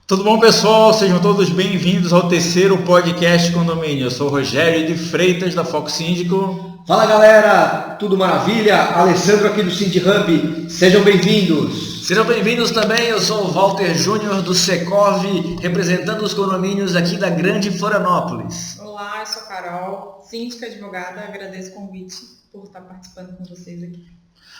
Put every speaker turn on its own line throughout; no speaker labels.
Tudo bom, pessoal? Sejam todos bem-vindos ao terceiro podcast Condomínio. Eu sou o Rogério de Freitas, da Foco Síndico.
Fala, galera! Tudo maravilha? Alessandro aqui do Cindy Hub. Sejam bem-vindos.
Sejam bem-vindos também. Eu sou o Walter Júnior do Secov, representando os condomínios aqui da Grande Florianópolis.
Olá, eu sou a Carol, síndica advogada. Agradeço o convite por estar participando com vocês aqui.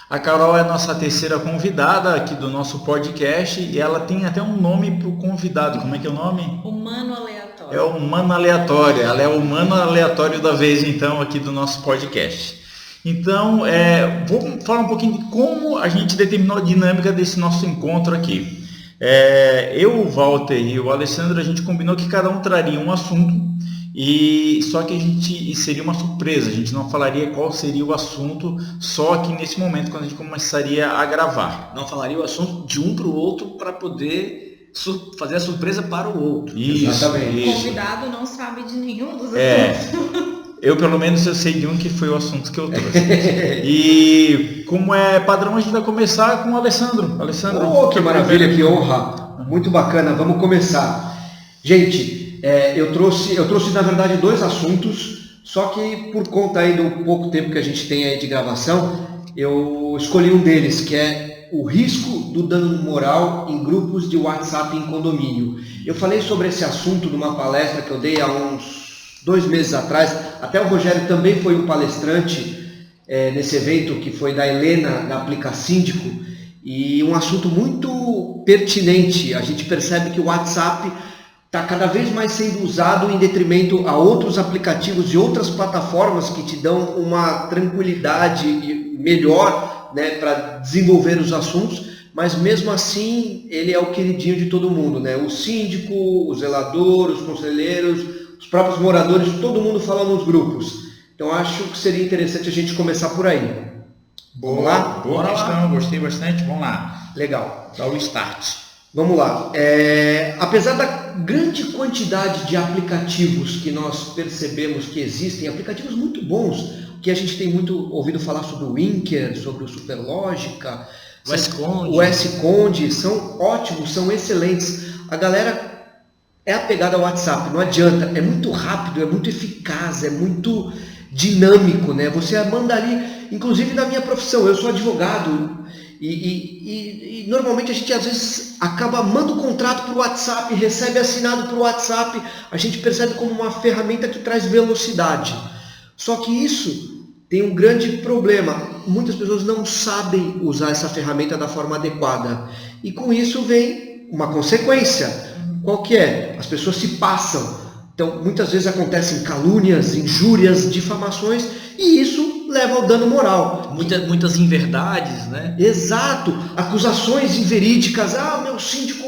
A Carol é a nossa terceira convidada aqui do nosso podcast e ela tem até um nome para o convidado. Como é que é o nome?
Humano Aleatório.
É o Humano Aleatório. Ela é o Humano Aleatório da vez, então, aqui do nosso podcast. Então, vou falar um pouquinho de como a gente determinou a dinâmica desse nosso encontro aqui. Eu, o Walter e o Alessandro, a gente combinou que cada um traria um assunto. Só que seria uma surpresa, a gente não falaria qual seria o assunto só aqui nesse momento, quando a gente começaria a gravar.
Não falaria o assunto de um para o outro para poder fazer a surpresa para o outro.
Isso.
O convidado não sabe de nenhum dos assuntos.
Eu, pelo menos, eu sei de um que foi o assunto que eu trouxe. E como é padrão, a gente vai começar com o Alessandro.
Oh, que maravilha, que honra! Muito bacana, vamos começar. Gente, eu trouxe na verdade dois assuntos, só que por conta aí do pouco tempo que a gente tem aí de gravação, eu escolhi um deles, que é o risco do dano moral em grupos de WhatsApp em condomínio. Eu falei sobre esse assunto numa palestra que eu dei há uns 2 meses atrás, até o Rogério também foi um palestrante nesse evento, que foi da Helena, da Aplica Síndico, e um assunto muito pertinente. A gente percebe que o WhatsApp está cada vez mais sendo usado em detrimento a outros aplicativos e outras plataformas que te dão uma tranquilidade melhor, né, para desenvolver os assuntos, mas mesmo assim ele é o queridinho de todo mundo, né? O síndico, o zelador, os conselheiros, os próprios moradores, todo mundo fala nos grupos. Então acho que seria interessante a gente começar por aí.
Vamos lá? Boa questão, gostei bastante, vamos lá.
Legal.
Dá o start.
Vamos lá. Apesar da grande quantidade de aplicativos que nós percebemos que existem, aplicativos muito bons, que a gente tem muito ouvido falar sobre o Winker, sobre o Superlógica, o S-Conde, são ótimos, são excelentes. A galera é apegada ao WhatsApp, não adianta, é muito rápido, é muito eficaz, é muito dinâmico, né? Você manda ali, inclusive na minha profissão, eu sou advogado, e normalmente a gente às vezes manda o contrato para o WhatsApp, recebe assinado para o WhatsApp, a gente percebe como uma ferramenta que traz velocidade. Só que isso tem um grande problema, muitas pessoas não sabem usar essa ferramenta da forma adequada, e com isso vem uma consequência. Qual que é? As pessoas se passam. Então muitas vezes acontecem calúnias, injúrias, difamações, e isso leva ao dano moral.
Muitas inverdades, né?
Exato, acusações inverídicas. Meu síndico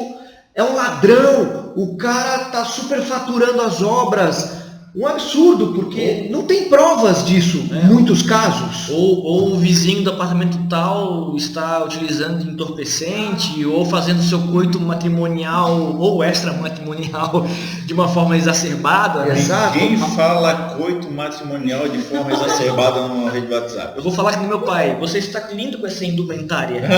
é um ladrão, o cara está superfaturando as obras. Um absurdo, porque não tem provas disso em muitos casos.
Ou o vizinho do apartamento tal está utilizando de entorpecente, ou fazendo seu coito matrimonial ou extramatrimonial de uma forma exacerbada. Né?
Exato.
Ninguém fala coito matrimonial de forma exacerbada numa rede de WhatsApp.
Eu vou falar com meu pai, você está lindo com essa indumentária.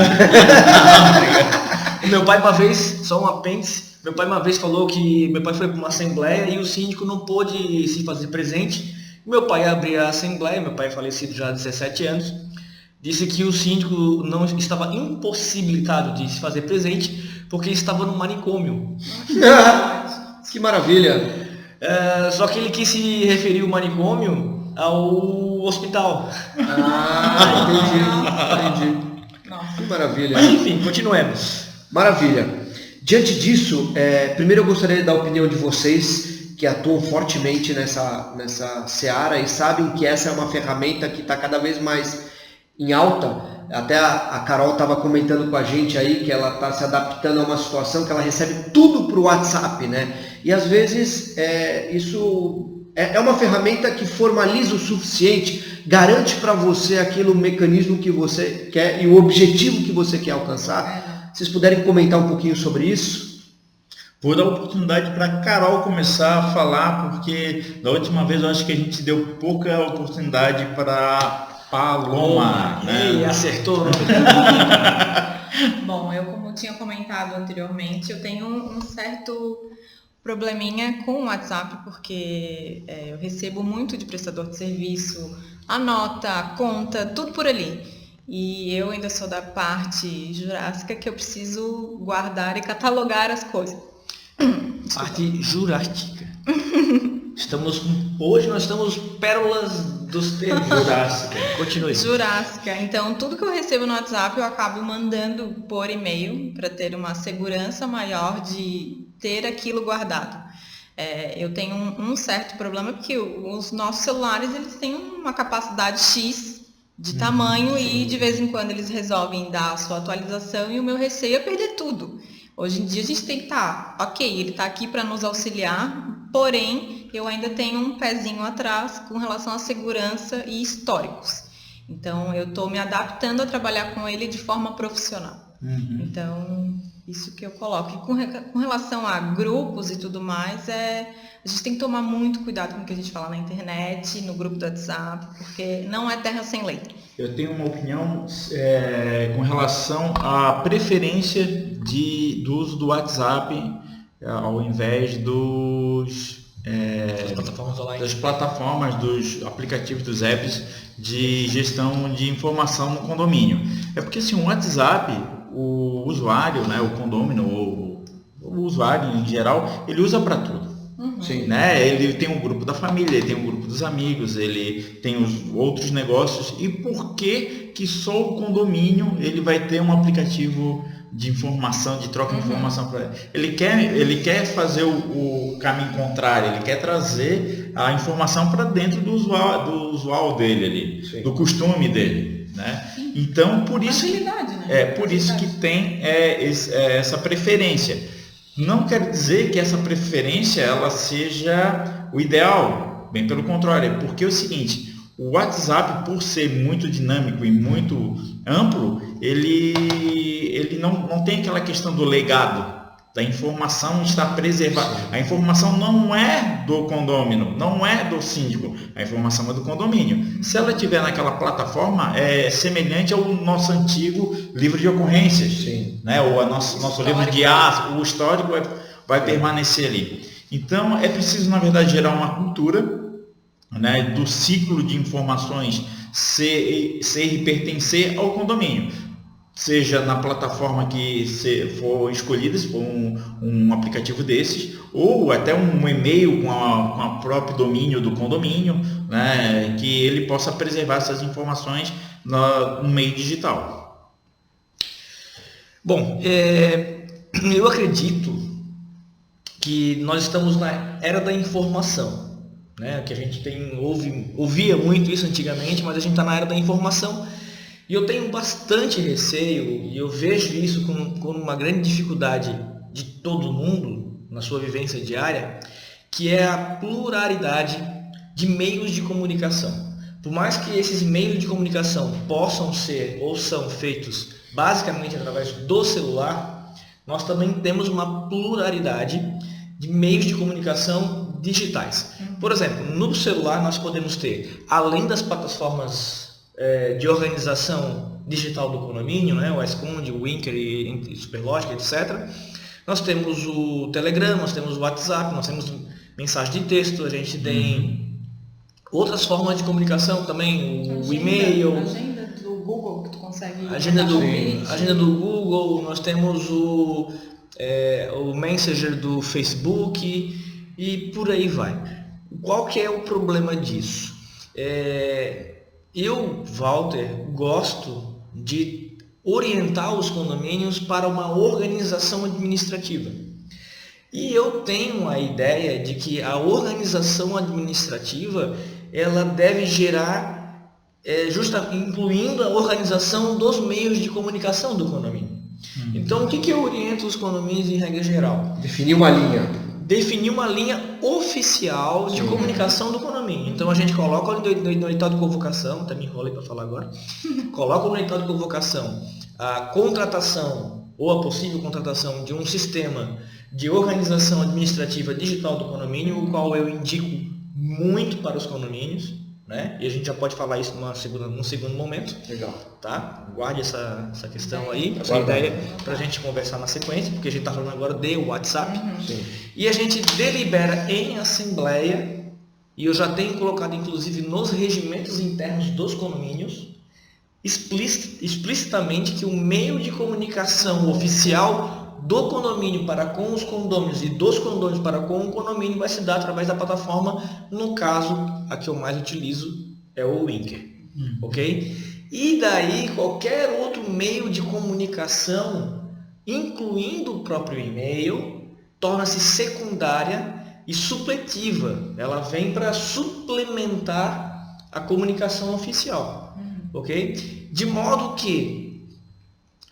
Meu pai uma vez, só um apêndice, meu pai uma vez falou que meu pai foi para uma assembleia e o síndico não pôde se fazer presente. Meu pai abriu a assembleia, meu pai é falecido já há 17 anos, disse que o síndico não estava impossibilitado de se fazer presente porque estava no manicômio.
Que maravilha!
Só que ele quis se referir o manicômio ao hospital.
Entendi.
Nossa.
Que maravilha!
Mas enfim, continuemos.
Maravilha! Diante disso, primeiro eu gostaria de dar a opinião de vocês que atuam fortemente nessa seara e sabem que essa é uma ferramenta que está cada vez mais em alta. Até a Carol estava comentando com a gente aí que ela está se adaptando a uma situação que ela recebe tudo para o WhatsApp, né? E às vezes isso é uma ferramenta que formaliza o suficiente, garante para você o mecanismo que você quer e o objetivo que você quer alcançar. Vocês puderem comentar um pouquinho sobre isso?
Vou dar oportunidade para a Carol começar a falar, porque da última vez eu acho que a gente deu pouca oportunidade para Paloma.
Né? Acertou.
Bom, eu como tinha comentado anteriormente, eu tenho um certo probleminha com o WhatsApp, porque eu recebo muito de prestador de serviço, a nota, a conta, tudo por ali. E eu ainda sou da parte jurássica que eu preciso guardar e catalogar as coisas.
Parte jurássica. Hoje nós estamos pérolas dos termos jurássica. Continue.
Jurássica. Então, tudo que eu recebo no WhatsApp eu acabo mandando por e-mail para ter uma segurança maior de ter aquilo guardado. Eu tenho um certo problema porque os nossos celulares eles têm uma capacidade X de tamanho e de vez em quando eles resolvem dar a sua atualização e o meu receio é perder tudo. Hoje em dia a gente tem que estar, ok, ele está aqui para nos auxiliar, porém eu ainda tenho um pezinho atrás com relação à segurança e históricos. Então eu estou me adaptando a trabalhar com ele de forma profissional. Então, isso que eu coloco. E com relação a grupos e tudo mais, a gente tem que tomar muito cuidado com o que a gente fala na internet, no grupo do WhatsApp, porque não é terra sem lei.
Eu tenho uma opinião com relação à preferência do uso do WhatsApp ao invés das plataformas, dos aplicativos, dos apps de gestão de informação no condomínio. É porque assim, o WhatsApp, o usuário, né, o condômino, ou o usuário em geral, ele usa para tudo.
Sim.
Né? Ele tem um grupo da família, ele tem um grupo dos amigos, ele tem os outros negócios. E por que só o condomínio ele vai ter um aplicativo de informação, de troca de informação para ele? Ele quer fazer o caminho contrário, ele quer trazer a informação para dentro do usual dele ali, sim, do costume dele, né? Então por isso que tem essa preferência. Não quer dizer que essa preferência ela seja o ideal, bem pelo contrário, porque é o seguinte, o WhatsApp, por ser muito dinâmico e muito amplo, ele não tem aquela questão do legado, da informação estar preservada. A informação não é do condômino, não é do síndico, a informação é do condomínio. Se ela estiver naquela plataforma, é semelhante ao nosso antigo livro de ocorrências, sim, né? Ou nosso livro de atos, o histórico vai permanecer ali. Então, é preciso, na verdade, gerar uma cultura, né, do ciclo de informações ser e pertencer ao condomínio. Seja na plataforma que for escolhida, se for um aplicativo desses, ou até um e-mail com a próprio domínio do condomínio, né, que ele possa preservar essas informações no meio digital.
Bom, eu acredito que nós estamos na era da informação, né, que a gente ouvia muito isso antigamente, mas a gente está na era da informação. E eu tenho bastante receio, e eu vejo isso como uma grande dificuldade de todo mundo na sua vivência diária, que é a pluralidade de meios de comunicação. Por mais que esses meios de comunicação possam ser ou são feitos basicamente através do celular, nós também temos uma pluralidade de meios de comunicação digitais. Por exemplo, no celular nós podemos ter, além das plataformas de organização digital do condomínio, né, o Asconde, o Winker e Superlógica, etc. Nós temos o Telegram, nós temos o WhatsApp, nós temos mensagem de texto, a gente tem outras formas de comunicação também, o e-mail.
Agenda do Google que tu consegue...
Agenda do Google, nós temos o Messenger do Facebook e por aí vai. Qual que é o problema disso? Eu, Walter, gosto de orientar os condomínios para uma organização administrativa. E eu tenho a ideia de que a organização administrativa ela deve gerar, incluindo a organização dos meios de comunicação do condomínio. Então, o que eu oriento os condomínios em regra geral?
Definir uma linha
oficial de comunicação do condomínio. Então a gente coloca no edital de convocação, até me enrolei para falar agora, coloca no edital de convocação a contratação ou a possível contratação de um sistema de organização administrativa digital do condomínio, o qual eu indico muito para os condomínios, né? E a gente já pode falar isso num segundo momento.
Legal.
Tá? Guarde essa questão aí, essa ideia, para a gente conversar na sequência, porque a gente está falando agora de WhatsApp.
Sim.
E a gente delibera em assembleia, e eu já tenho colocado inclusive nos regimentos internos dos condomínios, explicitamente que o meio de comunicação oficial do condomínio para com os condôminos e dos condôminos para com o condomínio vai se dar através da plataforma. No caso, a que eu mais utilizo é o Linker, ok? E daí qualquer outro meio de comunicação, incluindo o próprio e-mail, torna-se secundária e supletiva. Ela vem para suplementar a comunicação oficial. Ok? De modo que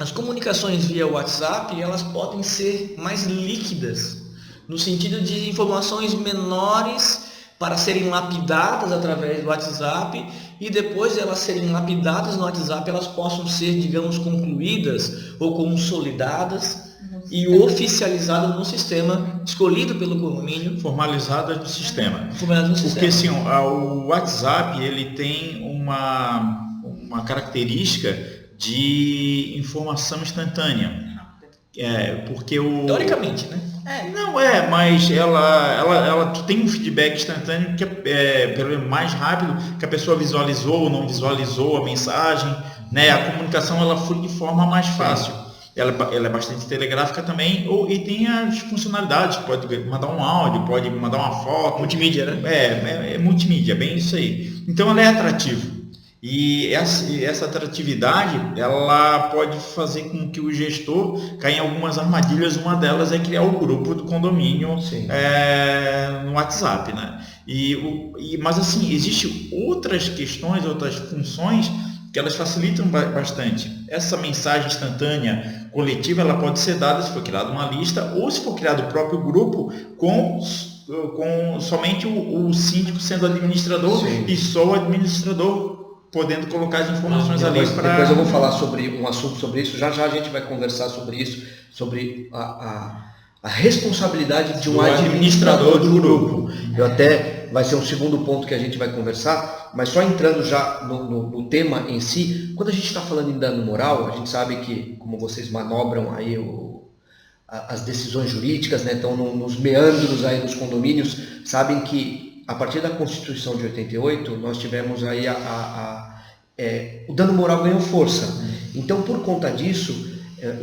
as comunicações via WhatsApp elas podem ser mais líquidas, no sentido de informações menores para serem lapidadas através do WhatsApp e depois de elas serem lapidadas no WhatsApp elas possam ser, digamos, concluídas ou consolidadas e oficializadas no sistema escolhido pelo condomínio.
Formalizadas no sistema.
Porque
assim, o WhatsApp ele tem uma característica de informação instantânea. Porque
teoricamente, né?
Não mas ela tem um feedback instantâneo que é pelo mais rápido, que a pessoa visualizou ou não visualizou a mensagem, né? A comunicação ela flui de forma mais fácil. Ela é bastante telegráfica também, e tem as funcionalidades, pode mandar um áudio, pode mandar uma foto.
Multimídia, né?
É multimídia, bem isso aí. Então ela é atrativa. E essa atratividade, ela pode fazer com que o gestor caia em algumas armadilhas. Uma delas é criar o grupo do condomínio no WhatsApp, né? Mas assim, existem outras questões, outras funções que elas facilitam bastante. Essa mensagem instantânea coletiva, ela pode ser dada se for criada uma lista ou se for criado o próprio grupo com somente o síndico sendo administrador. Sim. E só o administrador podendo colocar as informações ali para...
Depois eu vou falar sobre um assunto sobre isso, já a gente vai conversar sobre isso, sobre a responsabilidade de um administrador do grupo. Vai ser um segundo ponto que a gente vai conversar, mas só entrando já no tema em si, quando a gente está falando em dano moral, a gente sabe que, como vocês manobram aí as decisões jurídicas, né, estão nos meandros aí dos condomínios, sabem que a partir da Constituição de 88, nós tivemos aí o dano moral ganhou força. Então, por conta disso,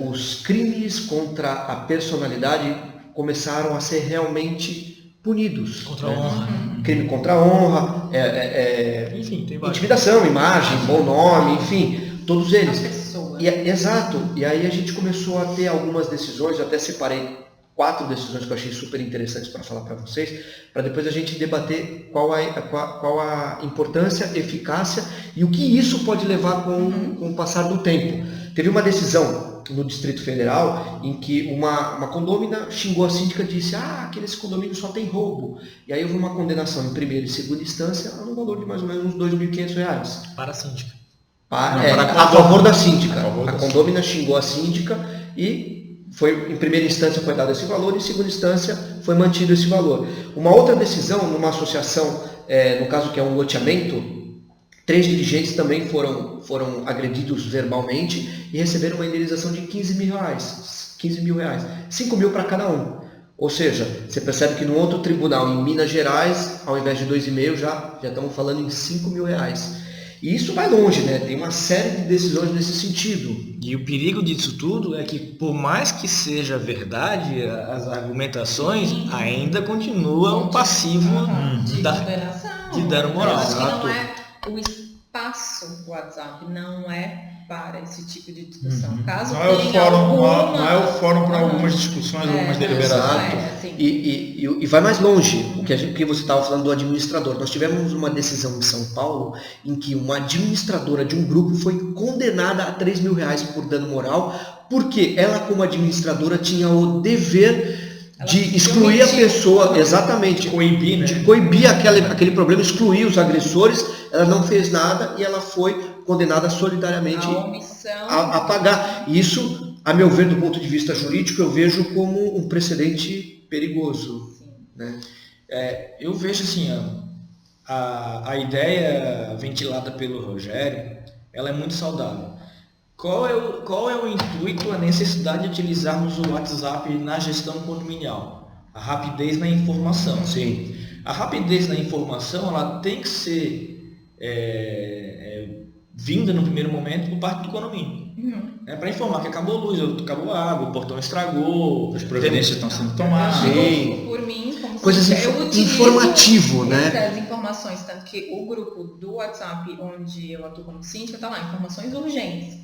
os crimes contra a personalidade começaram a ser realmente punidos.
Contra a honra.
Crime contra a honra,
enfim, tem
intimidação, imagem, bom nome, enfim, todos eles.
Exato.
E aí a gente começou a ter algumas decisões, eu até separei 4 decisões que eu achei super interessantes para falar para vocês, para depois a gente debater qual a importância, eficácia e o que isso pode levar com o passar do tempo. Teve uma decisão no Distrito Federal em que uma condômina xingou a síndica e disse: aqueles condomínios só tem roubo. E aí houve uma condenação em primeira e segunda instância no valor de mais ou menos uns R$2.500.
Para a síndica.
A favor da síndica. A condômina xingou a síndica e em primeira instância foi dado esse valor, e em segunda instância foi mantido esse valor. Uma outra decisão, numa associação, no caso que é um loteamento, 3 dirigentes também foram agredidos verbalmente e receberam uma indenização de R$15 mil. R$5 mil para cada um. Ou seja, você percebe que no outro tribunal, em Minas Gerais, ao invés de 2,5, já estamos falando em R$5 mil. E isso vai longe, né? Tem uma série de decisões nesse sentido.
E o perigo disso tudo é que, por mais que seja verdade, as argumentações ainda continuam passivo
de
dano moral.
Eu acho que não é o espaço WhatsApp, não é para esse tipo de discussão. Caso
não é o fórum para algumas discussões, algumas deliberações.
E vai mais longe, o que você estava falando do administrador. Nós tivemos uma decisão em São Paulo em que uma administradora de um grupo foi condenada a R$3 mil por dano moral, porque ela, como administradora, tinha o dever de excluir a pessoa, exatamente,
coibir, né?
De coibir aquele problema, excluir os agressores. Ela não fez nada e ela foi condenada solidariamente a pagar. Isso, a meu ver, do ponto de vista jurídico, eu vejo como um precedente perigoso. Né?
Eu vejo assim, a ideia ventilada pelo Rogério, ela é muito saudável. Qual é o intuito, a necessidade de utilizarmos o WhatsApp na gestão condominial? A rapidez na informação.
Sim.
A rapidez na informação, ela tem que ser vinda no primeiro momento por parte do condomínio. Para informar que acabou a luz, acabou a água, o portão estragou,
As providências estão sendo tomadas.
Sim.
Por mim, como
Coisas informativo, né?
essas informações, tanto que o grupo do WhatsApp onde eu atuo como síndica está lá, informações urgentes.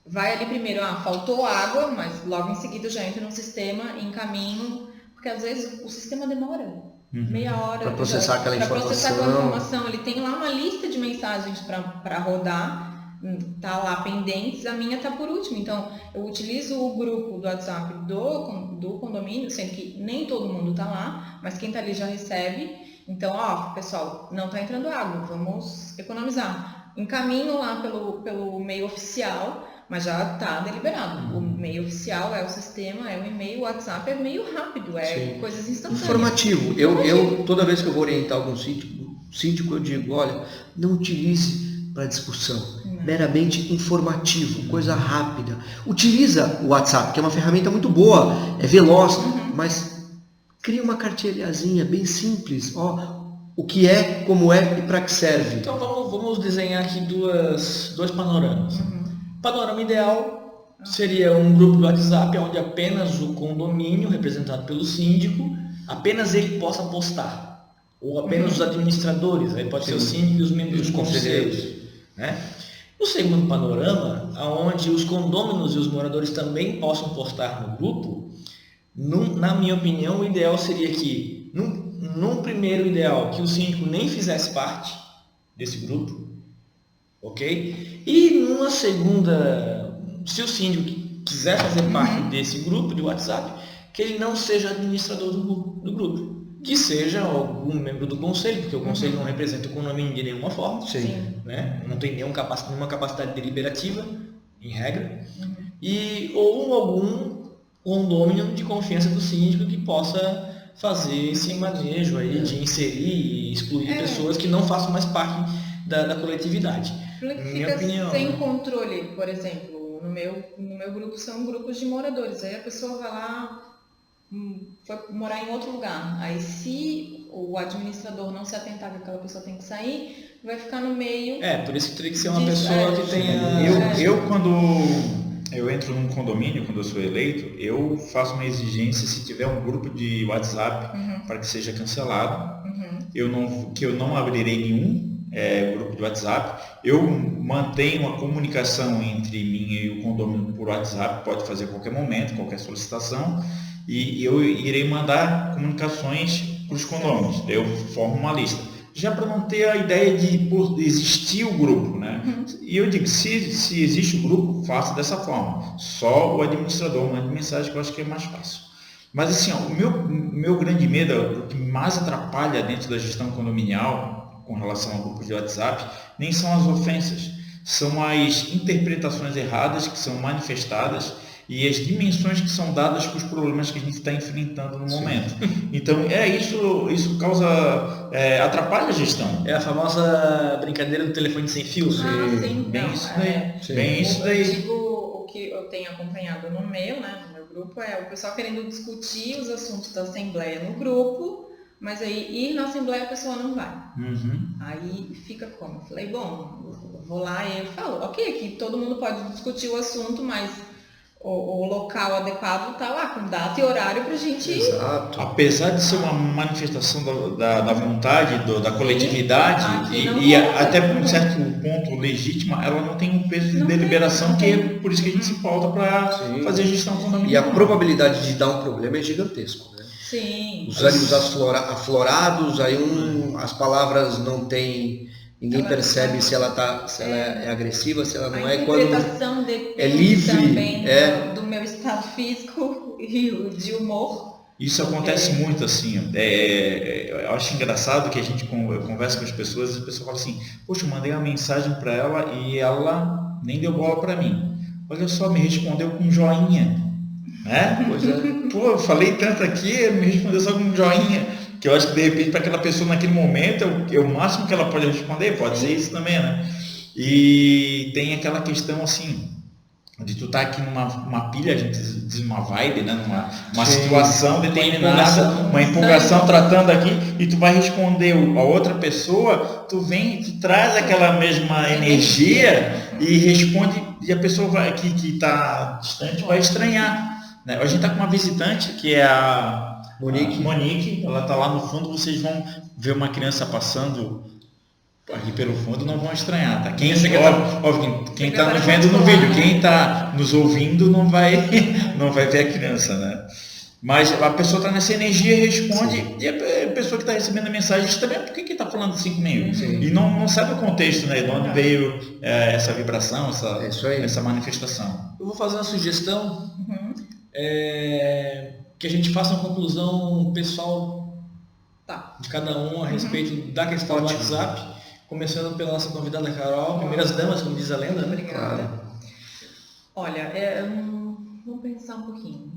Vai ali primeiro, faltou água, mas logo em seguida eu já entro no sistema, encaminho, porque às vezes o sistema demora meia hora
para processar aquela informação.
Para processar aquela informação, ele tem lá uma lista de mensagens para rodar, tá lá pendentes, a minha tá por último. Então, eu utilizo o grupo do WhatsApp do condomínio, sendo que nem todo mundo tá lá, mas quem tá ali já recebe. Então, pessoal, não tá entrando água, vamos economizar. Encaminho lá pelo meio oficial, mas já está deliberado. O meio oficial é o sistema, é o e-mail, o WhatsApp é meio rápido, coisas instantâneas.
Informativo. Eu toda vez que eu vou orientar algum síndico, eu digo, olha, não utilize para discussão, meramente informativo, coisa rápida. Utiliza o WhatsApp, que é uma ferramenta muito boa, é veloz, mas cria uma cartilhazinha bem simples, o que é, como é e para que serve.
Então vamos desenhar aqui dois panoramas. Panorama ideal seria um grupo do WhatsApp onde apenas o condomínio, representado pelo síndico, apenas ele possa postar. Ou apenas os administradores, aí pode ser o síndico e os membros dos conselheiros. Né? O segundo panorama, onde os condôminos e os moradores também possam postar no grupo, na minha opinião, o ideal seria que, num primeiro ideal, que o síndico nem fizesse parte desse grupo, ok? E numa segunda, se o síndico quiser fazer parte desse grupo de WhatsApp, que ele não seja administrador do grupo, que seja algum membro do conselho, porque o conselho não representa o condomínio de nenhuma forma, né? Não tem nenhuma capacidade deliberativa, em regra, ou algum condômino de confiança do síndico que possa fazer esse manejo aí de inserir e excluir pessoas que não façam mais parte da coletividade.
Fica sem controle, por exemplo, no meu grupo são grupos de moradores, aí a pessoa vai lá, foi morar em outro lugar, aí se o administrador não se atentar que aquela pessoa tem que sair, vai ficar no meio.
Por isso que teria que ser uma pessoa que tenha...
Quando eu entro num condomínio, quando eu sou eleito, eu faço uma exigência se tiver um grupo de WhatsApp para que seja cancelado, que eu não abrirei nenhum grupo de WhatsApp. Eu mantenho a comunicação entre mim e o condomínio por WhatsApp, pode fazer a qualquer momento, qualquer solicitação, e eu irei mandar comunicações para os condôminos. Eu formo uma lista, já para não ter a ideia de existir o grupo, né? E eu digo, se existe o grupo, faça dessa forma. Só o administrador manda mensagem, que eu acho que é mais fácil. Mas assim, o meu grande medo, o que mais atrapalha dentro da gestão condominial, com relação ao grupo de WhatsApp, nem são as ofensas, são as interpretações erradas que são manifestadas e as dimensões que são dadas para os problemas que a gente está enfrentando no momento. Então, isso causa, atrapalha a gestão.
É a famosa brincadeira do telefone sem fio.
Bem isso daí. Bem isso daí.
O que eu tenho acompanhado no meu grupo é o pessoal querendo discutir os assuntos da Assembleia no grupo, mas aí ir na Assembleia a pessoa não vai. Aí fica como? Eu falei, bom, eu vou lá e eu falo, ok, aqui todo mundo pode discutir o assunto, mas o local adequado está lá, com data e horário para a gente...
Exato.
Apesar de ser uma manifestação da vontade, da coletividade, e até por um certo ponto legítima, ela não tem um peso de deliberação, que é por isso que a gente se pauta para fazer a gestão condominial.
E a probabilidade de dar um problema é gigantesco, né?
Sim.
Os ânimos aflorados, aí as palavras não tem... Ninguém percebe se ela é agressiva, se ela não é. Quando
é livre
também
do meu estado físico e de humor.
Isso acontece muito assim. Eu acho engraçado que a gente conversa com as pessoas e a pessoa fala assim, poxa, eu mandei uma mensagem para ela e ela nem deu bola para mim. Olha só, me respondeu com um joinha. Né? Pô, eu falei tanto aqui, me respondeu só com um joinha. que eu acho que de repente para aquela pessoa naquele momento é o máximo que ela pode responder, pode ser isso também, né? E tem aquela questão assim, de tu estar aqui numa pilha, a gente diz uma vibe, né? Numa situação determinada, uma empolgação tratando aqui, e tu vai responder a outra pessoa, tu traz aquela mesma energia e responde, e a pessoa que está distante vai estranhar. Né? A gente está com uma visitante que é a Monique, ela está lá no fundo, vocês vão ver uma criança passando aqui pelo fundo, não vão estranhar, tá? Quem está nos vendo no vídeo, quem está nos ouvindo não vai ver a criança, né? Mas a pessoa está nessa energia e responde, sim. E a pessoa que está recebendo a mensagem diz também, por que está falando assim comigo? Sim. E não sabe o contexto, né? De onde veio essa vibração, essa manifestação.
Eu vou fazer uma sugestão, que a gente faça uma conclusão pessoal de cada um a respeito da questão do WhatsApp. Começando pela nossa convidada Carol, primeiras damas, como diz a lenda.
Obrigada. Claro. Olha, vamos pensar um pouquinho.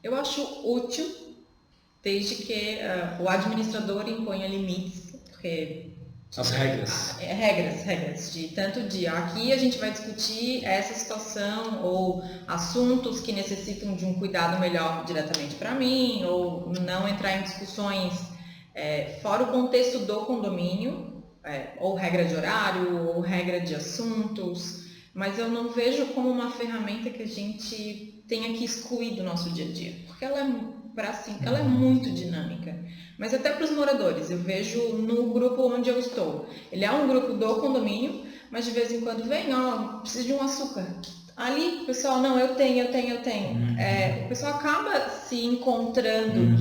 Eu acho útil, desde que o administrador imponha limites, porque...
As regras.
Regras. De aqui a gente vai discutir essa situação, ou assuntos que necessitam de um cuidado melhor diretamente para mim, ou não entrar em discussões fora o contexto do condomínio, ou regra de horário, ou regra de assuntos, mas eu não vejo como uma ferramenta que a gente tenha que excluir do nosso dia a dia, porque ela é muito dinâmica. Mas até para os moradores, eu vejo no grupo onde eu estou, ele é um grupo do condomínio, mas de vez em quando vem, preciso de um açúcar. Ali, o pessoal, não, eu tenho. O pessoal acaba se encontrando.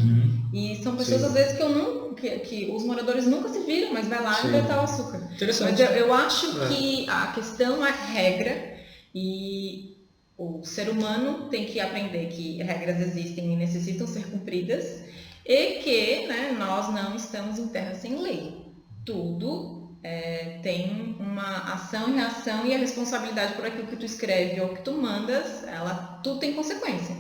E são pessoas, às vezes, que os moradores nunca se viram, mas vai lá e vai dar o açúcar.
Interessante.
Mas eu acho que a questão é regra, e o ser humano tem que aprender que regras existem e necessitam ser cumpridas, e que nós não estamos em terra sem lei. Tudo tem uma ação e reação, e a responsabilidade por aquilo que tu escreve ou que tu mandas, tudo tem consequência.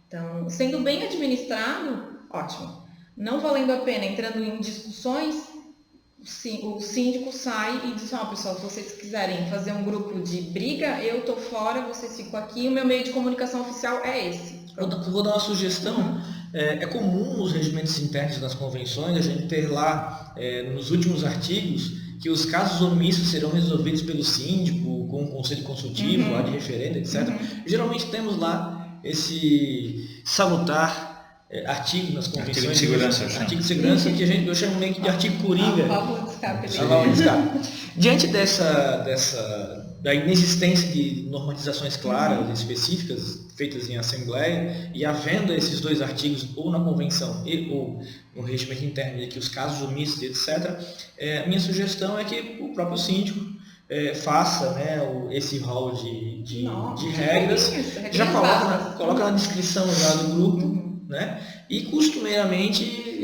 Então, sendo bem administrado, ótimo. Não valendo a pena, entrando em discussões, o síndico sai e diz, pessoal, se vocês quiserem fazer um grupo de briga, eu tô fora, vocês ficam aqui, o meu meio de comunicação oficial é esse.
Vou dar uma sugestão. É comum nos regimentos internos das convenções a gente ter lá, nos últimos artigos, que os casos omissos serão resolvidos pelo síndico, com um conselho consultivo, lá de referendo, etc. Geralmente temos lá esse salutar artigo nas convenções. Artigo de segurança, que eu chamo meio que de artigo coringa.
Válvula de escape.
Diante da inexistência de normatizações claras e específicas feitas em assembleia, e havendo esses dois artigos ou na convenção ou no regimento interno, de que os casos omissos, etc., a minha sugestão é que o próprio síndico faça esse rol de regras, já coloca na descrição já do grupo, e costumeiramente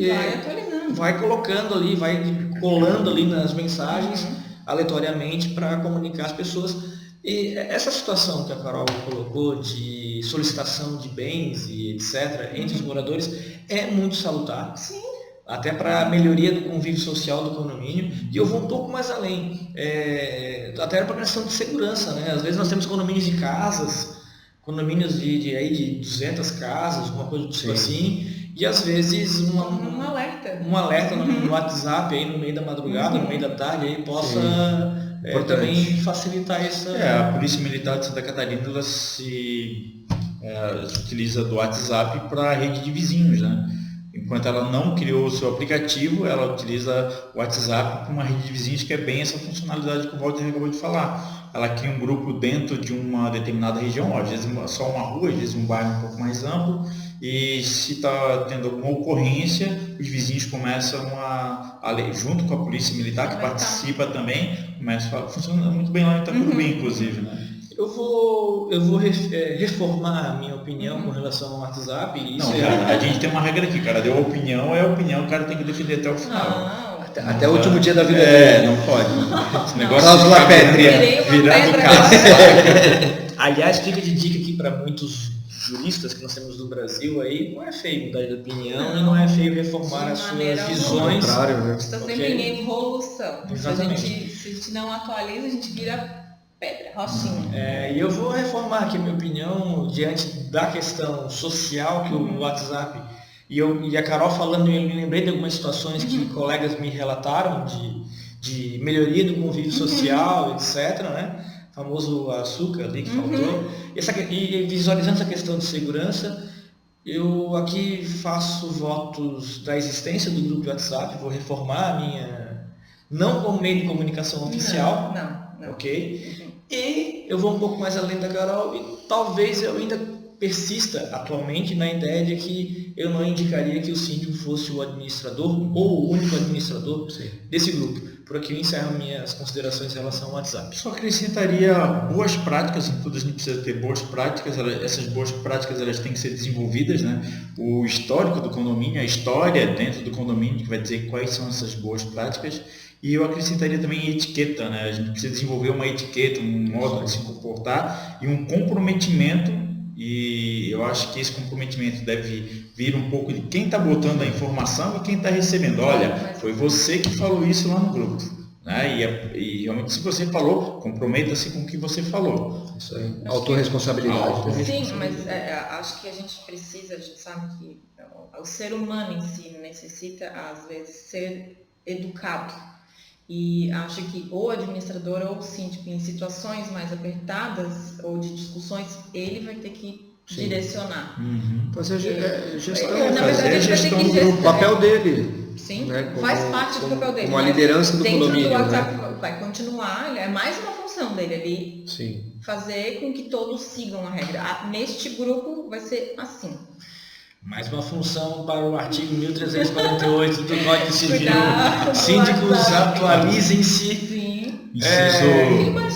vai colocando ali, vai colando ali nas mensagens aleatoriamente para comunicar às pessoas. E essa situação que a Carol colocou de solicitação de bens e etc. entre os moradores é muito salutar.
Sim.
Até para a melhoria do convívio social do condomínio. E eu vou um pouco mais além, até para a questão de segurança. Às vezes nós temos condomínios de casas, condomínios de 200 casas, alguma coisa do tipo assim, e às vezes um alerta no WhatsApp aí no meio da madrugada, no meio da tarde, aí possa também facilitar essa...
A Polícia Militar de Santa Catarina ela se utiliza do WhatsApp para a rede de vizinhos, Enquanto ela não criou o seu aplicativo, ela utiliza o WhatsApp para uma rede de vizinhos, que é bem essa funcionalidade que o Walter acabou de falar. Ela cria um grupo dentro de uma determinada região, às vezes só uma rua, às vezes um bairro um pouco mais amplo, e se está tendo alguma ocorrência, os vizinhos começam junto com a Polícia Militar, que participa também, funciona muito bem lá em Itacurubi, inclusive,
Eu vou reformar a minha opinião com relação ao WhatsApp.
A gente tem uma regra aqui, cara. Deu a opinião, o cara tem que defender até o final.
Até o último dia da vida dele.
Não pode. Esse negócio
de pétrea.
Virando casa.
Aliás, fica de dica aqui para muitos juristas que nós temos no Brasil aí, não é feio mudar de opinião e não é feio reformar as suas visões.
Né?
Está sempre em evolução.
Exatamente.
Se a gente não atualiza, a gente vira pedra, rocinha.
E eu vou reformar aqui a minha opinião diante da questão social que o WhatsApp e a Carol falando, eu me lembrei de algumas situações que colegas me relataram de melhoria do convívio social, etc., né? Famoso açúcar ali que faltou. E visualizando essa questão de segurança, eu aqui faço votos da existência do grupo de WhatsApp, vou reformar a minha, não como meio de comunicação oficial,
Não.
ok? E eu vou um pouco mais além da Carol e talvez eu ainda persista atualmente na ideia de que eu não indicaria que o síndico fosse o administrador ou o único administrador desse grupo. Por aqui eu encerro minhas considerações em relação ao WhatsApp.
Só acrescentaria boas práticas, em tudo a gente precisa ter boas práticas, essas boas práticas elas têm que ser desenvolvidas, né? O histórico do condomínio, a história dentro do condomínio que vai dizer quais são essas boas práticas. E eu acrescentaria também etiqueta, né? A gente precisa desenvolver uma etiqueta, um modo de se comportar e um comprometimento, e eu acho que esse comprometimento deve vir um pouco de quem está botando a informação e quem está recebendo. Olha, foi você que falou isso lá no grupo, né? E realmente se você falou, comprometa-se com o que você falou.
Isso aí, autorresponsabilidade.
Sim, mas acho que a gente sabe que o ser humano em si necessita, às vezes, ser educado. E acho que o administrador ou o síndico, em situações mais apertadas ou de discussões, ele vai ter que direcionar.
Fazer gestão,
Na verdade, ele vai ter que
o papel dele.
Sim,
né?
faz parte do papel dele.
Como a liderança do
dentro
condomínio.
Dentro do WhatsApp,
né?
vai continuar, é mais uma função dele ali.
Sim.
Fazer com que todos sigam a regra. Neste grupo vai ser assim.
Mais uma função para o artigo 1348 do Código Civil.
Cuidado,
Síndicos, atualizem-se.
Sim.
Inciso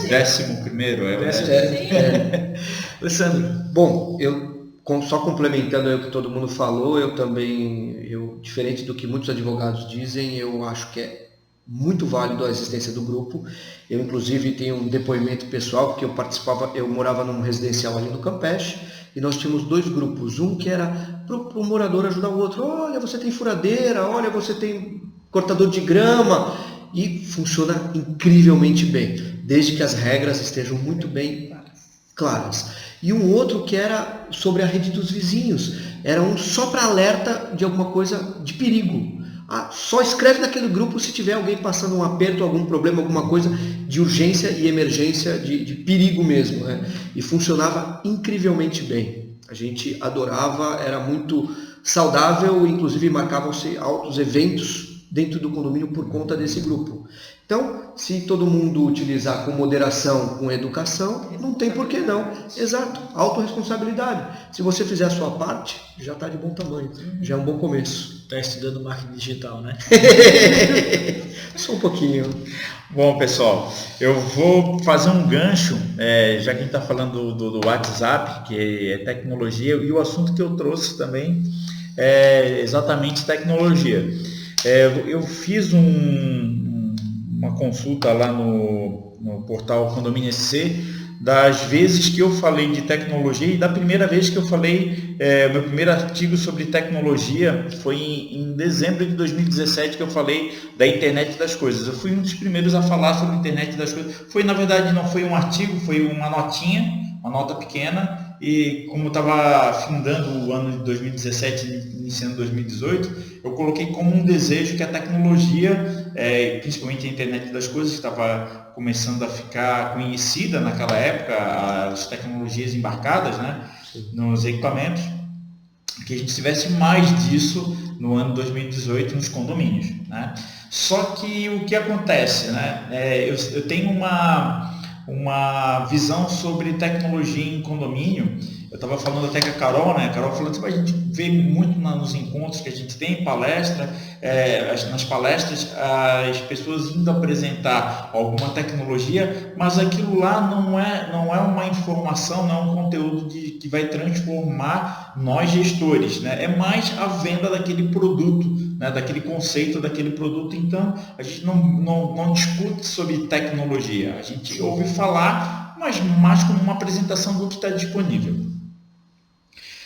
11º.
Sim.
Alessandro.
Bom, só complementando aí o que todo mundo falou, eu também, diferente do que muitos advogados dizem, eu acho que é muito válido a existência do grupo. Eu, inclusive, tenho um depoimento pessoal, porque eu morava num residencial ali no Campeche, e nós tínhamos 2 grupos. Um que era para o morador ajudar o outro. Olha, você tem furadeira, olha, você tem cortador de grama. E funciona incrivelmente bem, desde que as regras estejam muito bem claras. E um outro que era sobre a rede dos vizinhos. Era um só para alerta de alguma coisa de perigo. Só escreve naquele grupo se tiver alguém passando um aperto, algum problema, alguma coisa de urgência e emergência, de perigo mesmo, né? E funcionava incrivelmente bem. A gente adorava, era muito saudável, inclusive marcavam-se altos eventos dentro do condomínio por conta desse grupo. Então, se todo mundo utilizar com moderação, com educação, não tem por que não. Exato, autorresponsabilidade. Se você fizer a sua parte, já está de bom tamanho, já é um bom começo.
Está estudando marketing digital, né?
Só um pouquinho.
Bom, pessoal, eu vou fazer um gancho, já que a gente está falando do WhatsApp, que é tecnologia, e o assunto que eu trouxe também é exatamente tecnologia. Eu fiz uma consulta lá no portal Condomínio SC, das vezes que eu falei de tecnologia e da primeira vez que eu falei, meu primeiro artigo sobre tecnologia foi em dezembro de 2017 que eu falei da internet das coisas. Eu fui um dos primeiros a falar sobre a internet das coisas. Na verdade, não foi um artigo, foi uma notinha, uma nota pequena, e como eu estava findando o ano de 2017 e iniciando 2018, eu coloquei como um desejo que a tecnologia, principalmente a internet das coisas, estava começando a ficar conhecida naquela época, as tecnologias embarcadas, né, nos equipamentos, que a gente tivesse mais disso no ano 2018 nos condomínios, né? Só que o que acontece, né, eu tenho uma visão sobre tecnologia em condomínio. Eu estava falando até com a Carol, né? A Carol falando que a gente vê muito nos encontros que a gente tem, palestra, nas palestras, as pessoas indo apresentar alguma tecnologia, mas aquilo lá não é uma informação, não é um conteúdo que vai transformar nós gestores, né? É mais a venda daquele produto, né? Daquele conceito daquele produto. Então, a gente não discute sobre tecnologia, a gente ouve falar, mas mais como uma apresentação do que está disponível.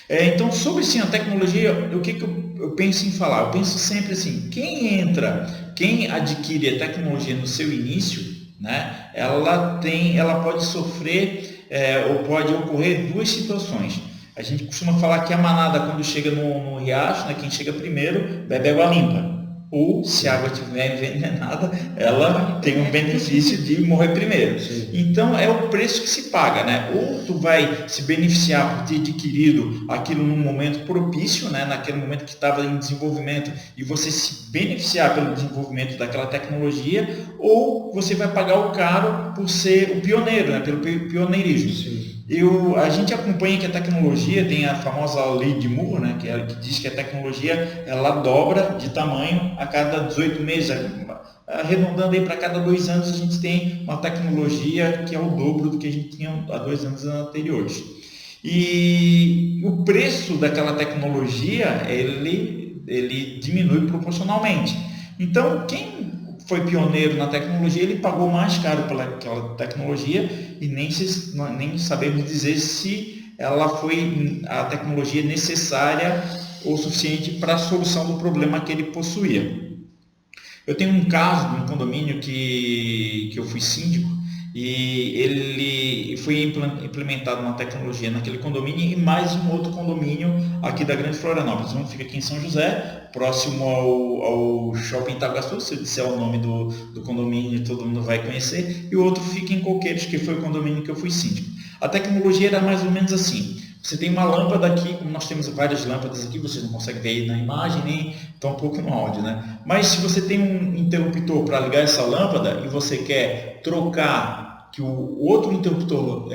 Então, sobre sim, a tecnologia, o que eu penso em falar? Eu penso sempre assim, quem adquire a tecnologia no seu início, né, ela pode sofrer ou pode ocorrer duas situações. A gente costuma falar que a manada, quando chega no riacho, né, quem chega primeiro bebe água limpa. Ou, se a água estiver envenenada, ela tem um benefício de morrer primeiro.
Sim.
Então, é o preço que se paga, né? Ou tu vai se beneficiar por ter adquirido aquilo num momento propício, né? Naquele momento que estava em desenvolvimento, e você se beneficiar pelo desenvolvimento daquela tecnologia, ou você vai pagar o caro por ser o pioneiro, né? Pelo pioneirismo.
Sim.
A gente acompanha que a tecnologia tem a famosa lei de Moore, né, que diz que a tecnologia ela dobra de tamanho a cada 18 meses. Arredondando aí para cada 2 anos, a gente tem uma tecnologia que é o dobro do que a gente tinha há 2 anos anteriores. E o preço daquela tecnologia, ele diminui proporcionalmente. Então, quem foi pioneiro na tecnologia, ele pagou mais caro pelaquela tecnologia e nem sabemos dizer se ela foi a tecnologia necessária ou suficiente para a solução do problema que ele possuía. Eu tenho um caso de um condomínio que eu fui síndico e ele foi implementado uma tecnologia naquele condomínio e mais um outro condomínio aqui da Grande Florianópolis. Um fica aqui em São José, próximo ao Shopping Itaguaçu, se eu disser o nome do condomínio todo mundo vai conhecer, e o outro fica em Coqueiros, que foi o condomínio que eu fui síndico. A tecnologia era mais ou menos assim. Você tem uma lâmpada aqui, como nós temos várias lâmpadas aqui, vocês não conseguem ver aí na imagem, nem tampouco no áudio, né? Mas se você tem um interruptor para ligar essa lâmpada e você quer trocar que o outro interruptor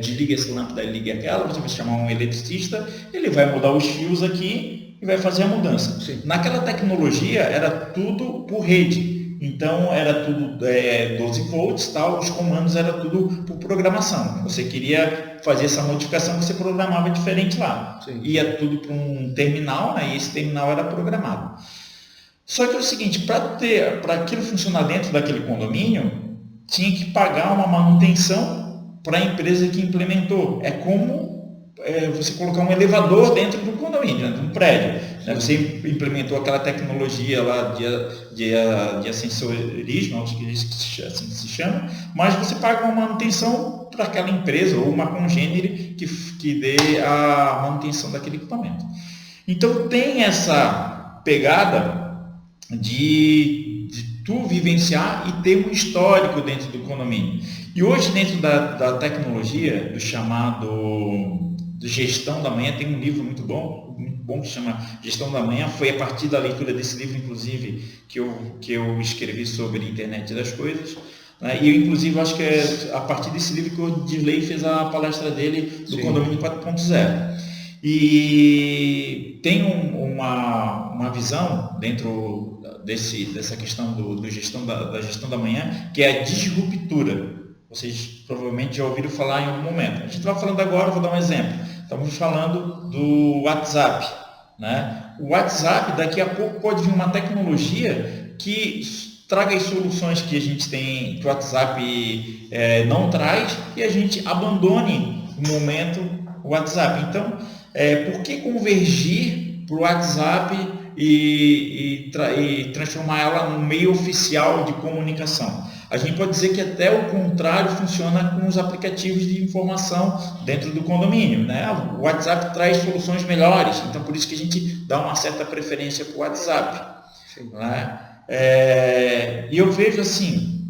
desliga essa lâmpada e ligue aquela, você vai chamar um eletricista, ele vai mudar os fios aqui e vai fazer a mudança.
Sim.
Naquela tecnologia era tudo por rede. Então era tudo 12 volts, tal, os comandos eram tudo por programação. Você queria fazer essa modificação, você programava diferente lá.
Sim.
Ia tudo para um terminal, né, e esse terminal era programado. Só que é o seguinte, para aquilo funcionar dentro daquele condomínio, tinha que pagar uma manutenção para a empresa que implementou. É como você colocar um elevador dentro do condomínio, dentro de um prédio. Né? Você implementou aquela tecnologia lá de ascensorismo, acho que assim se chama, mas você paga uma manutenção para aquela empresa ou uma congênere que dê a manutenção daquele equipamento. Então tem essa pegada de tu vivenciar e ter um histórico dentro do condomínio. E hoje, dentro da tecnologia, do chamado de Gestão da Manhã, tem um livro muito bom que chama Gestão da Manhã. Foi a partir da leitura desse livro, inclusive, que eu escrevi sobre a internet das coisas. Né? E eu, inclusive, acho que é a partir desse livro que o Dirley fez a palestra dele do Condomínio 4.0. E tem uma visão dentro dessa questão da gestão da manhã, que é a disruptura. Vocês provavelmente já ouviram falar em algum momento. A gente está falando agora, vou dar um exemplo. Estamos falando do WhatsApp. Né? O WhatsApp, daqui a pouco, pode vir uma tecnologia que traga as soluções que a gente tem, que o WhatsApp não traz, e a gente abandone no momento o WhatsApp. Então, por que convergir para o WhatsApp e transformar ela num meio oficial de comunicação? A gente pode dizer que até o contrário funciona com os aplicativos de informação dentro do condomínio. Né? O WhatsApp traz soluções melhores, então por isso que a gente dá uma certa preferência para o WhatsApp. Né? E eu vejo assim,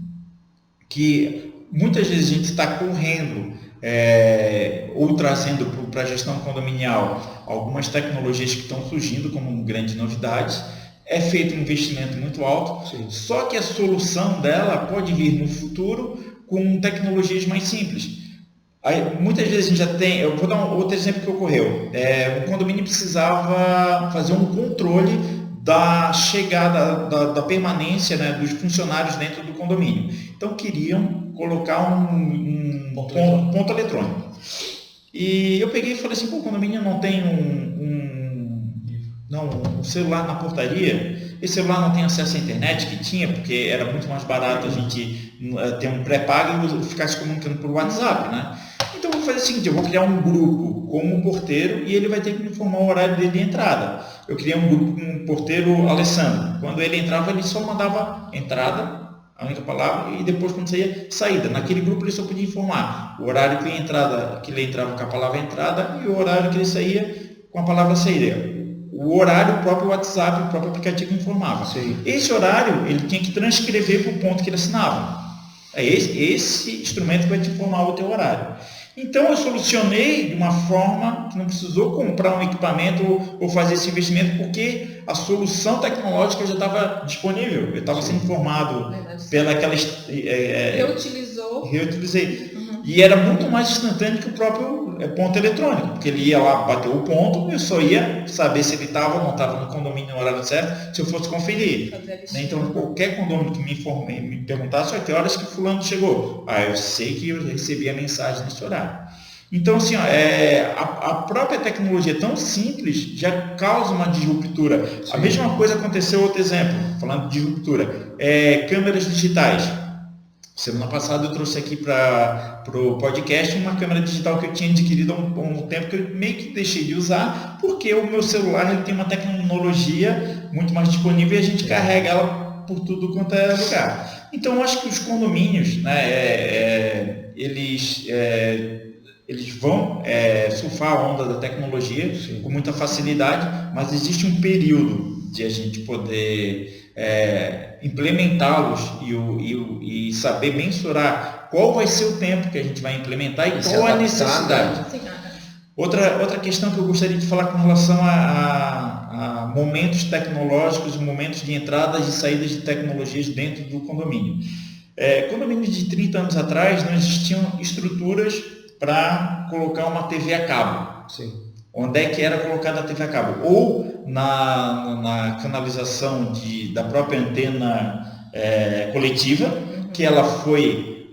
que muitas vezes a gente está correndo ou trazendo para a gestão condominial algumas tecnologias que estão surgindo como grandes novidades. É feito um investimento muito alto,
Sim.
Só que a solução dela pode vir no futuro com tecnologias mais simples. Aí, muitas vezes a gente já tem, eu vou dar um outro exemplo que ocorreu. O condomínio precisava fazer um controle da chegada, da permanência, né, dos funcionários dentro do condomínio. Então queriam colocar um ponto eletrônico. E eu peguei e falei assim, o condomínio não tem um celular na portaria, esse celular não tem acesso à internet, que tinha, porque era muito mais barato a gente ter um pré-pago e ficar se comunicando por WhatsApp, né? Então eu fazer o seguinte, eu vou criar um grupo como porteiro e ele vai ter que me informar o horário dele de entrada. Eu criei um grupo com um porteiro Alessandro. Quando ele entrava, ele só mandava entrada, a única palavra, e depois quando saía, saída. Naquele grupo ele só podia informar o horário que ele entrava com a palavra entrada e o horário que ele saía com a palavra saída. O horário, o próprio WhatsApp, o próprio aplicativo informava.
Sim.
Esse horário, ele tinha que transcrever para o ponto que ele assinava. É esse instrumento que vai te informar o teu horário. Então, eu solucionei de uma forma que não precisou comprar um equipamento ou fazer esse investimento, porque a solução tecnológica já estava disponível. Eu estava sendo informado pelaquela... Reutilizei. E era muito mais instantâneo que o próprio ponto eletrônico, porque ele ia lá, bateu o ponto, eu só ia saber se ele estava ou não estava no condomínio no horário certo, se eu fosse conferir. Então, qualquer condomínio que me perguntasse, a que horas que fulano chegou? Eu sei que eu recebi a mensagem nesse horário. Então, assim, a própria tecnologia tão simples já causa uma disruptura. Sim. A mesma coisa aconteceu, outro exemplo, falando de disruptura, câmeras digitais. Semana passada eu trouxe aqui para o podcast uma câmera digital que eu tinha adquirido há um tempo, que eu meio que deixei de usar, porque o meu celular ele tem uma tecnologia muito mais disponível e a gente carrega ela por tudo quanto é lugar. Então eu acho que os condomínios, né, eles vão surfar a onda da tecnologia. Sim. Com muita facilidade, mas existe um período de a gente poder implementá-los e saber mensurar qual vai ser o tempo que a gente vai implementar e qual a necessidade. Outra questão que eu gostaria de falar com relação a momentos tecnológicos, momentos de entradas e saídas de tecnologias dentro do condomínio. Condomínios de 30 anos atrás não existiam estruturas para colocar uma TV a cabo. Sim. Onde é que era colocada a TV a cabo? Ou na canalização da própria antena coletiva, que ela foi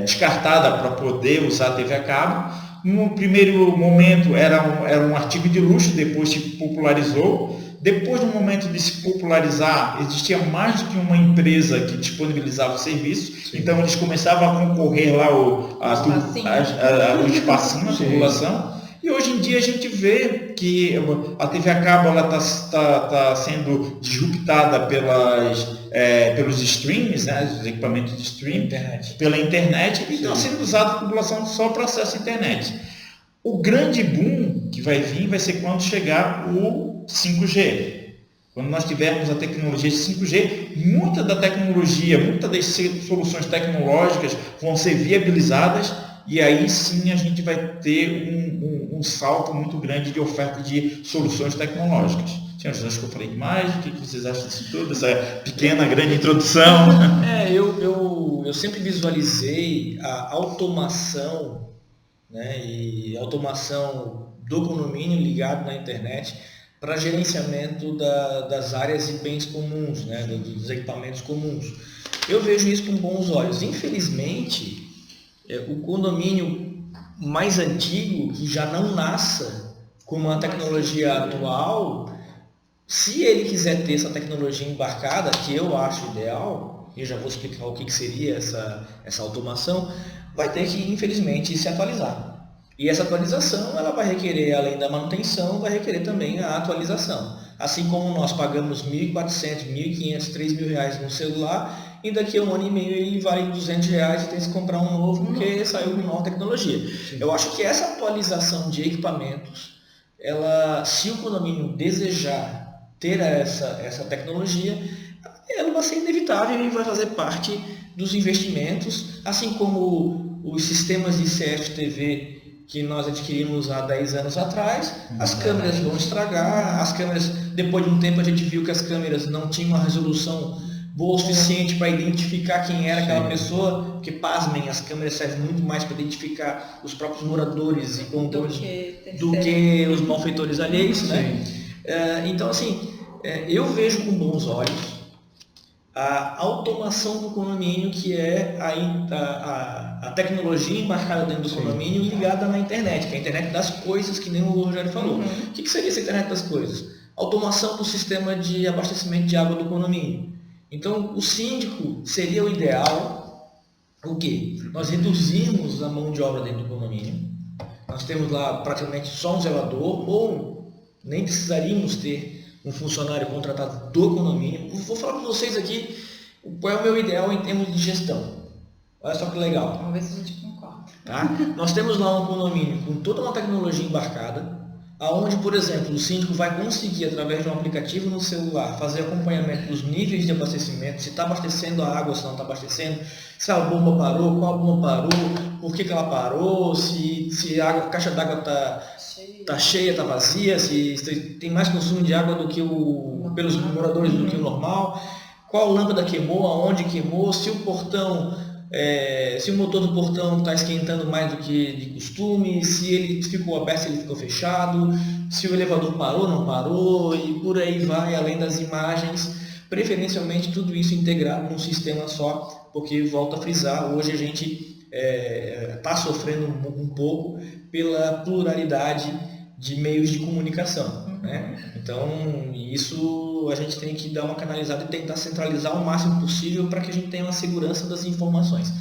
descartada para poder usar a TV a cabo. No primeiro momento era um artigo de luxo, depois se popularizou. Depois do momento de se popularizar, existia mais do que uma empresa que disponibilizava o serviço. Sim. Então eles começavam a concorrer lá o espacinho, a tubulação. E hoje em dia a gente vê que a TV a cabo está sendo disruptada pelos streams, né, os equipamentos de streaming, pela internet, e está sendo usada a tubulação só para acesso à internet. O grande boom que vai vir vai ser quando chegar o 5G. Quando nós tivermos a tecnologia de 5G, muitas das soluções tecnológicas vão ser viabilizadas e aí sim a gente vai ter um salto muito grande de oferta de soluções tecnológicas. Senhores, acho que eu falei demais. O que vocês acham disso tudo? Essa pequena, grande introdução.
Eu sempre visualizei a automação, né, e automação do condomínio ligado na internet para gerenciamento das áreas e bens comuns, né, dos equipamentos comuns. Eu vejo isso com bons olhos. Infelizmente, o condomínio mais antigo, que já não nasça com uma tecnologia atual, se ele quiser ter essa tecnologia embarcada, que eu acho ideal, e eu já vou explicar o que seria essa automação, vai ter que, infelizmente, se atualizar. E essa atualização, ela vai requerer, além da manutenção, vai requerer também a atualização. Assim como nós pagamos R$ 1.400, R$ 1.500, R$ 3.000 no celular, e daqui a um ano e meio ele vale R$ 200 e tem que comprar um novo porque saiu com nova tecnologia. Sim. Eu acho que essa atualização de equipamentos, se o condomínio desejar ter essa tecnologia, ela vai ser inevitável e vai fazer parte dos investimentos, assim como os sistemas de CFTV que nós adquirimos há 10 anos atrás, as câmeras vão estragar, as câmeras, depois de um tempo a gente viu que as câmeras não tinham uma resolução boa o suficiente para identificar quem era aquela pessoa, porque, pasmem, as câmeras servem muito mais para identificar os próprios moradores e condutores do que os malfeitores alheios, né? Então, assim, eu vejo com bons olhos a automação do condomínio, que é a tecnologia embarcada dentro do condomínio ligada na internet, que é a internet das coisas, que nem o Rogério falou. O que seria essa internet das coisas? Automação do sistema de abastecimento de água do condomínio. Então, o síndico seria o ideal, o quê? Nós reduzirmos a mão de obra dentro do condomínio, nós temos lá praticamente só um zelador, ou nem precisaríamos ter um funcionário contratado do condomínio. Vou falar para vocês aqui qual é o meu ideal em termos de gestão. Olha só que legal.
Vamos ver se a gente concorda.
Tá? Nós temos lá um condomínio com toda uma tecnologia embarcada, aonde, por exemplo, o síndico vai conseguir, através de um aplicativo no celular, fazer acompanhamento dos níveis de abastecimento, se está abastecendo a água, se não está abastecendo, se a bomba parou, qual bomba parou, por que ela parou, se a caixa d'água está cheia, está vazia, se tem mais consumo de água do que pelos moradores do que o normal, qual lâmpada queimou, aonde queimou, se o portão... se o motor do portão está esquentando mais do que de costume, se ele ficou aberto, se ele ficou fechado, se o elevador parou, não parou, e por aí vai, além das imagens, preferencialmente tudo isso integrado num sistema só, porque, volto a frisar, hoje a gente está sofrendo um pouco pela pluralidade de meios de comunicação, né? Então, isso a gente tem que dar uma canalizada e tentar centralizar o máximo possível para que a gente tenha uma segurança das informações.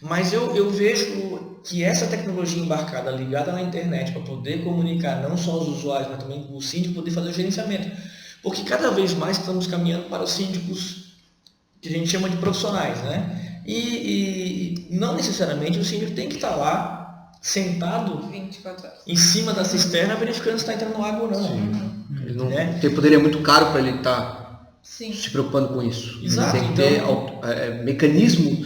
Mas eu vejo que essa tecnologia embarcada, ligada na internet, para poder comunicar não só os usuários, mas também o síndico poder fazer o gerenciamento. Porque cada vez mais estamos caminhando para os síndicos que a gente chama de profissionais, né? E não necessariamente o síndico tem que estar lá sentado
24 horas.
em cima da cisterna verificando se está entrando água ou não.
Ele não poderia muito caro para ele estar
Sim.
se preocupando com isso.
Exato,
Tem que ter mecanismo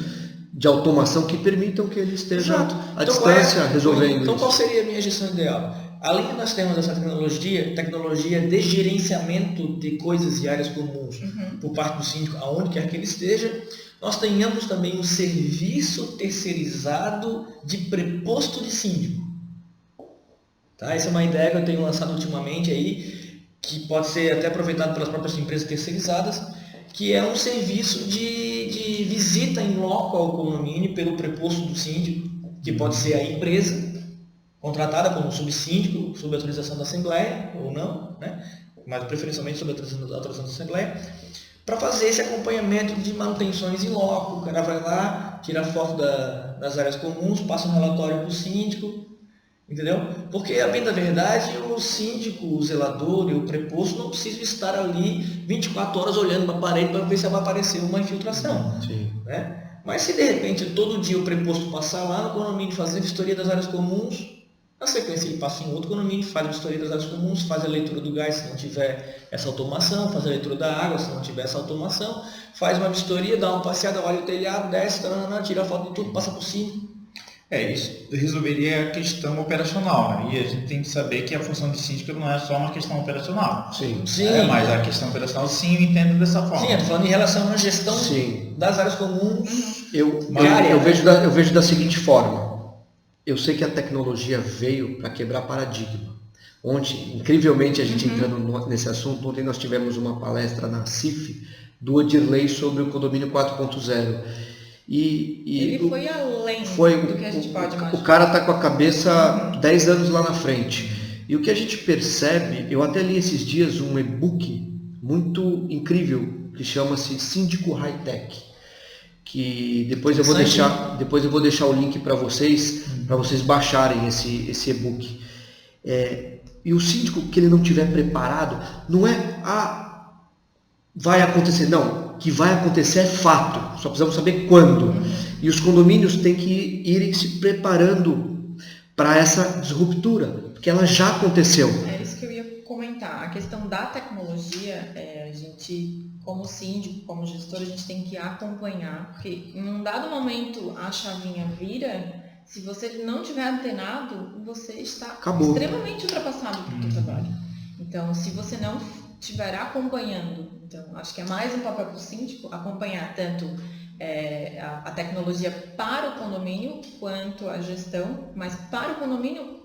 de automação que permitam que ele esteja à distância resolvendo
então,
isso.
qual seria a minha gestão ideal? Além de nós termos essa tecnologia de gerenciamento de coisas e áreas comuns por parte do síndico, aonde quer que ele esteja, nós tenhamos também um serviço terceirizado de preposto de síndico. Tá? Essa é uma ideia que eu tenho lançado ultimamente aí, que pode ser até aproveitado pelas próprias empresas terceirizadas, que é um serviço de visita em loco ao condomínio pelo preposto do síndico, que pode ser a empresa contratada como subsíndico, sob autorização da Assembleia, ou não, né? Mas preferencialmente sob autorização da Assembleia, para fazer esse acompanhamento de manutenções em loco. O cara vai lá, tira a foto das áreas comuns, passa um relatório para o síndico, entendeu? Porque, a bem da verdade, o síndico, o zelador e o preposto não precisam estar ali 24 horas olhando para a parede para ver se vai aparecer uma infiltração.
Sim.
Né? Mas se de repente todo dia o preposto passar lá no condomínio fazer vistoria das áreas comuns, na sequência ele passa em outro condomínio, faz a vistoria das áreas comuns, faz a leitura do gás se não tiver essa automação, faz a leitura da água se não tiver essa automação, faz uma vistoria, dá uma passeada, olha o telhado, desce, tira a foto de tudo, passa por cima.
Isso resolveria a questão operacional, né? E a gente tem que saber que a função de síndico não é só uma questão operacional.
Sim.
Mas a questão operacional, sim, eu entendo dessa forma.
Sim, eu tô falando em relação à gestão das áreas comuns.
Eu vejo da seguinte forma. Eu sei que a tecnologia veio para quebrar paradigma. Ontem, incrivelmente, a gente entrando nesse assunto, ontem nós tivemos uma palestra na CIF do Odirley sobre o condomínio 4.0.
Ele foi além do que a gente pode imaginar.
O cara está com a cabeça 10 anos lá na frente. E o que a gente percebe, eu até li esses dias um e-book muito incrível que chama-se Síndico High Tech, que depois eu vou deixar o link para vocês baixarem esse e-book. E o síndico que ele não tiver preparado, não é vai acontecer, não. Que vai acontecer é fato, só precisamos saber quando. E os condomínios têm que irem se preparando para essa disruptura, porque ela já aconteceu.
É isso que eu ia comentar. A questão da tecnologia, a gente, como síndico, como gestor, a gente tem que acompanhar, porque em um dado momento a chavinha vira, se você não tiver antenado, você está extremamente ultrapassado para o seu trabalho. Então, se você não estiver acompanhando, então acho que é mais um papel do síndico acompanhar tanto a tecnologia para o condomínio quanto a gestão, mas para o condomínio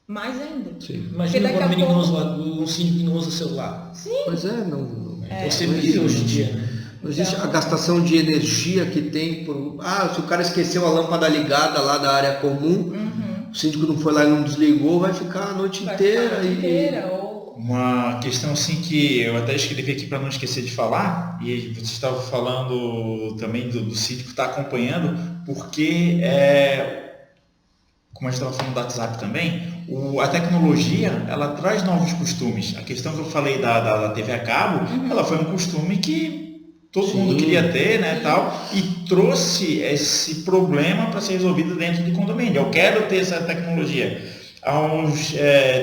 mais ainda.
Sim. Imagina um síndico que não usa celular.
Sim.
Pois não
você vive hoje em dia, né?
Não existe a gastação de energia que tem se o cara esqueceu a lâmpada ligada lá da área comum, o síndico não foi lá e não desligou, vai ficar a noite inteira.
Uma questão assim que eu até escrevi aqui para não esquecer de falar, e você estava falando também do síndico estar acompanhando, porque, como a gente estava falando do WhatsApp também, a tecnologia, ela traz novos costumes. A questão que eu falei da TV a cabo, ela foi um costume que todo mundo queria ter, né, tal, e trouxe esse problema para ser resolvido dentro do condomínio. Eu quero ter essa tecnologia. Há uns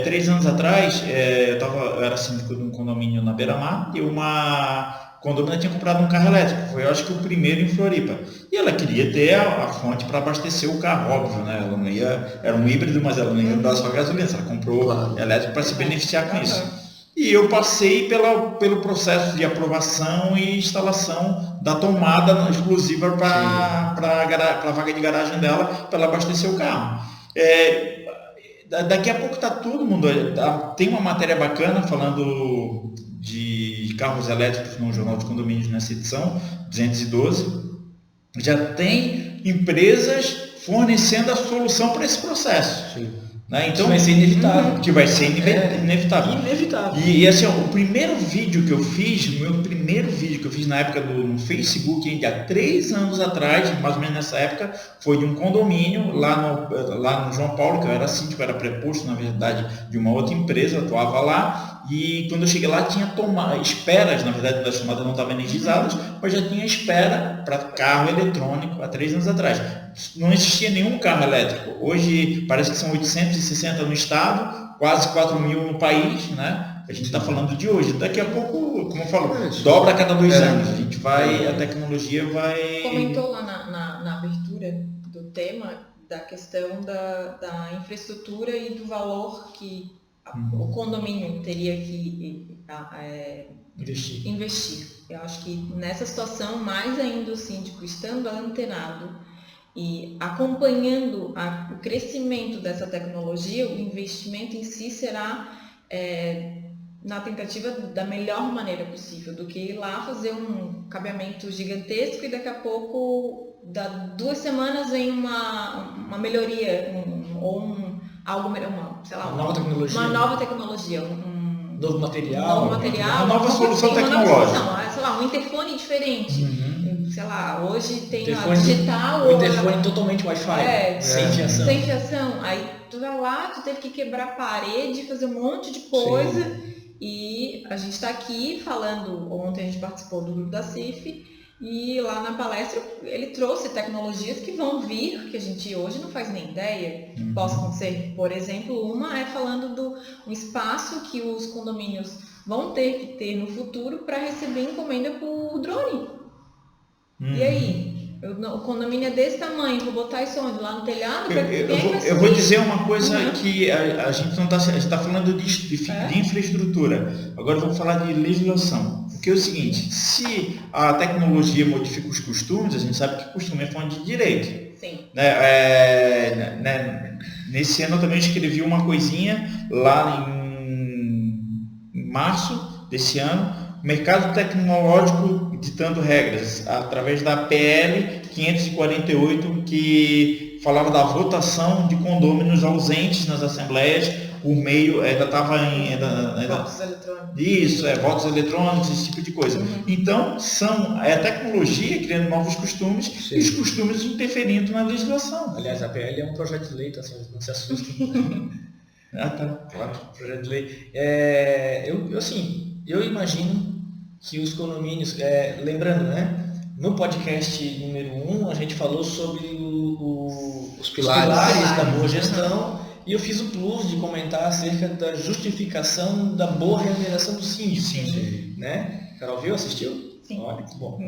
3 anos atrás, eu era síndico de um condomínio na Beira-Mar e uma condomínio tinha comprado um carro elétrico. Foi, eu acho que o primeiro em Floripa. E ela queria ter a fonte para abastecer o carro, óbvio, né? Ela não ia, era um híbrido, mas ela não ia dar só gasolina. Ela comprou elétrico para se beneficiar com isso. E eu passei pelo processo de aprovação e instalação da tomada exclusiva para a vaga de garagem dela, para ela abastecer o carro. Daqui a pouco está todo mundo. Tem uma matéria bacana falando de carros elétricos no Jornal de Condomínios nessa edição, 212. Já tem empresas fornecendo a solução para esse processo.
Sim.
Né? Então,
que vai ser inevitável.
Que vai ser inevitável.
Inevitável.
E assim, o primeiro vídeo que eu fiz, na época no Facebook, ainda há 3 anos atrás, mais ou menos nessa época, foi de um condomínio lá no João Paulo, que eu era síndico, era preposto, na verdade, de uma outra empresa, eu atuava lá, e quando eu cheguei lá tinha esperas, na verdade, as tomadas não estavam energizadas, mas já tinha espera para carro eletrônico há 3 anos atrás. Não existia nenhum carro elétrico. Hoje parece que são 860 no estado, quase 4.000 no país, né? A gente está falando de hoje. Daqui a pouco, como eu falo, dobra a cada 2 anos. A tecnologia vai...
Comentou lá na abertura do tema da questão da infraestrutura e do valor que o condomínio teria que investir. Eu acho que nessa situação, mais ainda o síndico estando antenado e acompanhando o crescimento dessa tecnologia, o investimento em si será na tentativa da melhor maneira possível, do que ir lá fazer um cabeamento gigantesco e daqui a pouco, 2 semanas, vem uma melhoria, uma nova tecnologia, um
novo material,
uma nova solução tecnológica.
Um interfone diferente. Sei lá, hoje tem
interfone,
a digital.
O interfone totalmente Wi-Fi, sem fiação.
Sem fiação. Aí tu vai lá, tu teve que quebrar a parede, fazer um monte de coisa. Sim. E a gente está aqui falando, ontem a gente participou do grupo da CIF, e lá na palestra ele trouxe tecnologias que vão vir, que a gente hoje não faz nem ideia que possa acontecer. Por exemplo, uma é falando um espaço que os condomínios vão ter que ter no futuro para receber encomenda por drone. E aí? O condomínio é desse tamanho, vou botar isso onde? Lá no telhado?
Eu vou dizer uma coisa que a gente não está... A gente está falando de infraestrutura. Agora eu vou falar de legislação. Porque é o seguinte, se a tecnologia modifica os costumes, a gente sabe que costume é fonte de direito.
Sim.
Nesse ano eu também escrevi uma coisinha lá em março desse ano, mercado tecnológico ditando regras, através da PL 548, que falava da votação de condôminos ausentes nas assembleias por meio, ainda estava em...
Votos eletrônicos.
Isso, votos eletrônicos, esse tipo de coisa. Então, é a tecnologia criando novos costumes e os costumes interferindo na legislação.
Aliás, a PL é um projeto de lei, tá? Não se assustem.
Tá.
Claro, projeto de lei. Eu imagino que os condomínios, lembrando, né? No podcast número 1, a gente falou sobre os pilares da boa gestão, e eu fiz o plus de comentar acerca da justificação da boa remuneração do síndico. Sim. Né? Carol viu? Assistiu?
Sim.
Olha, que bom.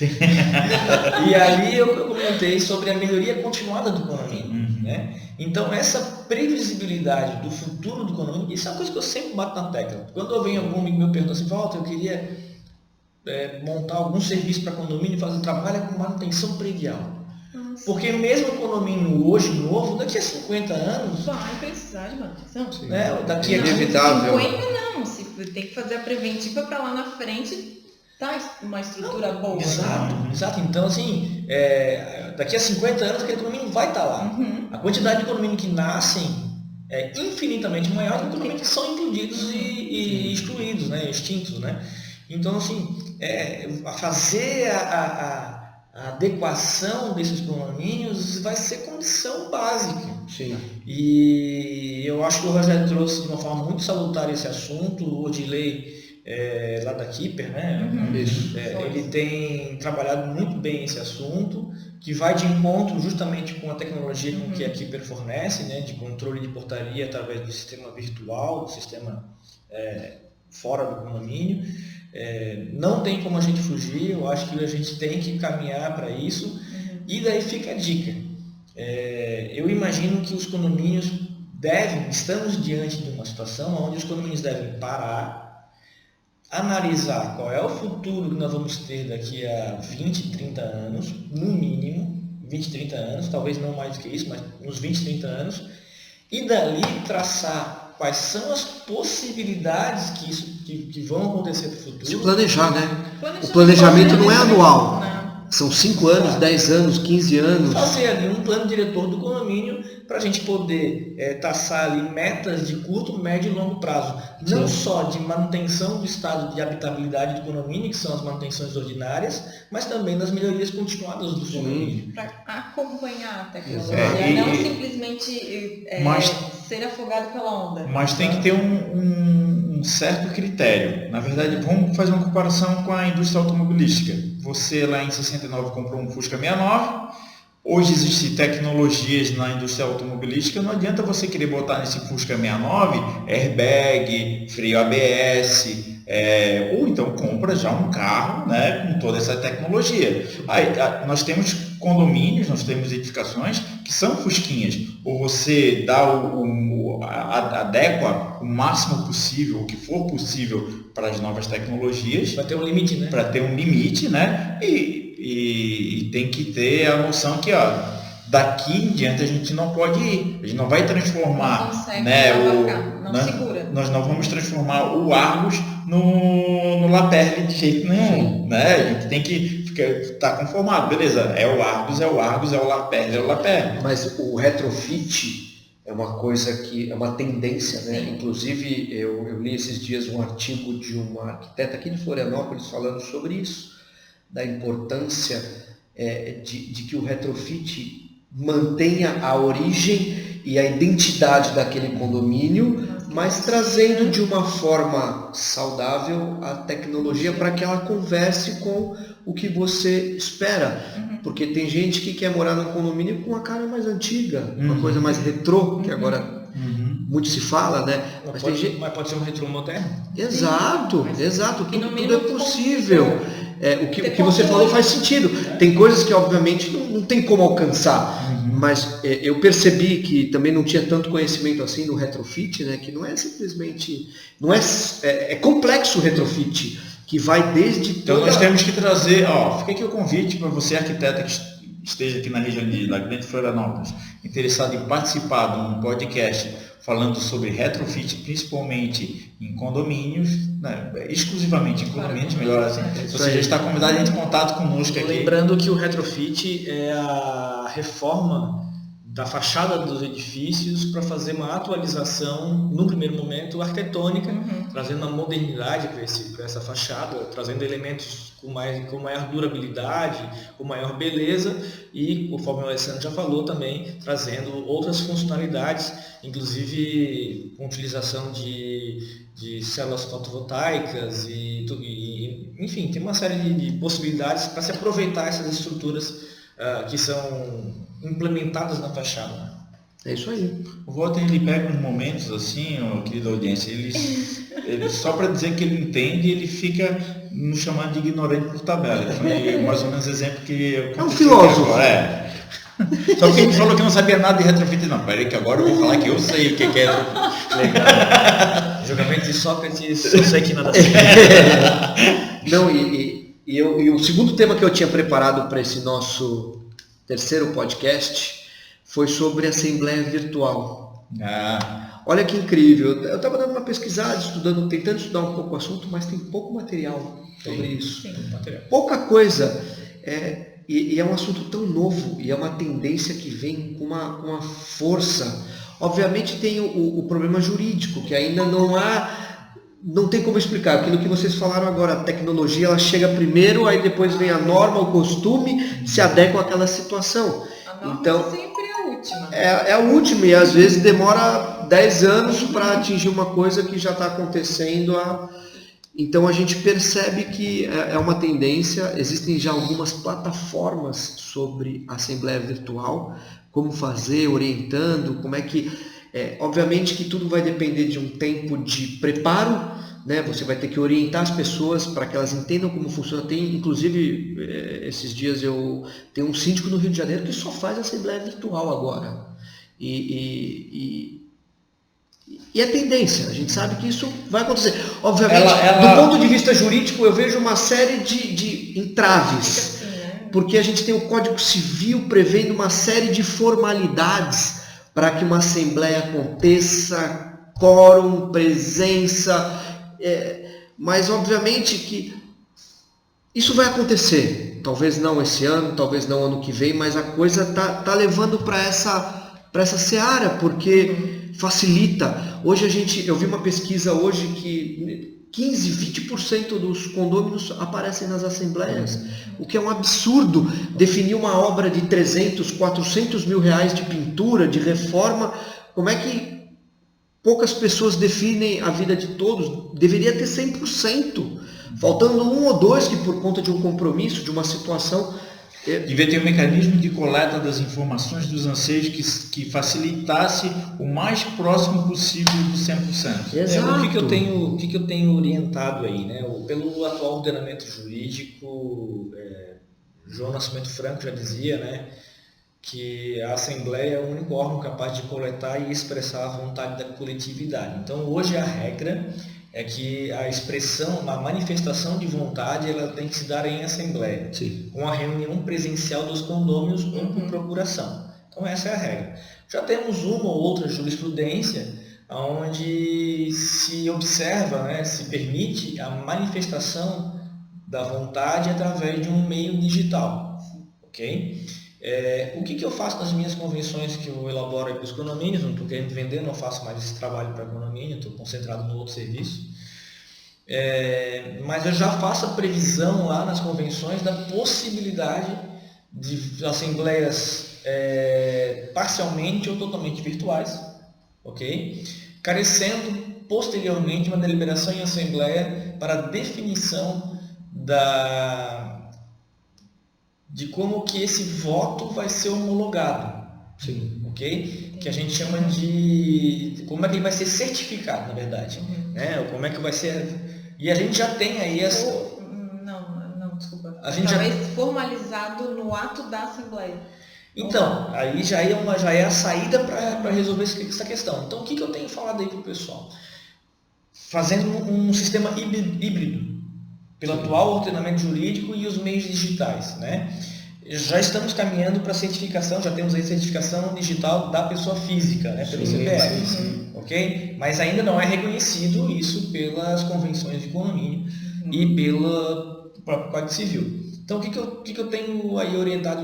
E ali eu comentei sobre a melhoria continuada do condomínio. Né? Então, essa previsibilidade do futuro do condomínio, isso é uma coisa que eu sempre bato na tecla. Quando eu venho algum amigo meu perguntar assim, Walter, eu queria montar algum serviço para condomínio e fazer trabalho com manutenção predial. Porque mesmo o condomínio hoje novo, daqui a 50 anos...
Vai precisar de manutenção.
Daqui a
inevitável.
50 não, se tem que fazer a preventiva para lá na frente... Tá uma estrutura boa.
Exato. Então, assim, daqui a 50 anos aquele condomínio vai estar lá. A quantidade de condomínio que nascem é infinitamente maior do que condomínios que são implodidos e excluídos, né? Extintos, né? Então, assim, fazer a adequação desses condomínios vai ser condição básica.
Sim.
E eu acho que o Rogério trouxe de uma forma muito salutar esse assunto, o Odilei, lá da Keeper, né? Ele tem trabalhado muito bem esse assunto, que vai de encontro justamente com a tecnologia que a Keeper fornece, né? De controle de portaria através do sistema virtual, do sistema fora do condomínio. Não tem como a gente fugir, eu acho que a gente tem que caminhar para isso. E daí fica a dica. Eu imagino que os condomínios estamos diante de uma situação onde os condomínios devem parar, analisar qual é o futuro que nós vamos ter daqui a 20, 30 anos, no mínimo, 20, 30 anos, talvez não mais do que isso, mas uns 20, 30 anos, e dali traçar quais são as possibilidades que vão acontecer no futuro.
Se planejar, né? O planejamento não é anual. São 5 anos, 10 anos, 15 anos.
Fazer ali um plano diretor do condomínio para a gente poder traçar ali metas de curto, médio e longo prazo. Não só de manutenção do estado de habitabilidade do condomínio, que são as manutenções ordinárias, mas também das melhorias continuadas do condomínio.
Para acompanhar a tecnologia, não simplesmente ser afogado pela onda.
Mas tem que ter um certo critério. Na verdade, vamos fazer uma comparação com a indústria automobilística. Você lá em 69 comprou um Fusca 69, hoje existem tecnologias na indústria automobilística, não adianta você querer botar nesse Fusca 69 airbag, freio ABS, ou então compra já um carro, né, com toda essa tecnologia. Aí, nós temos condomínios, nós temos edificações que são fusquinhas, ou você dá adequa o máximo possível, o que for possível para as novas tecnologias.
Para ter um limite, né?
Para ter um limite, né? E tem que ter a noção que, daqui em diante a gente não pode ir, a gente não vai transformar, nós não vamos transformar o Argos no Laperle de jeito nenhum, né? A gente tem que estar conformado, beleza, é o Argos, é o Laperle, é o Laperle.
Mas o retrofit é uma coisa que é uma tendência, né? Sim. Inclusive eu li esses dias um artigo de uma arquiteta aqui de Florianópolis falando sobre isso, da importância de que o retrofit mantenha a origem e a identidade daquele condomínio, mas trazendo de uma forma saudável a tecnologia para que ela converse com o que você espera. Porque tem gente que quer morar num condomínio com uma cara mais antiga, uma coisa mais retrô, que agora muito se fala, né?
Mas pode ser um retrô moderno.
Exato, tudo é possível. O que você falou faz sentido. Tem coisas que obviamente não tem como alcançar, mas eu percebi que também não tinha tanto conhecimento assim no retrofit, né? Que não é simplesmente, é complexo o retrofit, que vai desde
Então nós temos que trazer, fica aqui o convite para você, arquiteta que esteja aqui na região de Florianópolis, interessado em participar de um podcast falando sobre retrofit, principalmente em condomínios, né? Exclusivamente em condomínios, melhor assim. Você já está convidado a entrar em contato conosco aqui.
Lembrando que o retrofit é a reforma da fachada dos edifícios para fazer uma atualização, no primeiro momento, arquitetônica, trazendo uma modernidade para essa fachada, trazendo elementos com maior durabilidade, com maior beleza e, conforme o Alessandro já falou também, trazendo outras funcionalidades, inclusive com utilização de células fotovoltaicas enfim, tem uma série de possibilidades para se aproveitar essas estruturas que são implementadas na fachada.
É isso aí.
O Walter, ele pega uns momentos assim, querida audiência, ele só para dizer que ele entende, ele fica nos chamando de ignorante por tabela. Foi mais ou menos o exemplo que eu
é um filósofo.
Agora, Só porque a gente falou que não sabia nada de retrofit, não. Peraí que agora eu vou falar que eu sei o que é retrofit.
Legal. Julgamento de Sócrates, eu sei que nada sei.
Não, e o segundo tema que eu tinha preparado para esse nosso terceiro podcast foi sobre assembleia virtual. Olha que incrível. Eu estava dando uma pesquisada, tentando estudar um pouco o assunto, mas tem pouco material sobre isso. Pouca coisa. E é um assunto tão novo e é uma tendência que vem com uma força. Obviamente tem o problema jurídico, que ainda não há não tem como explicar. Aquilo que vocês falaram agora, a tecnologia ela chega primeiro, aí depois vem a norma, o costume, se adequa àquela situação.
A norma
Então,
sempre é a última.
é a última e às vezes demora 10 anos para atingir uma coisa que já está acontecendo. Então a gente percebe que é uma tendência, existem já algumas plataformas sobre assembleia virtual, como fazer, orientando, como é que... obviamente que tudo vai depender de um tempo de preparo, né? Você vai ter que orientar as pessoas para que elas entendam como funciona. Tem, inclusive, esses dias eu tenho um síndico no Rio de Janeiro que só faz assembleia virtual agora. E é tendência, a gente sabe que isso vai acontecer. Obviamente, do ponto de vista jurídico, eu vejo uma série de entraves, porque a gente tem o Código Civil prevendo uma série de formalidades para que uma assembleia aconteça, quórum, presença, mas obviamente que isso vai acontecer, talvez não esse ano, talvez não ano que vem, mas a coisa tá levando para essa seara, porque facilita. Hoje eu vi uma pesquisa hoje que 15-20% dos condôminos aparecem nas assembleias, o que é um absurdo. Definir uma obra de 300, 400 mil reais de pintura, de reforma, como é que poucas pessoas definem a vida de todos? Deveria ter 100%, faltando um ou dois que por conta de um compromisso, de uma situação...
Devia ter um mecanismo de coleta das informações dos anseios que facilitasse o mais próximo possível do 100%.
Exato. O que eu tenho orientado aí, né? Pelo atual ordenamento jurídico, João Nascimento Franco já dizia, né, que a Assembleia é o único órgão capaz de coletar e expressar a vontade da coletividade. Então, hoje a regra é que a expressão, a manifestação de vontade, ela tem que se dar em assembleia,
Sim.
com a reunião presencial dos condôminos ou por procuração. Então essa é a regra. Já temos uma ou outra jurisprudência onde se observa, né, se permite a manifestação da vontade através de um meio digital. Ok? O que eu faço nas minhas convenções que eu elaboro para os condomínios? Não estou querendo vender, não faço mais esse trabalho para condomínio, estou concentrado no outro serviço. Mas eu já faço a previsão lá nas convenções da possibilidade de assembleias parcialmente ou totalmente virtuais, ok? Carecendo posteriormente uma deliberação em assembleia para definição de como que esse voto vai ser homologado.
Sim.
Ok? Que a gente chama de... como é que ele vai ser certificado, na verdade. Né? Como é que vai ser... E a gente já tem aí essa...
Não, desculpa.
Talvez
formalizado no ato da Assembleia.
Então, aí já é a saída para resolver essa questão. Então, o que eu tenho falado aí para o pessoal? Fazendo um sistema híbrido, pelo atual ordenamento jurídico e os meios digitais, né? Já estamos caminhando para a certificação, já temos aí certificação digital da pessoa física, né, pelo CPF, ok? Mas ainda não é reconhecido isso pelas convenções de condomínio e pelo próprio Código Civil. Então, o que eu tenho aí orientado?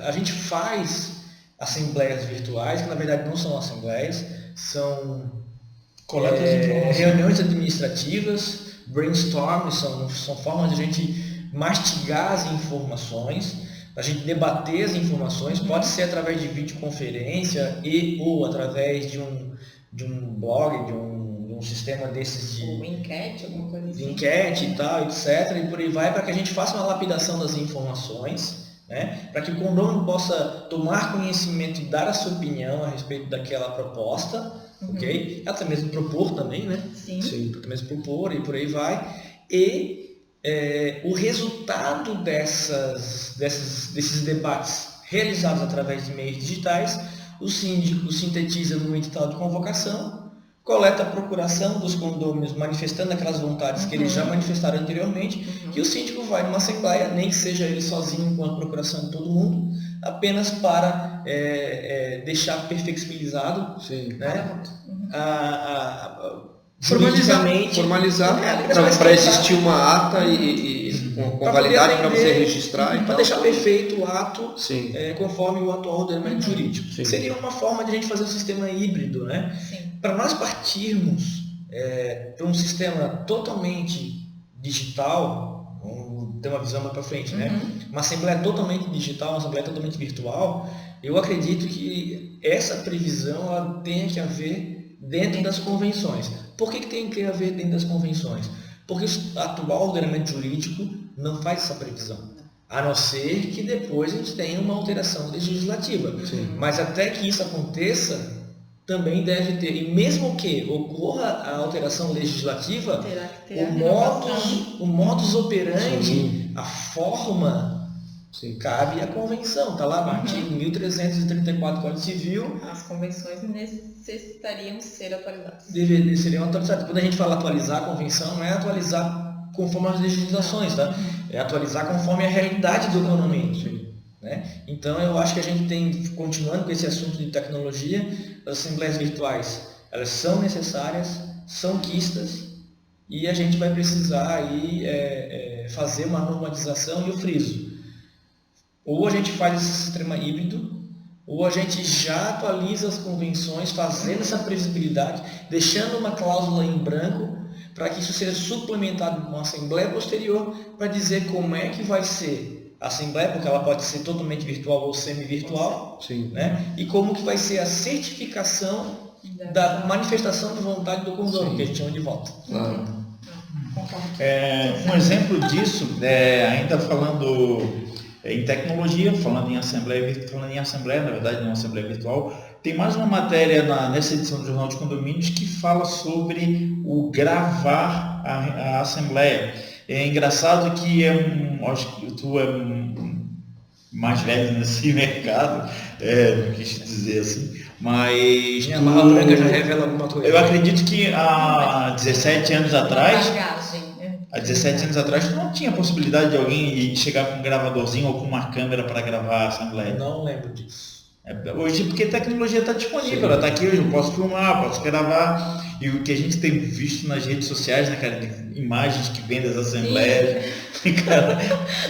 A gente faz assembleias virtuais, que na verdade não são assembleias, são reuniões administrativas, brainstorm, são formas de a gente mastigar as informações, a gente debater as informações, pode ser através de videoconferência ou através de um blog, de um sistema desses de
enquete, alguma coisa assim.
De enquete e tal, etc. E por aí vai, para que a gente faça uma lapidação das informações, né? Para que o condômino possa tomar conhecimento e dar a sua opinião a respeito daquela proposta, ok? Até mesmo propor também, né?
Sim.
Até mesmo propor e por aí vai. E o resultado desses debates realizados através de meios digitais, o síndico sintetiza no edital de convocação, coleta a procuração dos condôminos manifestando aquelas vontades que eles já manifestaram anteriormente, e o síndico vai numa assembleia, nem que seja ele sozinho com a procuração de todo mundo, apenas para deixar perfectibilizado, né?
Formalizar para existir uma ata e com validade para você registrar.
Para deixar perfeito o ato conforme o atual ordenamento jurídico. Seria uma forma de a gente fazer um sistema híbrido, né? Para nós partirmos para um sistema totalmente digital, vamos ter uma visão mais para frente, né? Uma assembleia totalmente digital, uma assembleia totalmente virtual, eu acredito que essa previsão ela tem que haver dentro das convenções. Por que tem que haver dentro das convenções? Porque o atual ordenamento jurídico não faz essa previsão. A não ser que depois a gente tenha uma alteração legislativa. Mas até que isso aconteça, também deve ter. E mesmo que ocorra a alteração legislativa, o modus operandi, a forma, cabe à convenção. Está lá no artigo 1334 do Código Civil.
As convenções necessitariam ser atualizadas.
Seriam atualizadas. Quando a gente fala atualizar a convenção, não é atualizar conforme as legislações, tá? É atualizar conforme a realidade do condomínio. Né? Então eu acho que a gente tem, continuando com esse assunto de tecnologia, as assembleias virtuais, elas são necessárias, são quistas, e a gente vai precisar aí, fazer uma normatização, e eu friso. Ou a gente faz esse sistema híbrido, ou a gente já atualiza as convenções, fazendo essa previsibilidade, deixando uma cláusula em branco, para que isso seja suplementado com uma assembleia posterior, para dizer como é que vai ser a assembleia, porque ela pode ser totalmente virtual ou semi-virtual, né? E como que vai ser a certificação da manifestação de vontade do condomínio, que a gente chama de voto.
Um exemplo disso, ainda falando em tecnologia, falando em assembleia, na verdade não assembleia virtual, tem mais uma matéria nessa edição do Jornal de Condomínios que fala sobre o gravar a assembleia. É engraçado que acho que tu é mais velho nesse mercado, não quis dizer assim, mas...
Minha barra branca já revela alguma coisa.
Eu acredito que há 17 anos atrás... Há 17 anos atrás, tu não tinha possibilidade de alguém chegar com um gravadorzinho ou com uma câmera para gravar a assembleia?
Não lembro disso.
Hoje, porque a tecnologia está disponível, ela está aqui hoje, eu posso filmar, posso gravar. E o que a gente tem visto nas redes sociais, né, cara, de imagens que vêm das assembleias. Cara,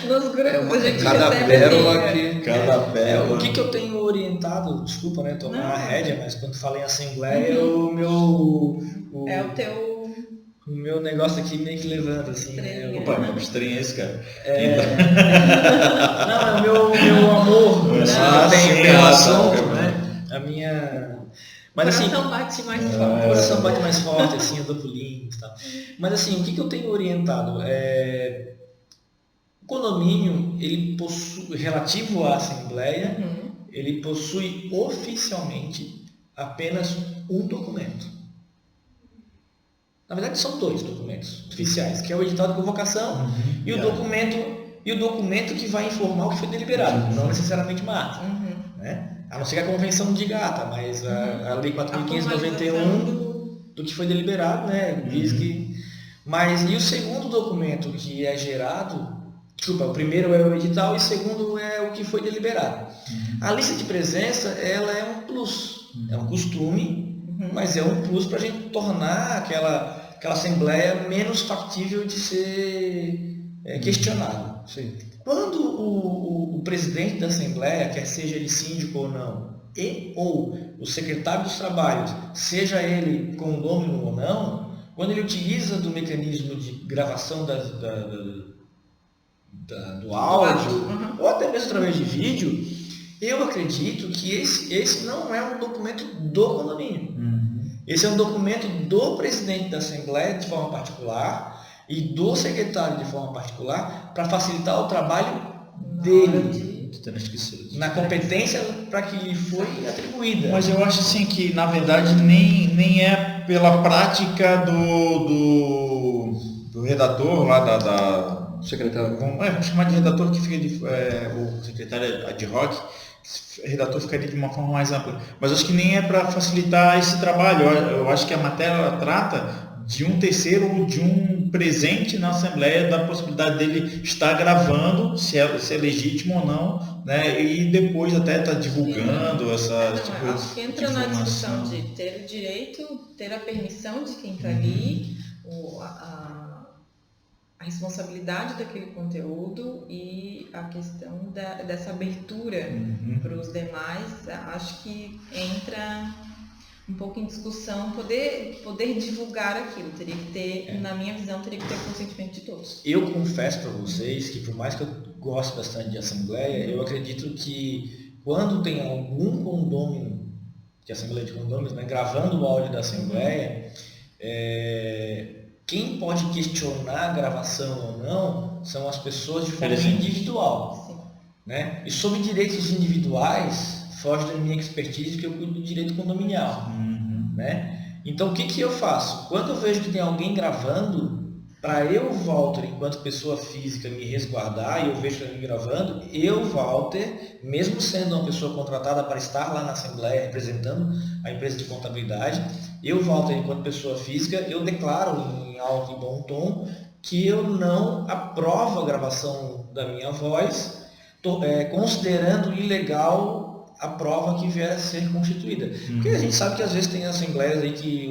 nos grupos a gente
cada
recebe
pérola
assim,
que...
Cada pérola.
O que eu tenho orientado, desculpa, né, tomar uma rédea, mas quando fala em assembleia, o meu negócio aqui meio que levanta, assim.
Opa, meu estranho é esse, cara.
Não, é o meu amor, eu tenho pelo assunto, né? A minha... Mas, assim,
coração bate mais forte.
O coração bate mais forte, assim, eu dou pulinhos e tal. Mas assim, o que eu tenho orientado? O condomínio, ele possui, relativo à assembleia, ele possui oficialmente apenas um documento. Na verdade, são 2 documentos oficiais, que é o edital de convocação e o documento que vai informar o que foi deliberado, não necessariamente uma ata. Né? A não ser que a convenção diga ata, mas a Lei 4.591 do que foi deliberado, né, diz que... Mas, e o segundo documento que é gerado, o primeiro é o edital e o segundo é o que foi deliberado. A lista de presença, ela é um plus, é um costume, mas é um plus para a gente tornar aquela assembleia menos factível de ser questionada. Quando o presidente da assembleia, quer seja ele síndico ou não, ou o secretário dos trabalhos, seja ele condômino ou não, quando ele utiliza do mecanismo de gravação do áudio, ou até mesmo através de vídeo, eu acredito que esse não é um documento do condomínio. Esse é um documento do presidente da Assembleia de forma particular e do secretário de forma particular para facilitar o trabalho dele, na competência para que lhe foi atribuída.
Mas eu acho assim que, na verdade, nem é pela prática do redator lá da
secretário.
Vamos chamar de redator que fica o secretário ad hoc, redator ficaria de uma forma mais ampla. Mas acho que nem é para facilitar esse trabalho. Eu acho que a matéria ela trata de um terceiro ou de um presente na Assembleia, da possibilidade dele estar gravando, se é legítimo ou não, né? E depois até estar divulgando essa tipo de
acho que entra na discussão de ter o direito, ter a permissão de quem está ali, a responsabilidade daquele conteúdo e a questão dessa abertura para os demais. Acho que entra um pouco em discussão, poder divulgar aquilo. Teria que ter, na minha visão, teria que ter consentimento de todos.
Eu confesso para vocês que, por mais que eu goste bastante de assembleia, eu acredito que quando tem algum condômino, de assembleia de condôminos, né, gravando o áudio da assembleia, quem pode questionar a gravação ou não são as pessoas de forma individual.
Sim.
Né? E sobre direitos individuais, foge da minha expertise, porque eu cuido do direito condominial. Né? Então, o que eu faço? Quando eu vejo que tem alguém gravando, para eu, Walter, enquanto pessoa física, me resguardar, e eu vejo que alguém gravando, eu, Walter, mesmo sendo uma pessoa contratada para estar lá na Assembleia, representando a empresa de contabilidade, eu, Walter, enquanto pessoa física, eu declaro em alto e bom tom que eu não aprovo a gravação da minha voz, considerando ilegal a prova que vier a ser constituída. Porque a gente sabe que às vezes tem assembleias aí que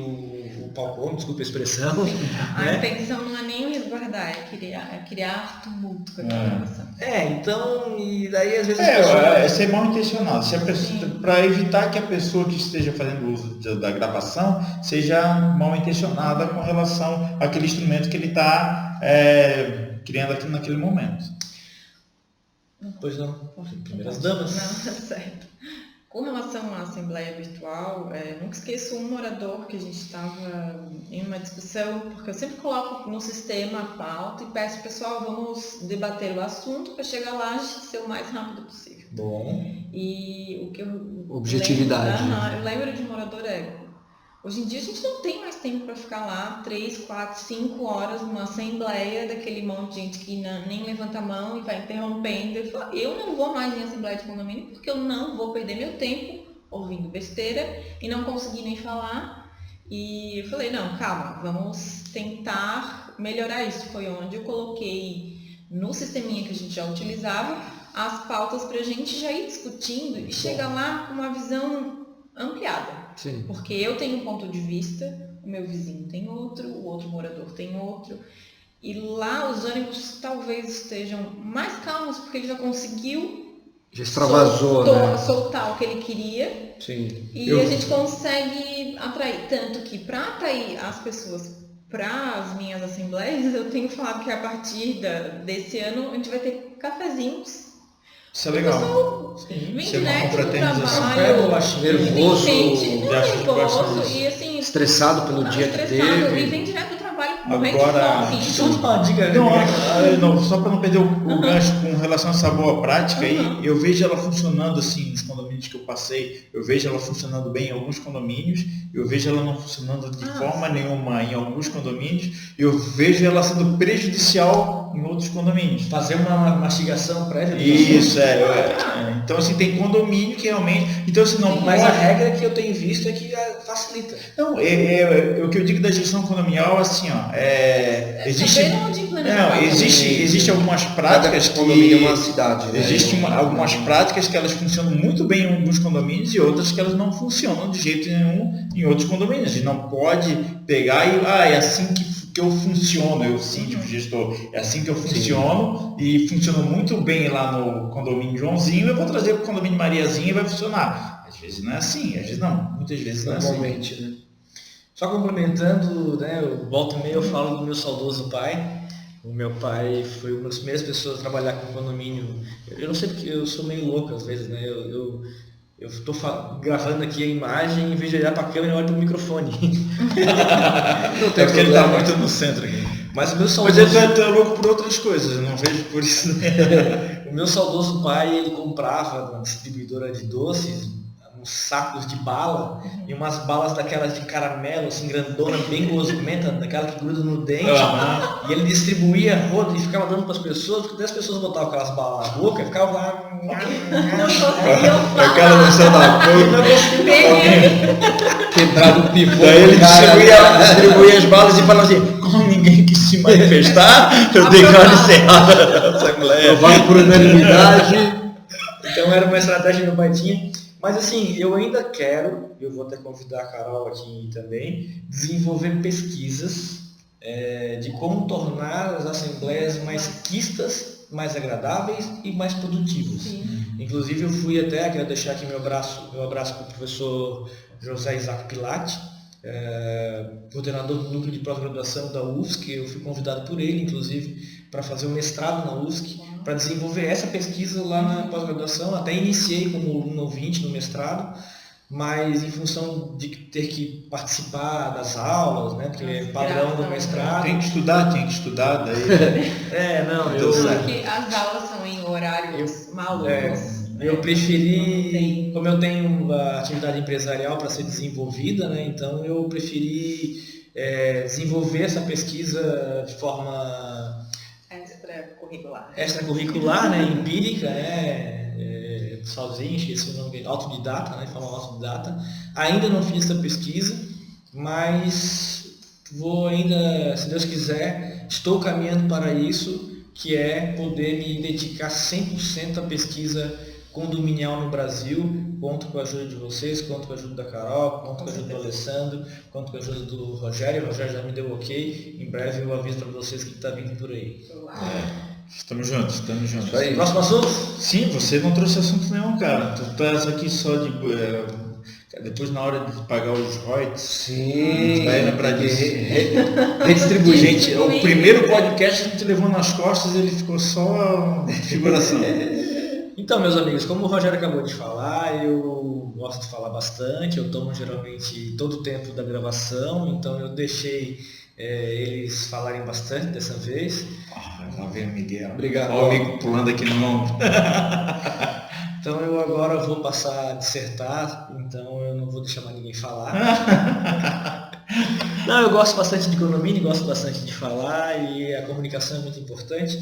o pau come, desculpa a expressão.
A intenção não é nem resguardar, é criar tumulto com a gravação.
Então, e daí às vezes...
É ser mal intencionado. Para evitar que a pessoa que esteja fazendo uso da gravação seja mal intencionada com relação àquele instrumento que ele está criando aqui naquele momento.
Pois não, primeiras damas.
Não, tá certo. Com relação à Assembleia Virtual, nunca esqueço um orador que a gente estava em uma discussão, porque eu sempre coloco no sistema a pauta e peço, pessoal, vamos debater o assunto para chegar lá e ser o mais rápido possível.
Bom.
E o que eu
Objetividade.
Eu lembro de um orador, hoje em dia a gente não tem mais tempo para ficar lá 3, 4, 5 horas numa assembleia daquele monte de gente que nem levanta a mão e vai interrompendo. Eu falo, eu não vou mais em assembleia de condomínio porque eu não vou perder meu tempo ouvindo besteira e não conseguir nem falar. E eu falei, não, calma, vamos tentar melhorar isso. Foi onde eu coloquei no sisteminha que a gente já utilizava as pautas para a gente já ir discutindo e chegar lá com uma visão ampliada.
Sim.
Porque eu tenho um ponto de vista, o meu vizinho tem outro, o outro morador tem outro. E lá os ânimos talvez estejam mais calmos, porque ele já conseguiu
Já extravasou,
soltar o que ele queria.
Sim.
E a gente consegue atrair. Tanto que para atrair as pessoas para as minhas assembleias, eu tenho falado que a partir desse ano a gente vai ter cafezinhos.
Isso é legal.
Vem
Isso é uma
direto do
confraternização.
trabalho,
Nervoso,
nervoso e assim,
estressado pelo dia que teve.
E vem direto do trabalho morrendo
Agora,
de fome.
Só uma dica.
Não, só para não perder o gancho com relação a essa boa prática aí, eu vejo ela funcionando assim nos condomínios que eu passei, eu vejo ela funcionando bem em alguns condomínios, eu vejo ela não funcionando de forma nenhuma em alguns condomínios, eu vejo ela sendo prejudicial em outros condomínios.
Fazer uma mastigação prévia.
Isso, então assim, tem condomínio que realmente, então assim, não,
Mas a regra que eu tenho visto é que facilita.
Não, o que eu digo da gestão condominial, assim, existe algumas práticas
Cada condomínio é uma
que
cidade, né?
existem algumas práticas que elas funcionam muito bem em alguns condomínios e outras que elas não funcionam de jeito nenhum em outros condomínios. E não pode pegar e é assim que eu funciono, eu síndico, gestor, é assim que eu funciono. Sim. E funciona muito bem lá no condomínio Joãozinho, eu vou trazer para o condomínio Mariazinha e vai funcionar. Às vezes não é assim, às vezes não, muitas vezes não é assim.
Normalmente, né?
Só complementando, né, eu volto e meio, eu falo do meu saudoso pai. O meu pai foi uma das primeiras pessoas a trabalhar com condomínio. Eu não sei porque eu sou meio louco às vezes, né? Eu estou gravando aqui a imagem, em vez de olhar para a câmera, eu olho para o microfone.
Não tem porque ele está muito no centro aqui.
Mas o meu saudoso...
Mas ele é louco por outras coisas, eu não vejo por isso.
O meu saudoso pai, ele comprava na distribuidora de doces uns sacos de bala e umas balas daquelas de caramelo, assim, grandona, bem gosmenta, daquela que gruda no dente. E ele distribuía rodo e ficava dando para as pessoas, porque as pessoas botavam aquelas balas na boca e ficavam lá...
Aquela noção da
quebrado o pivô.
Daí ele distribuía as balas e falava assim, como ninguém quis se manifestar, eu dei cara encerrada na Assembleia.
Provado por unanimidade.
Então era uma estratégia que meu pai tinha. Mas assim, eu ainda quero, eu vou até convidar a Carol aqui também, desenvolver pesquisas de como tornar as assembleias mais quistas, mais agradáveis e mais produtivas. Inclusive eu fui até, quero deixar aqui meu abraço para o professor José Isaac Pilati, coordenador do núcleo de pós-graduação da UFSC. Eu fui convidado por ele, inclusive, para fazer um mestrado na UFSC, para desenvolver essa pesquisa lá na pós-graduação. Até iniciei como aluno ouvinte no mestrado, mas em função de ter que participar das aulas, né, porque é padrão do mestrado.
Tem que estudar, daí.
Porque as aulas são em horários malucos.
Eu preferi, como eu tenho a atividade empresarial para ser desenvolvida, né, então eu preferi desenvolver essa pesquisa de forma extracurricular, né, empírica, sozinho, esqueci o nome, autodidata, né, de forma autodidata. Ainda não fiz essa pesquisa, mas vou ainda, se Deus quiser, estou caminhando para isso, que é poder me dedicar 100% à pesquisa condominial no Brasil. Conto com a ajuda de vocês, conto com a ajuda da Carol, conto com a ajuda do Alessandro, conto com a ajuda do Rogério. O Rogério já me deu ok. Em breve eu aviso para vocês que está vindo por aí.
Estamos juntos.
Aí. Próximo assunto?
Sim, você não trouxe assunto nenhum, cara. Tu estás aqui só de... depois na hora de pagar os royalties.
Sim.
Vai lembrar disso.
Redistribuir.
Gente, o primeiro podcast a gente levou nas costas, ele ficou só figuração.
Então, meus amigos, como o Rogério acabou de falar, eu gosto de falar bastante. Eu tomo geralmente todo o tempo da gravação, então eu deixei eles falarem bastante dessa vez.
Lá vem o Miguel.
Obrigado.
Olha o amigo pulando aqui no ombro.
Então eu agora vou passar a dissertar, então eu não vou deixar mais ninguém falar. Não, eu gosto bastante de economia, gosto bastante de falar, e a comunicação é muito importante.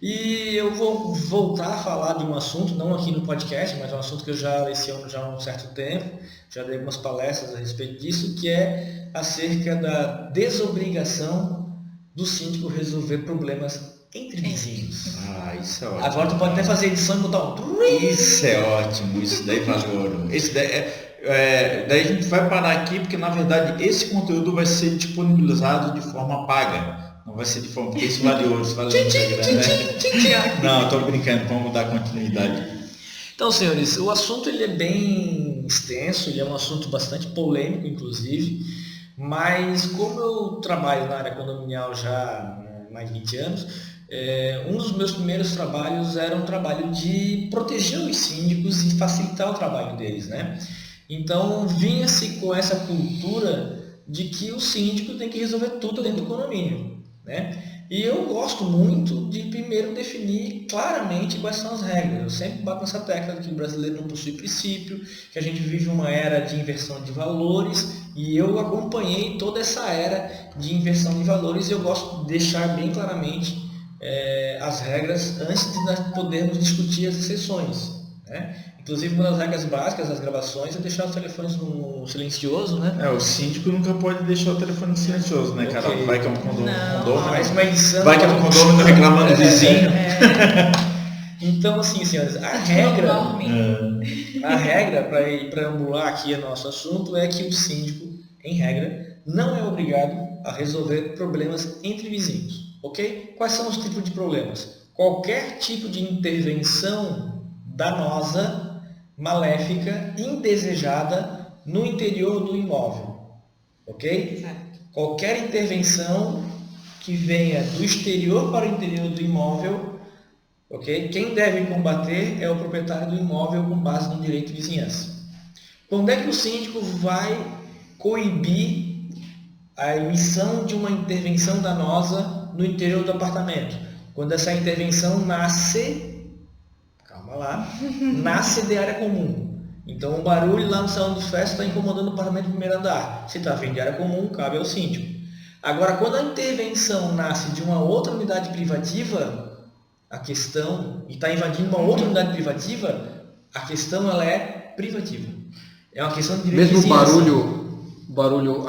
E eu vou voltar a falar de um assunto, não aqui no podcast, mas um assunto que eu já leciono já há um certo tempo, já dei algumas palestras a respeito disso, que é acerca da desobrigação do síndico resolver problemas entre vizinhos.
Isso é ótimo.
Agora tu pode até fazer edição e botar um...
Isso é ótimo, isso daí valeu. Esse daí daí a gente vai parar aqui, porque na verdade esse conteúdo vai ser disponibilizado de forma paga. Não vai ser de forma, porque isso vale ouro, isso vale muito grande. Não, estou brincando, vamos dar continuidade.
Então, senhores, o assunto ele é bem extenso, ele é um assunto bastante polêmico, inclusive, mas como eu trabalho na área condominial já há mais de 20 anos, um dos meus primeiros trabalhos era um trabalho de proteger os síndicos e facilitar o trabalho deles, né? Então, vinha-se com essa cultura de que o síndico tem que resolver tudo dentro do condomínio, né? E eu gosto muito de primeiro definir claramente quais são as regras. Eu sempre bato nessa tecla de que o brasileiro não possui princípio, que a gente vive uma era de inversão de valores, e eu acompanhei toda essa era de inversão de valores, e eu gosto de deixar bem claramente as regras antes de nós podermos discutir as exceções, né? Inclusive, uma das regras básicas das gravações é deixar os telefones no silencioso, né?
O síndico nunca pode deixar o telefone silencioso, né, cara?
Okay.
Vai que é um condomínio.
Mais uma edição.
Vai que é um condomínio reclamando do vizinho.
Então, assim, senhores, a regra para preambular aqui o nosso assunto é que o síndico, em regra, não é obrigado a resolver problemas entre vizinhos, ok? Quais são os tipos de problemas? Qualquer tipo de intervenção danosa, maléfica, indesejada no interior do imóvel, ok?
Certo.
Qualquer intervenção que venha do exterior para o interior do imóvel, ok? Quem deve combater é o proprietário do imóvel com base no direito de vizinhança. Quando é que o síndico vai coibir a emissão de uma intervenção danosa no interior do apartamento? Quando essa intervenção nasce de área comum. Então o barulho lá no salão de festa está incomodando o apartamento do primeiro andar. Se está vindo de área comum, cabe ao síndico. Agora, quando a intervenção nasce de uma outra unidade privativa, a questão, e está invadindo uma outra unidade privativa, a questão ela é privativa. É uma questão de direito
mesmo
de vizinhança.
barulho,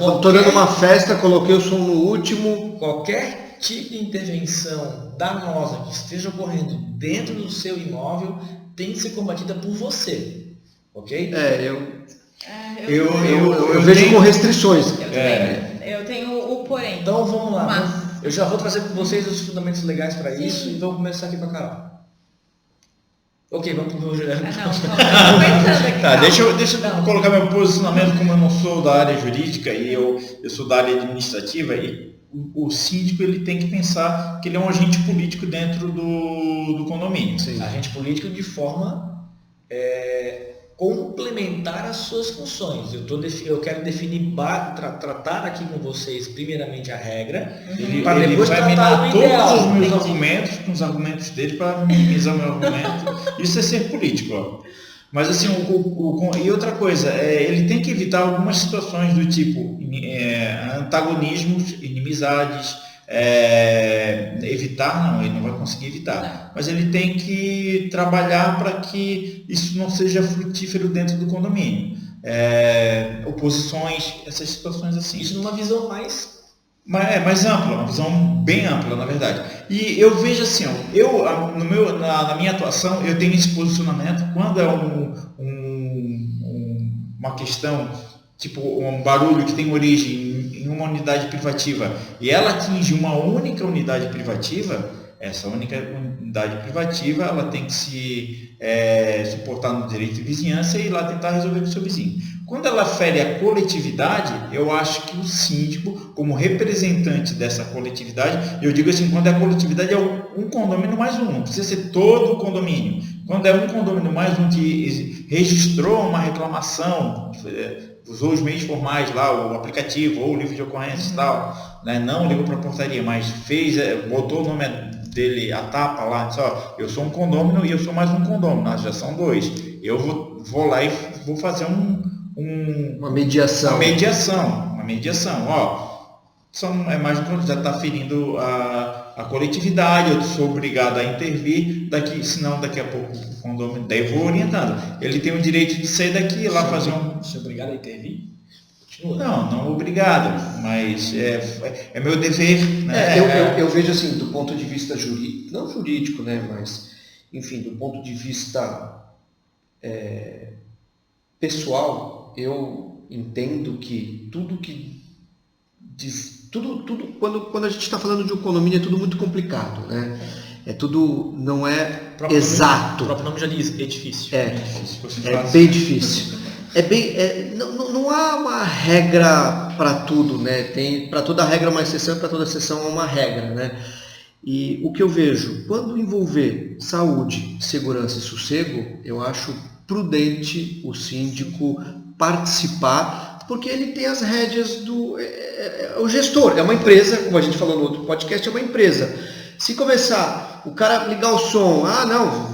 eu estou dando uma festa, coloquei o som no último.
Qualquer tipo de intervenção danosa que esteja ocorrendo dentro do seu imóvel tem que ser combatida por você, ok?
Eu vejo com restrições.
Eu tenho o porém.
Então vamos lá.
Mas-
Eu já vou trazer com vocês os fundamentos legais para
Sim.
isso e vamos começar aqui para Carol. Ok, vamos pro Juliano.
Não, tô pensando aqui.
Tá,
calma.
deixa eu colocar meu posicionamento, como eu não sou da área jurídica e eu sou da área administrativa, e o síndico ele tem que pensar que ele é um agente político dentro do condomínio.
Sim.
Agente político de forma complementar as suas funções. Eu quero definir, tratar aqui com vocês primeiramente a regra,
Ele
para depois
vai
tratar
minar
o
todos
ideal.
os meus
Entendi.
argumentos com os argumentos dele para minimizar o meu argumento. Isso é ser político, ó. Mas assim, e outra coisa, ele tem que evitar algumas situações do tipo antagonismos, inimizades, evitar não, ele não vai conseguir evitar. Mas ele tem que trabalhar para que isso não seja frutífero dentro do condomínio. Oposições, essas situações assim.
Isso numa visão mais
Mais ampla, uma visão bem ampla, na verdade. E eu vejo assim, ó, na minha atuação, eu tenho esse posicionamento quando é uma questão, tipo um barulho que tem origem em uma unidade privativa e ela atinge uma única unidade privativa, essa única unidade privativa ela tem que se suportar no direito de vizinhança e ir lá tentar resolver com o seu vizinho. Quando ela fere a coletividade, eu acho que o síndico, como representante dessa coletividade, eu digo assim, quando a coletividade é um condomínio mais um, não precisa ser todo o condomínio. Quando é um condomínio mais um que registrou uma reclamação, usou os meios formais lá, o aplicativo ou o livro de ocorrências e tal, né? Não ligou para a portaria, mas botou o nome dele, a tapa lá, disse, ó, eu sou um condômino e eu sou mais um condômino, já são dois. Eu vou lá e vou fazer uma mediação. Uma mediação, ó. É mais um já está ferindo a coletividade, eu sou obrigado a intervir, senão daqui a pouco o condomínio, daí eu vou orientando. Ele tem o direito de sair daqui e lá fazer
Você é obrigado a intervir? Continua.
Não obrigado, mas é meu dever, né?
Eu vejo assim, do ponto de vista jurídico, não jurídico, né, mas, enfim, do ponto de vista pessoal, eu entendo que tudo que diz, tudo quando a gente está falando de um condomínio é tudo muito complicado, né? Tudo não é exato.
O próprio nome já diz, edifício.
É bem difícil. Não há uma regra para tudo, né? Tem para toda regra uma exceção, para toda exceção há uma regra, né? E o que eu vejo, quando envolver saúde, segurança e sossego, eu acho prudente o síndico participar, porque ele tem as rédeas o gestor, é uma empresa, como a gente falou no outro podcast, é uma empresa. Se começar o cara ligar o som,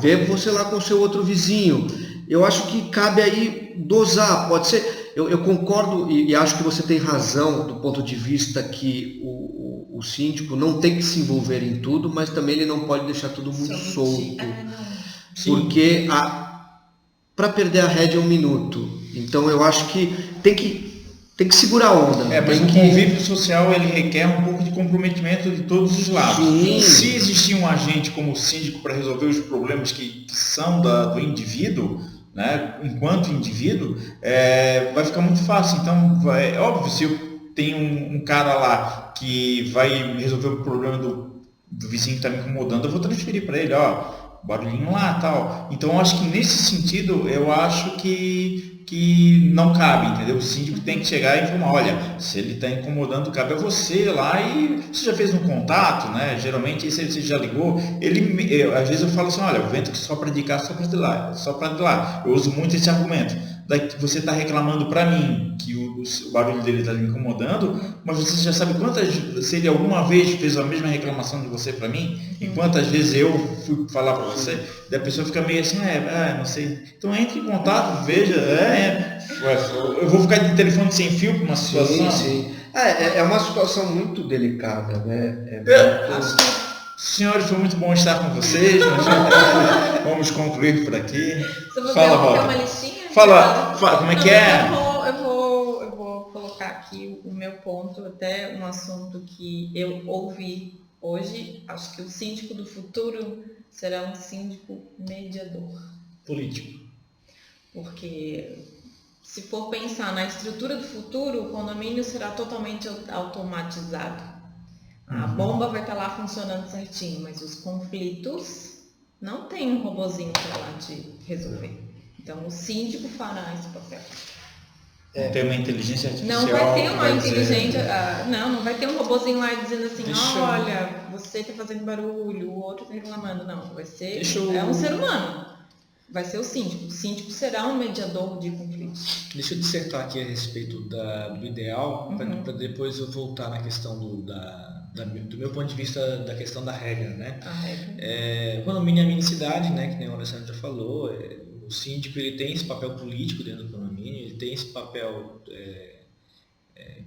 vê você lá com o seu outro vizinho, eu acho que cabe aí dosar, pode ser, eu concordo e acho que você tem razão do ponto de vista que o síndico não tem que se envolver em tudo, mas também ele não pode deixar todo mundo solto, porque para perder a rédea é 1 minuto, então eu acho que tem que segurar a onda.
Mas o convívio social ele requer um pouco de comprometimento de todos os lados.
Sim.
Se existir um agente como o síndico para resolver os problemas que são do indivíduo, né, enquanto indivíduo, vai ficar muito fácil. Então, óbvio, se eu tenho um cara lá que vai resolver o problema do vizinho que está me incomodando, eu vou transferir para ele, barulhinho lá, tal. Então, eu acho que nesse sentido, eu acho que não cabe, entendeu? O síndico tem que chegar e informar, olha, se ele está incomodando, cabe a você lá e você já fez um contato, né? Geralmente, se você já ligou, às vezes eu falo assim, olha, o vento que sopra de cá, sopra de lá. Eu uso muito esse argumento. Você está reclamando para mim que o barulho dele está me incomodando, mas você já sabe se ele alguma vez fez a mesma reclamação de você para mim, e quantas vezes eu fui falar para você, daí a pessoa fica meio assim, não sei. Então entre em contato, veja, eu vou ficar de telefone sem fio para uma situação.
Sim. É uma situação muito delicada, né?
Senhores, foi muito bom estar com vocês. Vamos concluir por aqui.
Fala, Walter. Uma listinha?
Fala, como é que é?
Eu vou colocar aqui o meu ponto, até um assunto que eu ouvi hoje. Acho que o síndico do futuro será um síndico mediador.
Político.
Porque se for pensar na estrutura do futuro, o condomínio será totalmente automatizado. A bomba vai estar lá funcionando certinho, mas os conflitos não tem um robozinho para lá te resolver. Então o síndico fará esse papel.
Tem uma inteligência artificial.
Não vai ter uma inteligência. Não vai ter um robozinho lá dizendo assim, olha, você está fazendo barulho, o outro está reclamando. Não, vai ser. É um ser humano. Vai ser o síndico. O síndico será um mediador de conflitos.
Deixa eu dissertar aqui a respeito do ideal, para depois eu voltar na questão do meu ponto de vista da questão da regra, né?
A regra.
O condomínio é a minicidade, né? Que nem o Alessandro já falou. O síndico ele tem esse papel político dentro do condomínio, ele tem esse papel.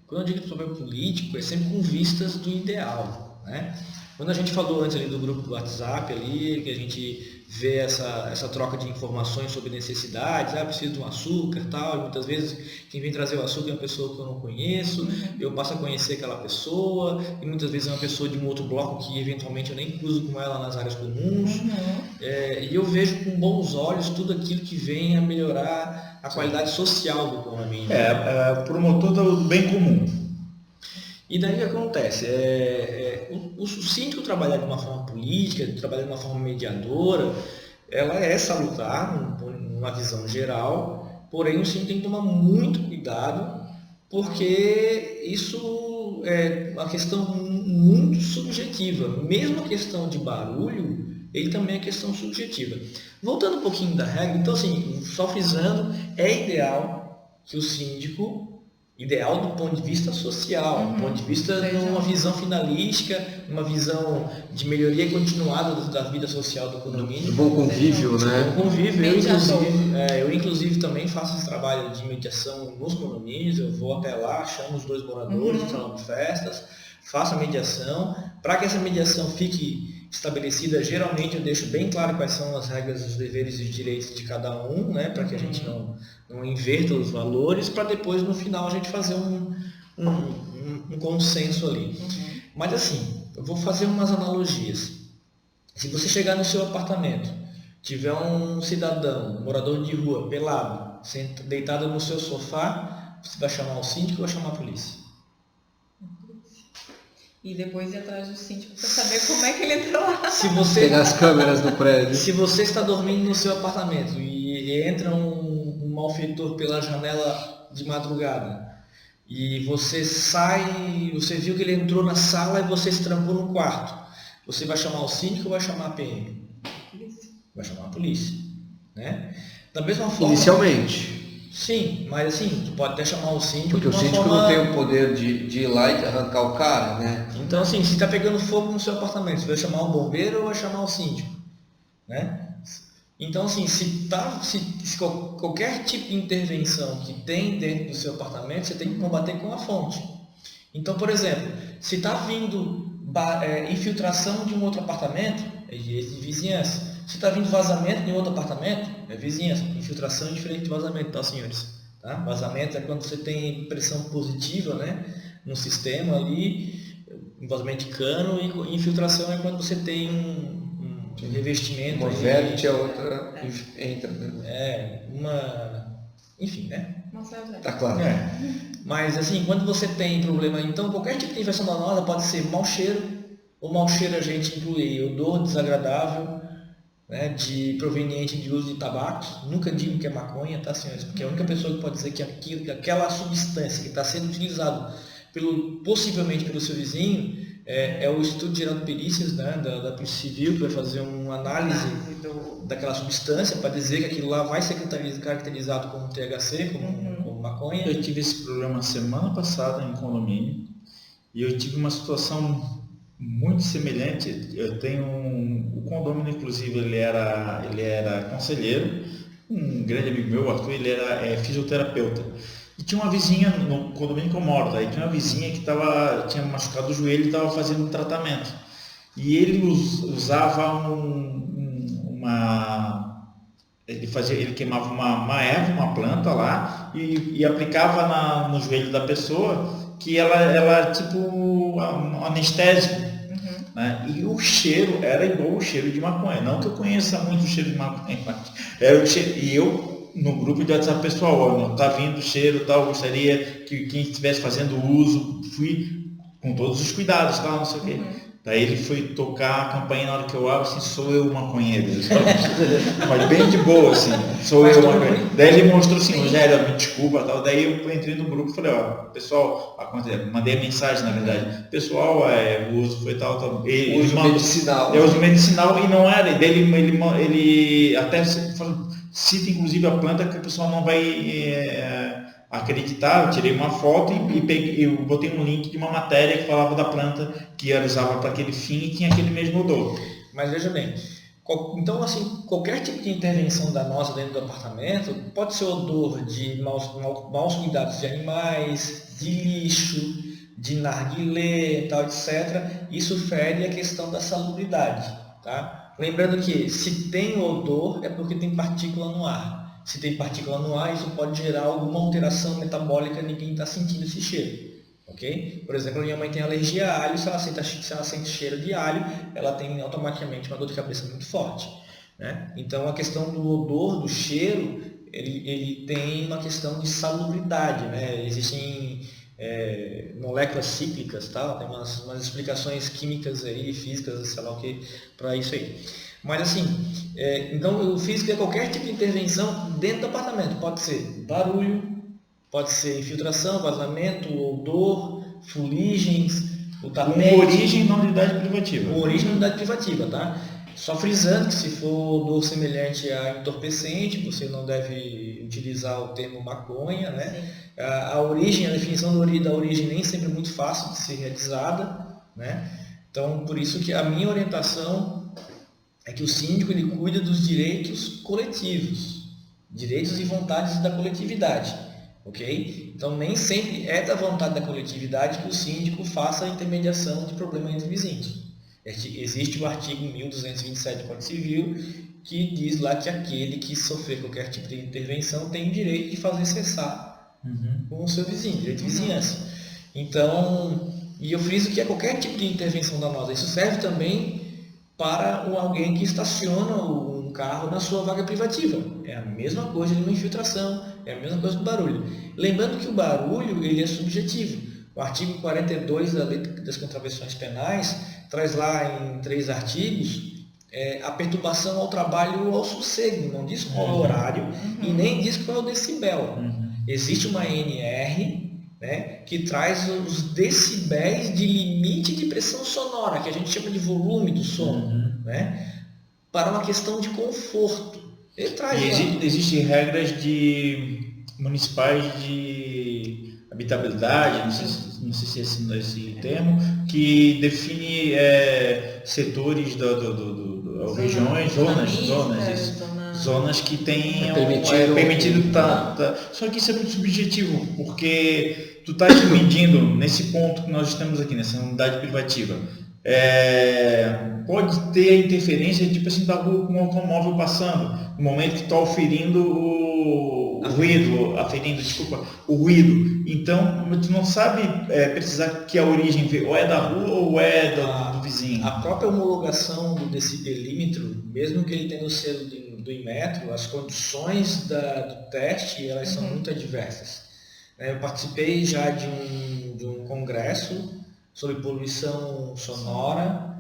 Quando eu digo esse papel político, é sempre com vistas do ideal, né? Quando a gente falou antes ali do grupo do WhatsApp ali, que a gente vê essa troca de informações sobre necessidades, preciso de um açúcar e tal, e muitas vezes quem vem trazer o açúcar é uma pessoa que eu não conheço, eu passo a conhecer aquela pessoa, e muitas vezes é uma pessoa de um outro bloco que eventualmente eu nem cruzo com ela nas áreas comuns, e eu vejo com bons olhos tudo aquilo que vem a melhorar a qualidade social do condomínio.
Promotor do bem comum.
E daí o que acontece? O síndico trabalhar de uma forma política, trabalhar de uma forma mediadora, ela é salutar, numa visão geral, porém o síndico tem que tomar muito cuidado, porque isso é uma questão muito subjetiva. Mesmo a questão de barulho, ele também é questão subjetiva. Voltando um pouquinho da regra, então assim, só frisando, é ideal que o síndico, ideal do ponto de vista social, do ponto de vista de uma visão finalística, uma visão de melhoria continuada da vida social do condomínio.
Bom convívio, né?
Bom convívio. Eu inclusive também faço esse trabalho de mediação nos condomínios, eu vou até lá, chamo os 2 moradores do salão de festas, faço a mediação. Para que essa mediação fique estabelecida, geralmente eu deixo bem claro quais são as regras, os deveres e direitos de cada um, né, para que a gente não inverta os valores, para depois no final a gente fazer um consenso ali. Mas assim, eu vou fazer umas analogias. Se você chegar no seu apartamento, tiver um cidadão, um morador de rua, pelado, deitado no seu sofá, você vai chamar o síndico ou vai chamar a polícia?
E depois ir atrás do síndico para saber como é que ele entrou lá.
Pegar as câmeras no prédio.
Se você está dormindo no seu apartamento e entra um malfeitor pela janela de madrugada e você sai, você viu que ele entrou na sala e você se trancou no quarto, você vai chamar o síndico ou vai chamar a PM? Vai chamar a polícia, né? Da mesma forma...
Inicialmente.
Sim, mas assim, tu pode até chamar o síndico.
Porque o síndico não tem o poder de ir lá e arrancar o cara, né?
Então assim, se está pegando fogo no seu apartamento, você vai chamar o bombeiro ou vai chamar o síndico, né? Então assim, se qualquer tipo de intervenção que tem dentro do seu apartamento, você tem que combater com a fonte. Então, por exemplo, se está vindo infiltração de um outro apartamento, é de vizinhança. Se está vindo vazamento de um outro apartamento, é vizinhança. Infiltração é diferente de vazamento, tá, senhores? Tá? Vazamento é quando você tem pressão positiva, né, no sistema ali, vazamento de cano, e infiltração é quando você tem um revestimento.
Uma verte, a outra entra.
Enfim, né?
Tá claro.
Mas assim, quando você tem problema, então qualquer tipo de infecção danosa pode ser mau cheiro, ou mau cheiro a gente inclui odor desagradável, né, proveniente de uso de tabacos. Nunca digo que é maconha, tá, senhores? Porque a única pessoa que pode dizer que aquela substância que está sendo utilizada possivelmente pelo seu vizinho é o Instituto Geral de Perícias, né, da Polícia Civil, que vai fazer uma análise daquela substância para dizer que aquilo lá vai ser caracterizado como THC, como maconha.
Eu tive esse problema semana passada em condomínio e eu tive uma situação muito semelhante. Eu tenho o condomínio, inclusive, ele era conselheiro, um grande amigo meu, o Arthur, ele era fisioterapeuta. E tinha uma vizinha no condomínio que eu moro, aí tinha uma vizinha que tinha machucado o joelho e estava fazendo um tratamento. E ele usava ele queimava uma erva, uma planta lá e aplicava no joelho da pessoa, que ela tipo um anestésico, né? E o cheiro era igual o cheiro de maconha. Não que eu conheça muito o cheiro de maconha, mas era o cheiro. E eu, no grupo de WhatsApp pessoal, não está vindo o cheiro tal, gostaria que quem estivesse fazendo uso, fui com todos os cuidados, tal, não sei o quê. Daí ele foi tocar a campainha, na hora que eu abro, assim, sou eu o maconheiro. Mas bem de boa, assim, sou eu o maconheiro. Daí ele mostrou assim, Rogério, me desculpa, tal. Daí eu entrei no grupo e falei, ó, pessoal, mandei a mensagem, na verdade. Pessoal, o uso foi tal.
Uso medicinal.
É uso medicinal e não era. E daí ele até cita, inclusive, a planta que o pessoal não vai acreditar. Eu tirei uma foto e eu botei um link de uma matéria que falava da planta que era usava para aquele fim e tinha aquele mesmo odor.
Mas veja bem, então assim, qualquer tipo de intervenção danosa dentro do apartamento, pode ser odor de maus cuidados de animais, de lixo, de narguilé, tal, etc. Isso fere a questão da salubridade, tá? Lembrando que se tem odor é porque tem partícula no ar. Se tem partícula no ar, isso pode gerar alguma alteração metabólica, ninguém está sentindo esse cheiro. Ok? Por exemplo, minha mãe tem alergia a alho, se ela sente cheiro de alho, ela tem automaticamente uma dor de cabeça muito forte. Né? Então a questão do odor, do cheiro, ele tem uma questão de salubridade. Né? Existem moléculas cíclicas, tá? Tem umas explicações químicas aí, físicas, sei lá o que, para isso aí. Mas assim, então eu fiz qualquer tipo de intervenção dentro do apartamento. Pode ser barulho, pode ser infiltração, vazamento, odor, fuligens, o tapete.
Com origem na unidade privativa.
Com origem na unidade privativa, tá? Só frisando que se for odor semelhante a entorpecente, você não deve utilizar o termo maconha, né? A origem, a definição da origem nem sempre é muito fácil de ser realizada, né? Então, por isso que a minha orientação é que o síndico ele cuida dos direitos coletivos, direitos e vontades da coletividade, ok? Então nem sempre é da vontade da coletividade que o síndico faça a intermediação de problema entre vizinhos. Existe o artigo 1227 do Código Civil que diz lá que aquele que sofrer qualquer tipo de intervenção tem o direito de fazer cessar com o seu vizinho, direito de vizinhança. Então, e eu friso que é qualquer tipo de intervenção danosa. Isso serve também para alguém que estaciona um carro na sua vaga privativa. É a mesma coisa de uma infiltração, é a mesma coisa do barulho. Lembrando que o barulho ele é subjetivo. O artigo 42 da Lei das Contravenções Penais traz lá em 3 artigos a perturbação ao trabalho ou ao sossego. Não diz qual é o horário e nem diz qual é o decibel. Existe uma ANR, né, que traz os decibéis de limite de pressão sonora, que a gente chama de volume do som, né, para uma questão de conforto. Ele traz
existem regras municipais de habitabilidade, não sei se é esse termo, que define setores regiões, zonas que tem permitido só que isso é muito subjetivo, porque tu estás medindo nesse ponto que nós estamos aqui, nessa unidade privativa. Pode ter interferência tipo assim da rua com um automóvel passando, no momento que está aferindo o ruído. Então tu não sabe precisar que a origem ou é da rua ou é do vizinho.
A própria homologação do decibelímetro, mesmo que ele tenha o selo do Inmetro, as condições do teste elas são muito adversas. Eu participei já de um congresso sobre poluição sonora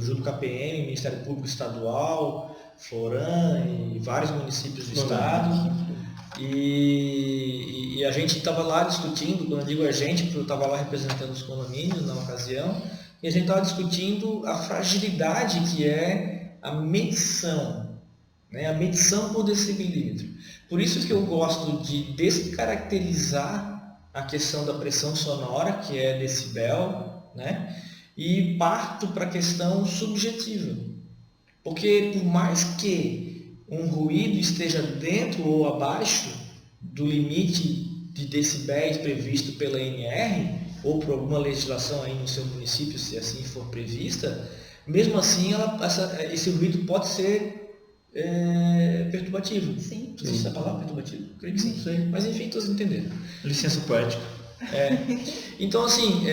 junto com a KPM, Ministério Público Estadual, Floran e vários municípios do estado. E a gente estava lá discutindo, quando eu digo a gente, porque eu estava lá representando os condomínios na ocasião, e a gente estava discutindo a fragilidade que é a medição, né? A medição por decibelímetro. Por isso que eu gosto de descaracterizar a questão da pressão sonora, que é decibel, né? E parto para a questão subjetiva. Porque por mais que um ruído esteja dentro ou abaixo do limite de decibéis previsto pela ANR, ou por alguma legislação aí no seu município, se assim for prevista, mesmo assim esse ruído pode ser perturbativo.
Sim.
Não sei se é a palavra perturbativo. Creio que sim. Mas enfim, todos entenderam.
Licença poética.
Então, assim,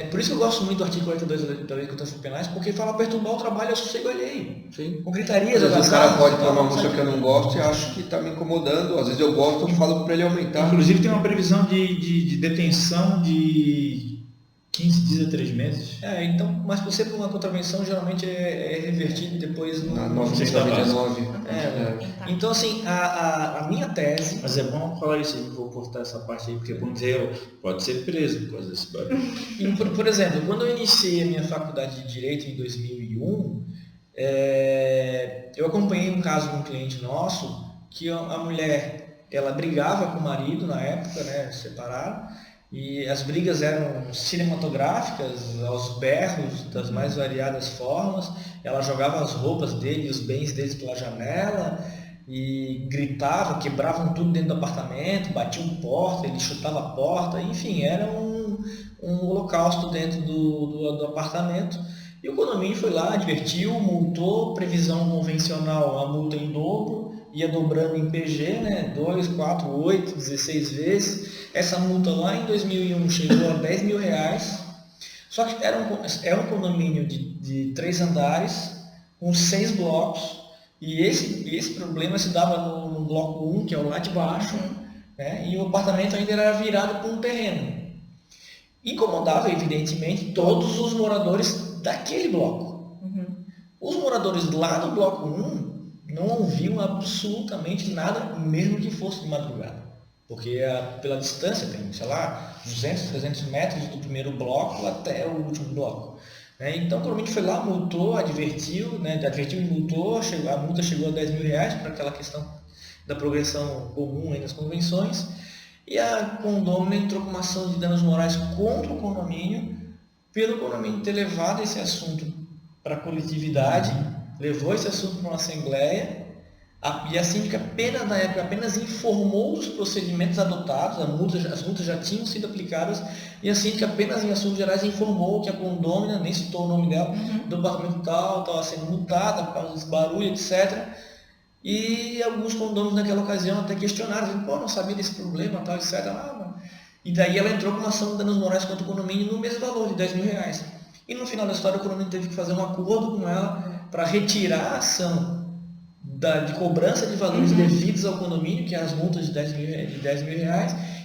por isso que eu gosto muito do artigo 42 da Lei de Contravenções Penais, porque fala perturbar o trabalho ao sossego alheio.
Sim.
Com gritarias,
às vezes o cara pode pôr uma música que eu não gosto e acho que está me incomodando. Às vezes eu gosto, eu falo para ele aumentar.
Inclusive tem uma previsão de detenção de 15 dias a 3 meses?
Então, mas por ser por uma contravenção, geralmente é revertido depois no...
Na 999.
Então, assim, a minha tese...
Mas é bom falar isso, eu vou cortar essa parte aí, porque vamos dizer, pode ser preso por causa desse barulho.
Por exemplo, quando eu iniciei a minha faculdade de Direito em 2001, eu acompanhei um caso de um cliente nosso, que a mulher, ela brigava com o marido na época, né, separaram, e as brigas eram cinematográficas, aos berros, das mais variadas formas. Ela jogava as roupas dele, os bens deles pela janela e gritava, quebravam tudo dentro do apartamento, batiam porta, ele chutava a porta, enfim, era um holocausto dentro do apartamento. E o condomínio foi lá, advertiu, multou, previsão convencional, a multa em dobro, ia dobrando em PG, né? 2, 4, 8, 16 vezes. Essa multa lá em 2001 chegou a R$10 mil. Só que é um condomínio de 3 andares, com 6 blocos. E esse problema se dava no bloco 1, que é o lá de baixo, né? E o apartamento ainda era virado para um terreno. Incomodava, evidentemente, todos os moradores daquele bloco. Os moradores lá do bloco 1 não ouviam absolutamente nada, mesmo que fosse de madrugada. Porque pela distância tem, sei lá, 200, 300 metros do primeiro bloco até o último bloco. Então o condomínio foi lá, multou, advertiu, né? Advertiu e multou, a multa chegou a R$10 mil para aquela questão da progressão comum aí nas convenções. E a condômina entrou com uma ação de danos morais contra o condomínio, pelo condomínio ter levado esse assunto para a coletividade, levou esse assunto para uma assembleia, e a síndica na época apenas informou dos procedimentos adotados, as multas já tinham sido aplicadas, e a síndica apenas em assuntos gerais informou que a condômina, nem citou o nome dela, do departamento tal, estava sendo multada por causa desse barulho, etc. E alguns condôminos naquela ocasião até questionaram, dizendo, não sabia desse problema, tal, etc. E daí ela entrou com uma ação de danos morais contra o condomínio no mesmo valor, de R$10 mil. E no final da história o condomínio teve que fazer um acordo com ela para retirar a ação de cobrança de valores devidos ao condomínio, que é as multas de R$10 mil,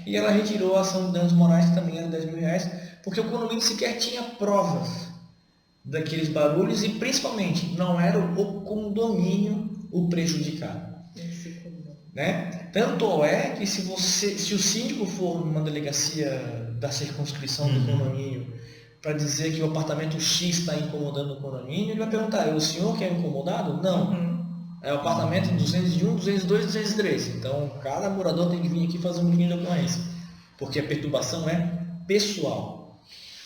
e ela retirou a ação de danos morais, que também era R$10 mil, porque o condomínio sequer tinha provas daqueles barulhos e principalmente não era o condomínio o prejudicado. Né? Tanto é que se o síndico for numa delegacia da circunscrição do condomínio para dizer que o apartamento X está incomodando o condomínio, ele vai perguntar, é o senhor que é incomodado? Não. É o apartamento 201, 202, 203. Então, cada morador tem que vir aqui fazer um boletim de ocorrência, porque a perturbação é pessoal.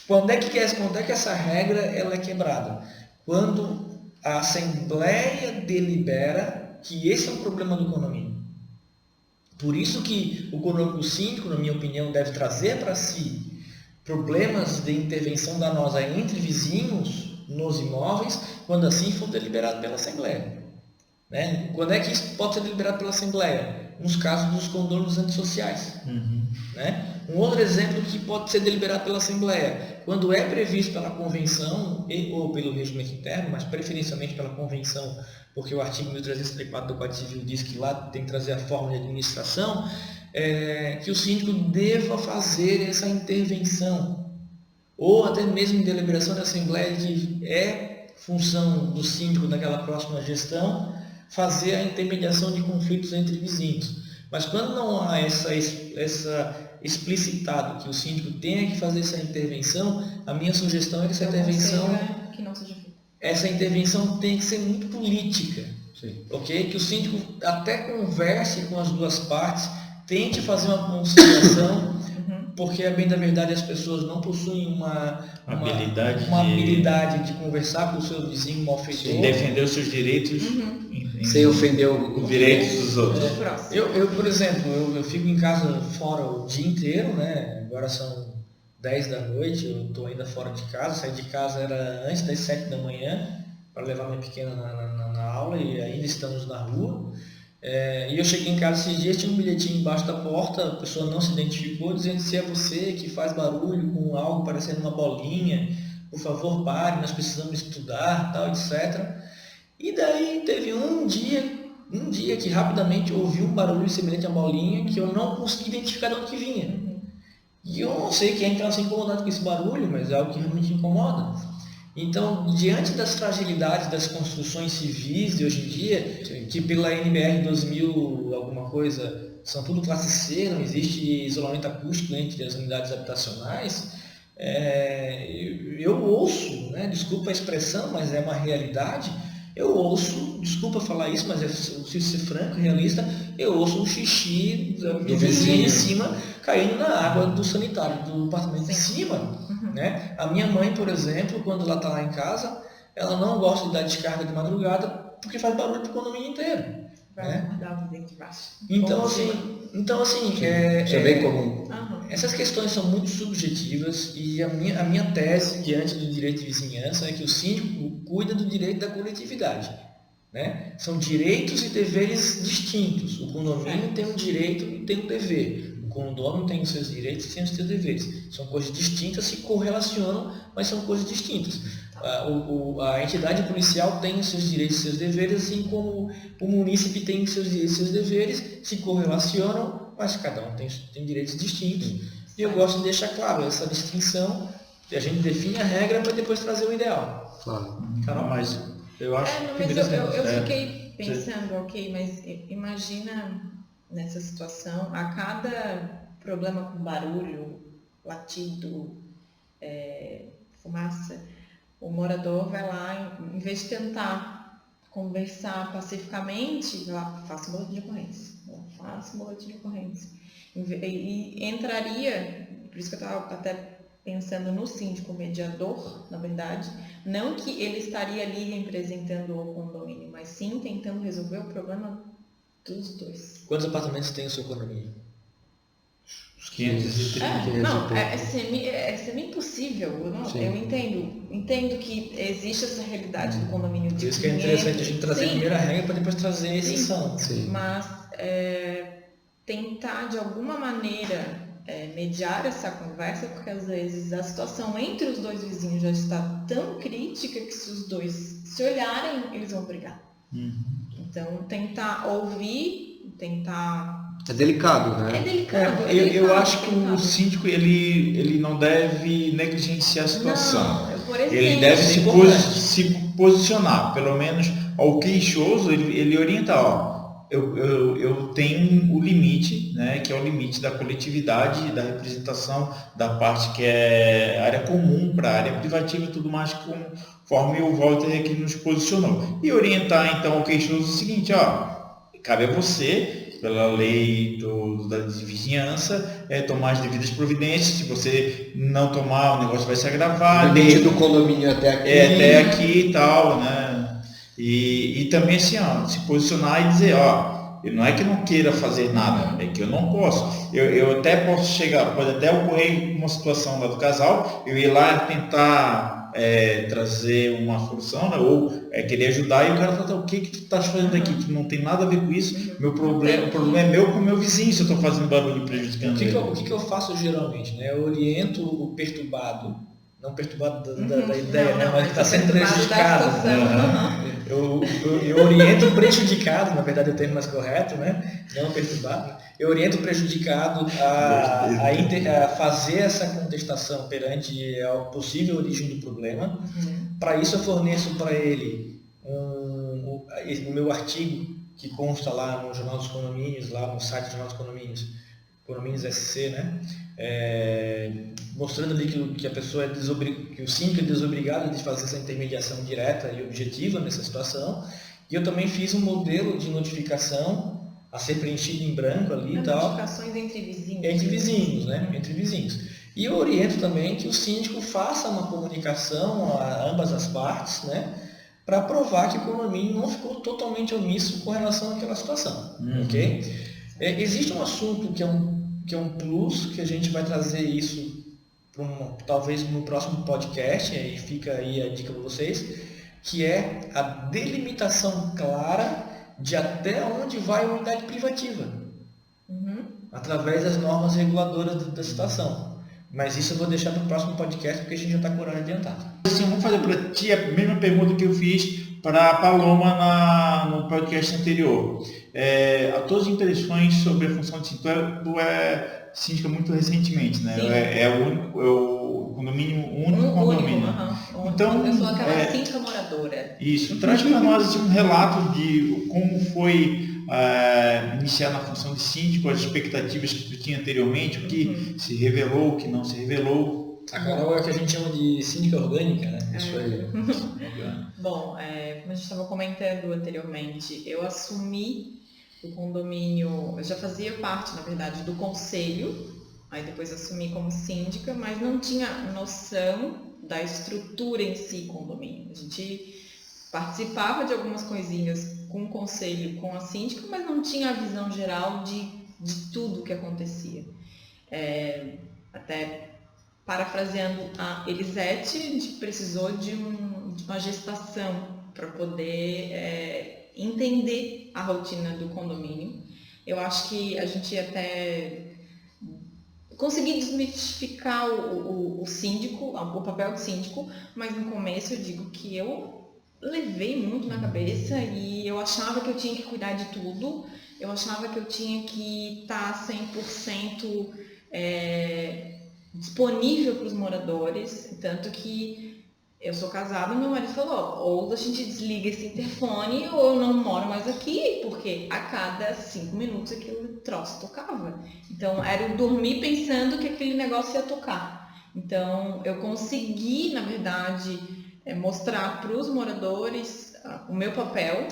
Quando é que essa regra ela é quebrada? Quando a Assembleia delibera que esse é um problema do condomínio. Por isso que o síndico, na minha opinião, deve trazer para si problemas de intervenção danosa entre vizinhos nos imóveis, quando assim for deliberado pela Assembleia. Né? Quando é que isso pode ser deliberado pela Assembleia? Nos casos dos condôminos antissociais. Né? Um outro exemplo que pode ser deliberado pela Assembleia, quando é previsto pela Convenção ou pelo regimento interno, mas preferencialmente pela Convenção, porque o artigo 1334 do Código Civil diz que lá tem que trazer a forma de administração, que o síndico deva fazer essa intervenção, ou até mesmo em deliberação da Assembleia, que é função do síndico naquela próxima gestão, fazer a intermediação de conflitos entre vizinhos. Mas quando não há essa explicitado que o síndico tenha que fazer essa intervenção, a minha sugestão é que essa intervenção tem que ser muito política. Okay? Que o síndico até converse com as duas partes, tente fazer uma conciliação, porque, a bem da verdade, as pessoas não possuem uma habilidade de conversar com o seu vizinho malfeitor.
Defender os seus direitos
sem ofender os
direitos dos outros.
Eu, por exemplo, eu fico em casa fora o dia inteiro, né? Agora são 10 da noite, eu estou ainda fora de casa. Saí de casa era antes das 7 da manhã para levar minha pequena na aula, e ainda estamos na rua. E eu cheguei em casa esses dias, tinha um bilhetinho embaixo da porta, a pessoa não se identificou, dizendo: se é você que faz barulho com algo parecendo uma bolinha, por favor pare, nós precisamos estudar, tal, etc. E daí teve um dia que rapidamente eu ouvi um barulho semelhante a bolinha, que eu não consegui identificar de onde que vinha. E eu não sei quem está incomodado com esse barulho, mas é algo que realmente incomoda. Então, diante das fragilidades das construções civis de hoje em dia, que pela NBR 2000 alguma coisa, são tudo classe C, não existe isolamento acústico entre as unidades habitacionais, eu ouço, né, desculpa a expressão, mas é uma realidade, eu ouço, desculpa falar isso, mas eu preciso ser franco, realista, eu ouço o xixi do vizinho em cima caindo na água do sanitário do apartamento de cima. Né? A minha mãe, por exemplo, quando ela está lá em casa, ela não gosta de dar descarga de madrugada porque faz barulho para o condomínio inteiro. Né? Então, assim,
isso é bem comum.
Essas questões são muito subjetivas e a minha tese diante do direito de vizinhança é que o síndico cuida do direito da coletividade. Né? São direitos e deveres distintos. O condomínio tem um direito e tem um dever. O condomínio tem os seus direitos e tem os seus deveres. São coisas distintas, se correlacionam, mas são coisas distintas. A entidade policial tem os seus direitos e seus deveres, assim como o munícipe tem os seus direitos e seus deveres, se correlacionam, mas cada um tem direitos distintos. E eu gosto de deixar claro essa distinção, a gente define a regra para depois trazer o ideal.
Claro.
Carol?
Mas eu acho
eu fiquei pensando, ok, mas imagina nessa situação, a cada problema com barulho, latido, fumaça, o morador vai lá, em vez de tentar conversar pacificamente, vai lá, faça um boletim de ocorrência. E entraria, por isso que eu estava até pensando no síndico mediador, na verdade, não que ele estaria ali representando o condomínio, mas sim tentando resolver o problema dos dois.
Quantos apartamentos tem o seu condomínio?
Os 530.
Não, é semi-impossível. Eu entendo que existe essa realidade do condomínio de 500.
Por isso que é interessante a gente trazer a primeira regra para depois trazer a exceção.
Mas tentar de alguma maneira mediar essa conversa, porque às vezes a situação entre os dois vizinhos já está tão crítica que se os dois se olharem, eles vão brigar. Então, tentar ouvir, tentar...
É delicado, né?
É delicado.
Eu acho que o síndico ele não deve negligenciar a situação.
Não, por exemplo,
ele deve se posicionar, pelo menos ao queixoso, ele orienta, eu tenho o limite, né, que é o limite da coletividade, da representação da parte que é área comum para a área privativa e tudo mais, conforme o Walter aqui nos posicionou. E orientar então o queixoso o seguinte, cabe a você, pela lei da vizinhança, tomar as devidas providências. Se você não tomar, o negócio vai se agravar.
Limite do condomínio até aqui.
Até aqui e tal, né? E também assim, se posicionar e dizer, não é que eu não queira fazer nada, é que eu não posso. Eu até posso chegar, pode até ocorrer uma situação lá do casal, eu ir lá tentar trazer uma solução, né? Ou querer ajudar, e o cara fala, o que tu estás fazendo aqui? Que não tem nada a ver com isso, o problema é meu com o meu vizinho, se eu estou fazendo barulho prejudicando ele.
O que eu faço geralmente? Né? Eu oriento o perturbado, não perturbado da ideia, né? Mas que está sendo prejudicado. Eu oriento o prejudicado, na verdade o termo mais correto, né? Não perturbado. Eu oriento o prejudicado a fazer essa contestação perante a possível origem do problema. Para isso eu forneço para ele o meu artigo que consta lá no Jornal dos Condomínios, lá no site do Jornal dos Condomínios, Condomínios SC, né? Mostrando ali que a pessoa que o síndico é desobrigado de fazer essa intermediação direta e objetiva nessa situação. E eu também fiz um modelo de notificação a ser preenchido em branco ali e tal.
Notificações entre vizinhos.
Entre vizinhos, né? Entre vizinhos. E eu oriento também que o síndico faça uma comunicação a ambas as partes, né? Para provar que o condomínio não ficou totalmente omisso com relação àquela situação. Ok? Existe um assunto que é um plus, que a gente vai trazer isso talvez no próximo podcast, e fica aí a dica para vocês, que é a delimitação clara de até onde vai a unidade privativa, através das normas reguladoras da situação. Mas isso eu vou deixar para o próximo podcast, porque a gente já está com o horário adiantado.
Assim, vamos fazer para ti a mesma pergunta que eu fiz para a Paloma no podcast anterior. As tuas impressões sobre a função de síndico, tu é síndica muito recentemente, né? O condomínio, o único condomínio.
Então, eu sou aquela síndica moradora.
Isso. Traz para nós assim, um relato de como foi iniciar na função de síndico, as expectativas que tu tinha anteriormente, o que se revelou, o que não se revelou.
A Carol é o que a gente chama de síndica orgânica, né?
Isso aí.
Bom, como a gente estava comentando anteriormente, eu assumi o condomínio, eu já fazia parte, na verdade, do conselho, aí depois assumi como síndica, mas não tinha noção da estrutura em si condomínio. A gente participava de algumas coisinhas com o conselho, com a síndica, mas não tinha a visão geral de tudo que acontecia. Até parafraseando a Elisete, a gente precisou de uma gestação para poder entender a rotina do condomínio. Eu acho que a gente até conseguir desmistificar o síndico, o papel de síndico, mas no começo eu digo que eu levei muito na cabeça e eu achava que eu tinha que cuidar de tudo, eu achava que eu tinha que estar 100% disponível para os moradores, tanto que eu sou casada, meu marido falou, ou a gente desliga esse interfone ou eu não moro mais aqui, porque a cada 5 minutos aquele troço tocava. Então era eu dormir pensando que aquele negócio ia tocar. Então eu consegui, na verdade, mostrar para os moradores o meu papel,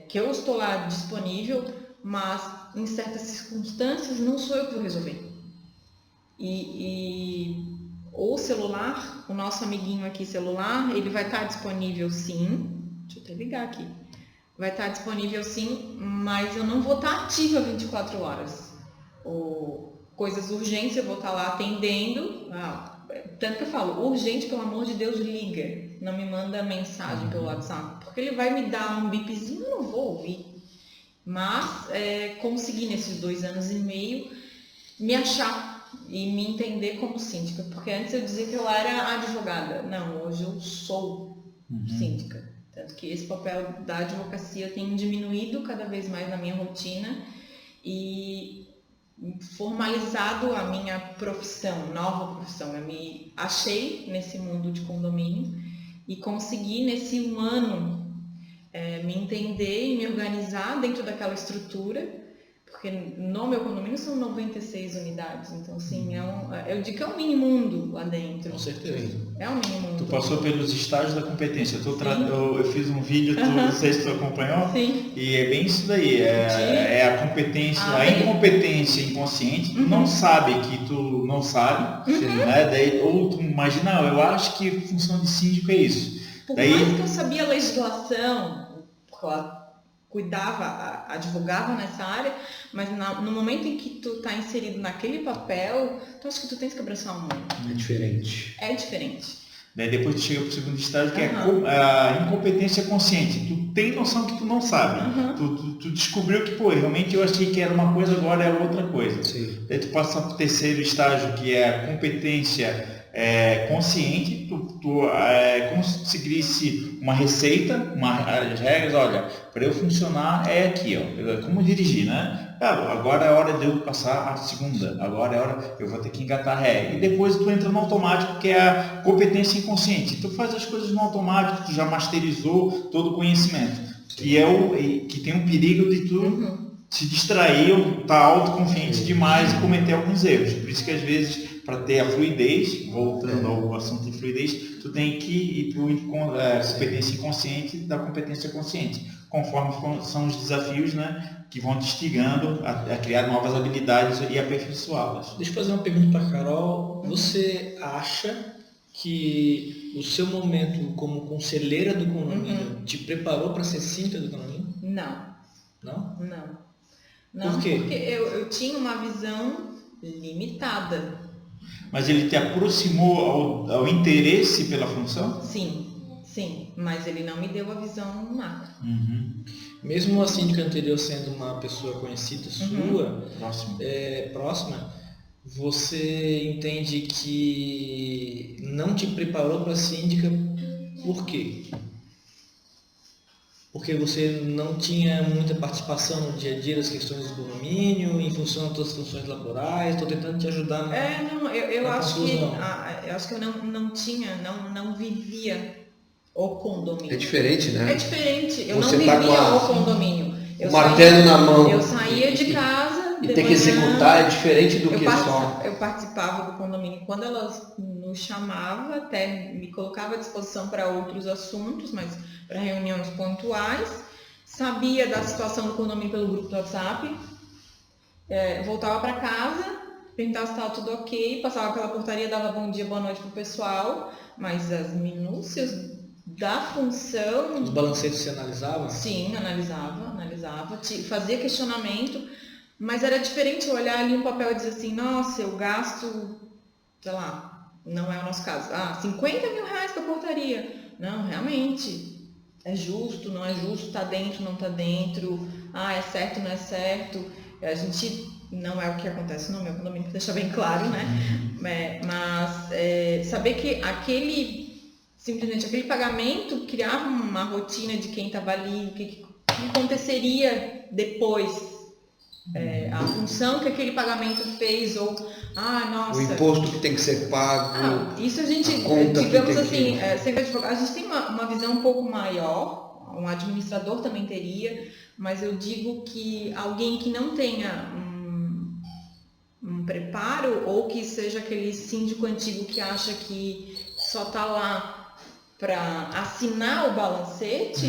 que eu estou lá disponível, mas em certas circunstâncias não sou eu que vou resolver. E o celular, o nosso amiguinho aqui celular, ele vai estar disponível sim, deixa eu até ligar aqui, vai estar disponível sim, mas eu não vou estar ativa 24 horas. Coisas urgentes eu vou estar lá atendendo, tanto que eu falo, urgente, pelo amor de Deus, liga, não me manda mensagem pelo WhatsApp, porque ele vai me dar um bipzinho, eu não vou ouvir. Mas consegui nesses 2 anos e meio me achar e me entender como síndica, porque antes eu dizia que eu era advogada, não, hoje eu sou síndica, tanto que esse papel da advocacia tem diminuído cada vez mais na minha rotina e formalizado a minha profissão, nova profissão. Eu me achei nesse mundo de condomínio e consegui nesse 1 ano me entender e me organizar dentro daquela estrutura, porque no meu condomínio são 96 unidades, então assim, eu digo que é um mini mundo lá dentro.
Com certeza.
É um mini mundo.
Tu passou pelos estágios da competência. Eu fiz um vídeo, não sei se tu acompanhou.
Sim.
E é bem isso daí. É a competência, a incompetência inconsciente. Tu não sabe que tu não sabe. Né? Daí, ou tu imagina, eu acho que função de síndico é isso.
Por mais que eu sabia a legislação, porque eu cuidava, advogava nessa área, mas no momento em que tu está inserido naquele papel, tu acha que tu tens que abraçar o mundo.
É diferente.
É diferente.
Daí depois tu chega para o segundo estágio, que é a incompetência consciente. Tu tem noção que tu não sabe. Tu descobriu que, realmente eu achei que era uma coisa, agora é outra coisa.
Sim.
Daí tu passa para o terceiro estágio, que é a competência consciente. Tu conseguisse uma receita, as regras, olha, para eu funcionar é aqui, como dirigir, né? Agora é hora de eu passar a segunda, agora é hora, eu vou ter que engatar a regra. E depois tu entra no automático, que é a competência inconsciente. Tu faz as coisas no automático, tu já masterizou todo o conhecimento. Que tem um perigo de tu se distrair ou estar autoconfiante demais e cometer alguns erros. Por isso que às vezes, para ter a fluidez, voltando ao assunto de fluidez, tu tem que ir para a competência inconsciente da competência consciente, conforme são os desafios, né, que vão te instigando a criar novas habilidades e aperfeiçoá-las.
Deixa eu fazer uma pergunta para a Carol. Você acha que o seu momento como conselheira do condomínio te preparou para ser síndica do condomínio?
Não.
Não?
Não.
Por quê?
Porque eu tinha uma visão limitada.
Mas ele te aproximou ao interesse pela função?
Sim, mas ele não me deu a visão macro.
Mesmo a síndica anterior sendo uma pessoa conhecida sua,
Próximo.
próxima, você entende que não te preparou para síndica por quê? Porque você não tinha muita participação no dia a dia das questões do condomínio, em função das suas funções laborais. Estou tentando te ajudar na
eu acho que
conclusão.
eu acho que eu não vivia o condomínio.
É diferente, né?
É diferente. Eu
Você
não
tá
vivia
com
o condomínio.
O martelo na mão.
Eu saía de casa
E
de
ter que
manhã,
executar é diferente do que só.
eu participava do condomínio quando elas nos chamavam, até me colocava à disposição para outros assuntos, mas para reuniões pontuais. Sabia da situação do condomínio pelo grupo do WhatsApp. Voltava para casa, perguntava se estava tudo ok, passava aquela portaria, dava bom dia, boa noite pro pessoal, mas as minúcias da função...
Os balancetes você analisava?
Sim, analisava, fazia questionamento, mas era diferente eu olhar ali um papel e dizer assim, nossa, eu gasto, sei lá, não é o nosso caso, 50 mil reais para portaria. Não, realmente, é justo, não é justo, está dentro, não está dentro, é certo, não é certo. A gente, não é o que acontece no meu condomínio, para deixar bem claro, né? Mas saber que simplesmente aquele pagamento criava uma rotina de quem estava ali, o que aconteceria depois, a função que aquele pagamento fez, ou, nossa...
O imposto que tem que ser pago,
isso a gente, digamos assim, sempre advogado, a gente tem uma visão um pouco maior, um administrador também teria, mas eu digo que alguém que não tenha um preparo, ou que seja aquele síndico antigo que acha que só está lá para assinar o balancete,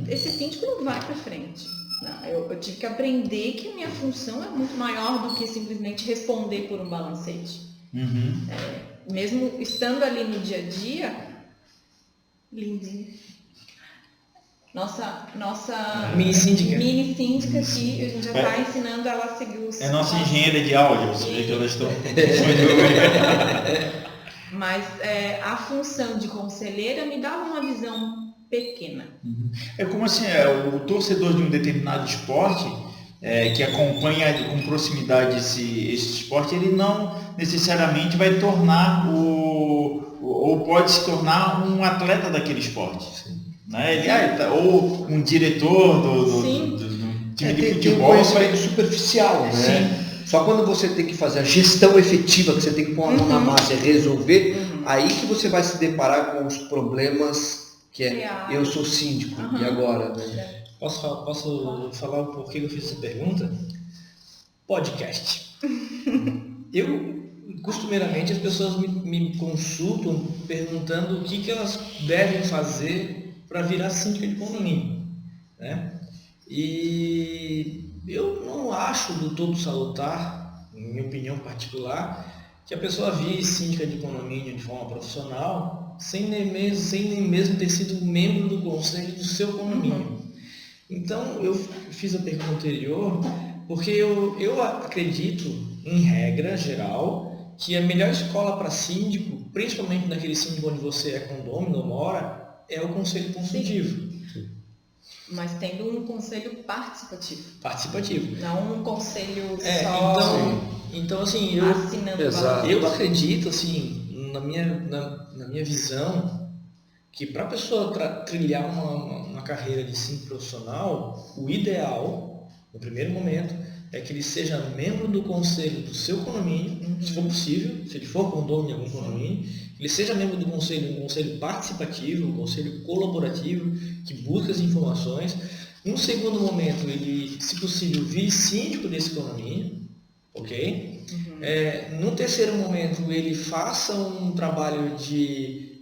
esse síndico não vai para frente. Não, eu tive que aprender que a minha função é muito maior do que simplesmente responder por um balancete. Mesmo estando ali no dia a dia, lindinha. Nossa
mini síndica
aqui, a gente já está ensinando ela a seguir os...
É nossa engenheira de áudio, você vê que ela está...
Mas a função de conselheira me dava uma visão pequena.
É como assim, o torcedor de um determinado esporte, que acompanha com proximidade esse esporte, ele não necessariamente vai tornar ou pode se tornar um atleta daquele esporte. Né? Ou um diretor do time de futebol.
Tem um conhecimento superficial, né?
Sim.
Só quando você tem que fazer a gestão efetiva, que você tem que pôr a mão na massa e resolver, aí que você vai se deparar com os problemas que eu sou síndico, e agora? Né?
Posso falar o porquê que eu fiz essa pergunta? Podcast. Costumeiramente, as pessoas me consultam perguntando o que elas devem fazer para virar síndica de condomínio, né? E eu não acho do todo salutar, em minha opinião particular, que a pessoa vire síndica de condomínio de forma profissional sem nem mesmo ter sido membro do conselho do seu condomínio. Então, eu fiz a pergunta anterior porque eu acredito, em regra geral, que a melhor escola para síndico, principalmente naquele síndico onde você é condômino ou mora, é o conselho consultivo.
Mas tendo um conselho participativo. Não um conselho só...
Então assim, eu acredito, assim, na minha visão, que para a pessoa trilhar uma carreira de síndico profissional, o ideal, no primeiro momento, é que ele seja membro do conselho do seu condomínio, se for possível, se ele for condômino em algum condomínio, ele seja membro do conselho, um conselho participativo, um conselho colaborativo, que busca as informações. Num segundo momento, ele, se possível, vire síndico desse condomínio, ok? Num terceiro momento, ele faça um trabalho de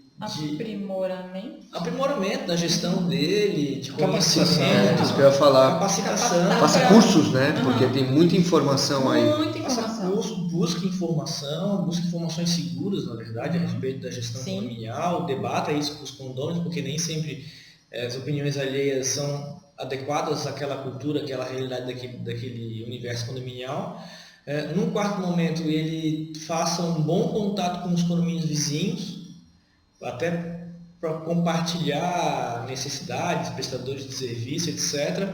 aprimoramento da gestão dele, de conhecimento,
isso que eu ia falar.
Capacitação.
Faça cursos, né? Porque tem muita informação aí.
Faça curso, busque informações seguras, na verdade, a respeito da gestão condominial, debata isso com os condôminos, porque nem sempre as opiniões alheias são adequadas àquela cultura, àquela realidade daquele universo condominial. Num quarto momento, ele faça um bom contato com os condomínios vizinhos, até para compartilhar necessidades, prestadores de serviço, etc.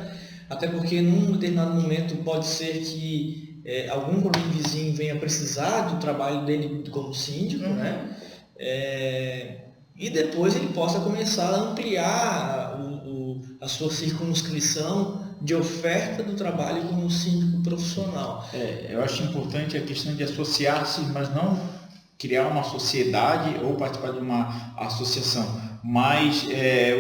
Até porque num determinado momento pode ser que algum condomínio vizinho venha precisar do trabalho dele como síndico, né? E depois ele possa começar a ampliar a sua circunscrição de oferta do trabalho como síndico profissional.
Eu acho importante a questão de associar-se, mas não criar uma sociedade ou participar de uma associação, mas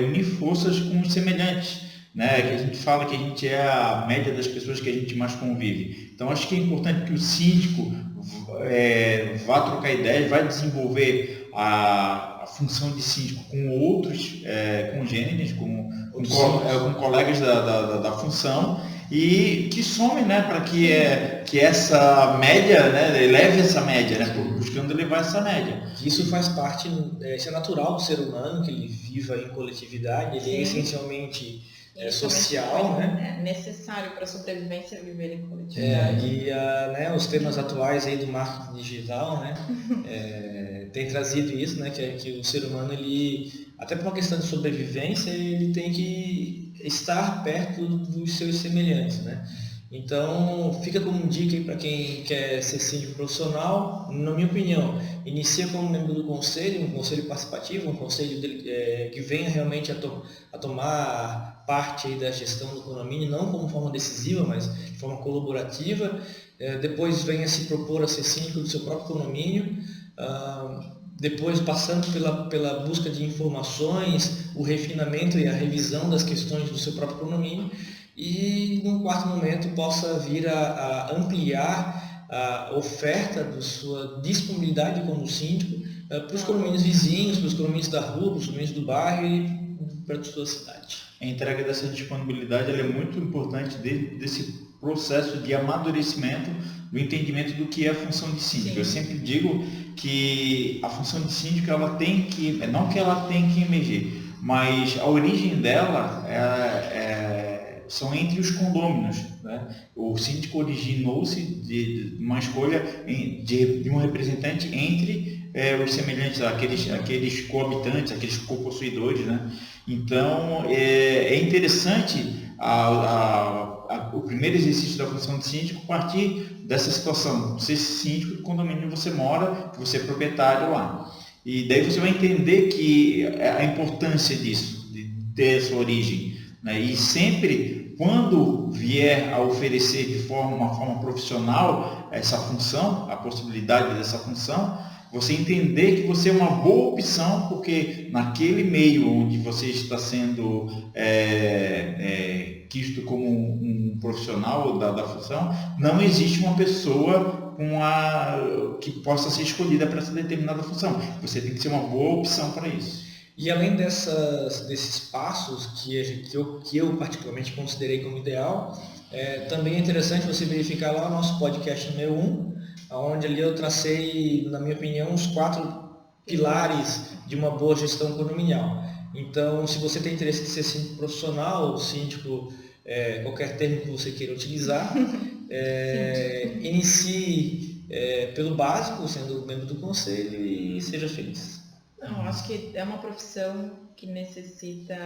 unir forças com os semelhantes, né? Que a gente fala que a gente é a média das pessoas que a gente mais convive. Então acho que é importante que o síndico vá trocar ideias, vai desenvolver a função de síndico com outros congêneres, com colegas da função, e que some, né, para que essa média, né, eleve essa média, né, buscando elevar essa média.
Isso faz parte, isso é natural do ser humano, que ele viva em coletividade, ele é essencialmente social, né?
É necessário para a sobrevivência viver em coletividade.
Os temas atuais aí do marketing digital, né, tem trazido isso, né, que o ser humano, ele, até por uma questão de sobrevivência, ele tem que estar perto dos seus semelhantes, né? Então, fica como dica aí para quem quer ser síndico profissional, na minha opinião, inicia como membro do conselho, um conselho participativo, um conselho que venha realmente a tomar parte aí da gestão do condomínio, não como forma decisiva, mas de forma colaborativa. Depois venha se propor a ser síndico do seu próprio condomínio. Depois, passando pela busca de informações, o refinamento e a revisão das questões do seu próprio condomínio, e num quarto momento possa vir a ampliar a oferta da sua disponibilidade como síndico para os condomínios vizinhos, para os condomínios da rua, para os condomínios do bairro e para a sua cidade.
A entrega dessa disponibilidade ela é muito importante desse processo de amadurecimento do entendimento do que é a função de síndico. Sim. Eu sempre digo que a função de síndico ela tem que, não que ela tem que emergir, mas a origem dela são entre os condôminos, né? O síndico originou-se de uma escolha de um representante entre os semelhantes, aqueles coabitantes, aqueles copossuidores, né? Então é interessante o primeiro exercício da função de síndico partir dessa situação. Você é síndico do condomínio onde você mora, que você é proprietário lá. E daí você vai entender que a importância disso, de ter essa origem, né? E sempre, quando vier a oferecer de uma forma profissional essa função, a possibilidade dessa função, você entender que você é uma boa opção, porque naquele meio onde você está sendo quisto como um profissional da função, não existe uma pessoa que possa ser escolhida para essa determinada função. Você tem que ser uma boa opção para isso.
E além desses passos que eu particularmente considerei como ideal, também é interessante você verificar lá o nosso podcast número 1, onde ali eu tracei, na minha opinião, os 4 pilares de uma boa gestão condominial. Então, se você tem interesse de ser síndico profissional, síndico, qualquer termo que você queira utilizar, inicie pelo básico, sendo membro do conselho, e seja feliz.
Não, acho que é uma profissão que necessita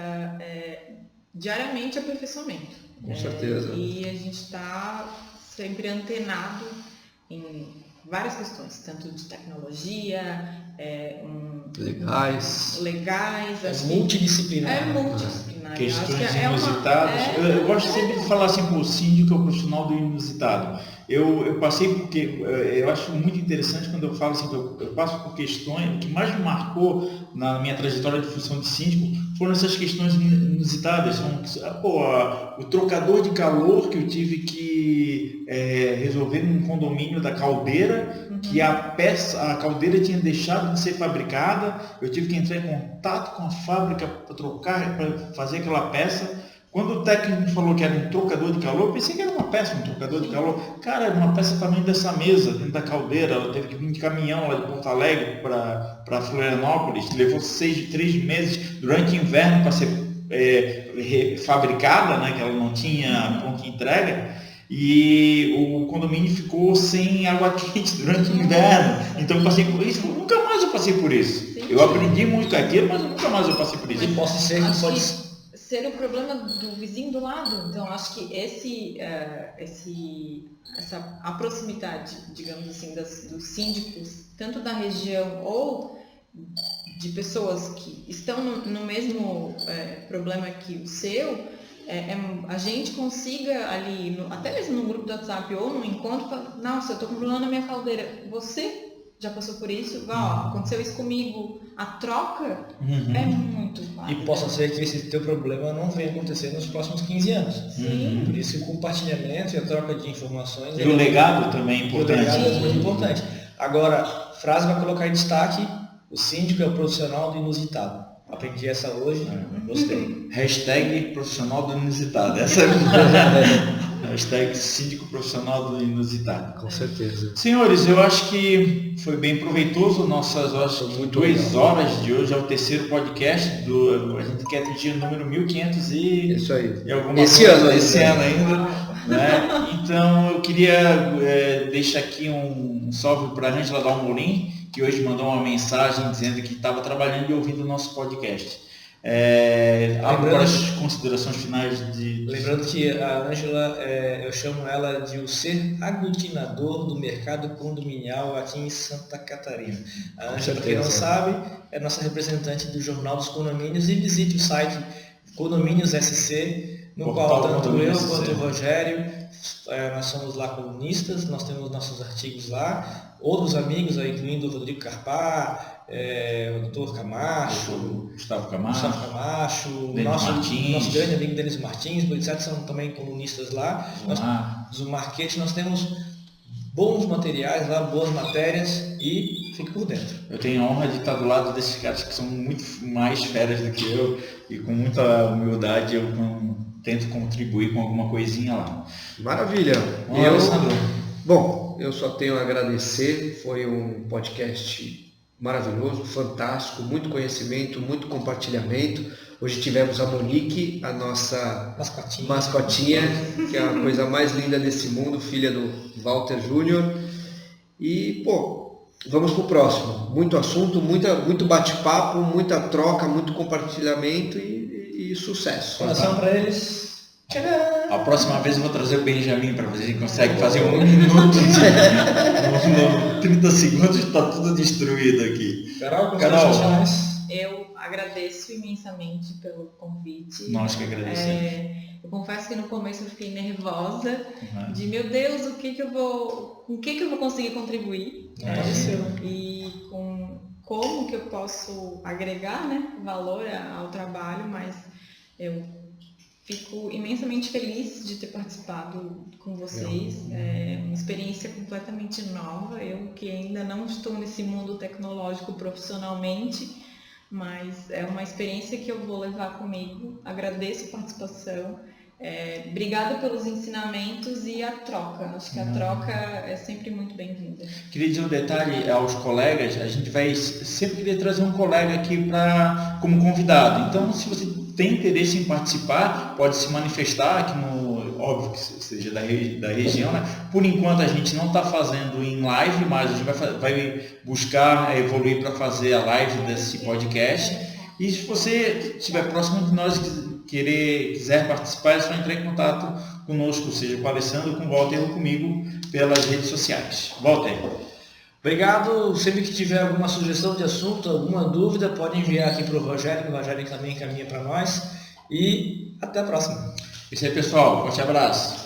diariamente aperfeiçoamento.
Com certeza.
E a gente está sempre antenado em várias questões, tanto de tecnologia,
legais.
Multidisciplinar.
Multidisciplinar.
Questões inusitadas. Eu gosto sempre de falar assim, o síndico é o profissional do inusitado. Eu passei porque eu acho muito interessante quando eu falo assim, que eu passo por questões, o que mais me marcou na minha trajetória de função de síndico foram essas questões inusitadas. O trocador de calor que eu tive que resolver num condomínio da caldeira, que a caldeira tinha deixado de ser fabricada, eu tive que entrar em contato com a fábrica para fazer aquela peça. Quando o técnico me falou que era um trocador de calor, eu pensei que era uma peça, um trocador de calor. Cara, era uma peça também dessa mesa, dentro da caldeira. Ela teve que vir de caminhão lá de Porto Alegre para Florianópolis. Levou 3 meses durante o inverno para ser fabricada, né, que ela não tinha pronta entrega. E o condomínio ficou sem água quente durante o inverno. Então eu passei por isso, nunca mais eu passei por isso. Eu aprendi muito aquilo, mas nunca mais eu passei por isso.
E posso dizer que pode
ser o problema do vizinho do lado. Então, acho que essa a proximidade, digamos assim, dos síndicos, tanto da região ou de pessoas que estão no mesmo problema que o seu, a gente consiga ali, até mesmo no grupo do WhatsApp ou no encontro, falar, nossa, eu estou com um problema na minha caldeira. Você já passou por isso? Aconteceu isso comigo. A troca é muito válida.
E possa ser que esse teu problema não venha acontecer nos próximos 15 anos.
Sim.
Por isso o compartilhamento e a troca de informações...
E o legado também é importante.
O legado é muito importante. Agora, frase para colocar em destaque, o síndico é o profissional do inusitado. Aprendi essa hoje, gostei.
Hashtag profissional do inusitado. Essa é a hashtag síndico profissional do inusitado.
Com certeza.
Senhores, eu acho que foi bem proveitoso nossas 2 horas de hoje. É o terceiro podcast a gente quer atingir o número 1500
Isso aí.
e alguma
Esse
coisa,
ano
esse ano ainda. Né? Então eu queria deixar aqui um salve para a Ângela Dalmolin, que hoje mandou uma mensagem dizendo que estava trabalhando e ouvindo o nosso podcast. Agora as considerações finais
Lembrando que a Ângela, eu chamo ela de o ser aglutinador do mercado condominial aqui em Santa Catarina. A Ângela, para quem não sabe, é nossa representante do Jornal dos Condomínios, e visite o site Condomínios SC, no qual tanto eu quanto o Rogério, nós somos lá colunistas, nós temos nossos artigos lá, outros amigos, incluindo o Rodrigo Carpá, o Dr. Camacho,
Gustavo Camacho,
nosso grande amigo Denis Martins, etc. São também colunistas lá. Do Marquete, nós temos bons materiais lá, boas matérias, e fique por dentro.
Eu tenho a honra de estar do lado desses caras que são muito mais feras do que eu, e com muita humildade eu tento contribuir com alguma coisinha lá.
Maravilha. Eu só tenho a agradecer, foi um podcast maravilhoso, fantástico, muito conhecimento, muito compartilhamento. Hoje tivemos a Monique, a nossa mascotinha, que é a coisa mais linda desse mundo, filha do Walter Júnior. E, vamos pro próximo. Muito assunto, muito bate-papo, muita troca, muito compartilhamento e sucesso.
Coração para eles. Tcharam!
A próxima vez eu vou trazer o Benjamin para ver se ele consegue fazer 1 minuto de 30 segundos, está tudo destruído aqui.
Carol,
eu agradeço imensamente pelo convite.
Nós que agradecemos.
Eu confesso que no começo eu fiquei nervosa de, meu Deus, com o que eu vou conseguir contribuir e com como que eu posso agregar, né, valor ao trabalho, mas eu fico imensamente feliz de ter participado com vocês. É uma experiência completamente nova. Eu que ainda não estou nesse mundo tecnológico profissionalmente, mas é uma experiência que eu vou levar comigo. Agradeço a participação. Obrigada pelos ensinamentos e a troca. Acho que a troca é sempre muito bem-vinda.
Queria dizer um detalhe aos colegas. A gente vai sempre querer trazer um colega aqui como convidado. Então, se você tem interesse em participar, pode se manifestar aqui óbvio que seja da região, né? Por enquanto a gente não está fazendo em live, mas a gente vai buscar evoluir para fazer a live desse podcast. E se você estiver próximo de nós, quiser participar, é só entrar em contato conosco, seja com o Alessandro, com o Walter ou comigo pelas redes sociais. Walter.
Obrigado. Sempre que tiver alguma sugestão de assunto, alguma dúvida, pode enviar aqui para o Rogério, que o Rogério também encaminha para nós. E até a próxima.
Isso aí, pessoal. Forte abraço.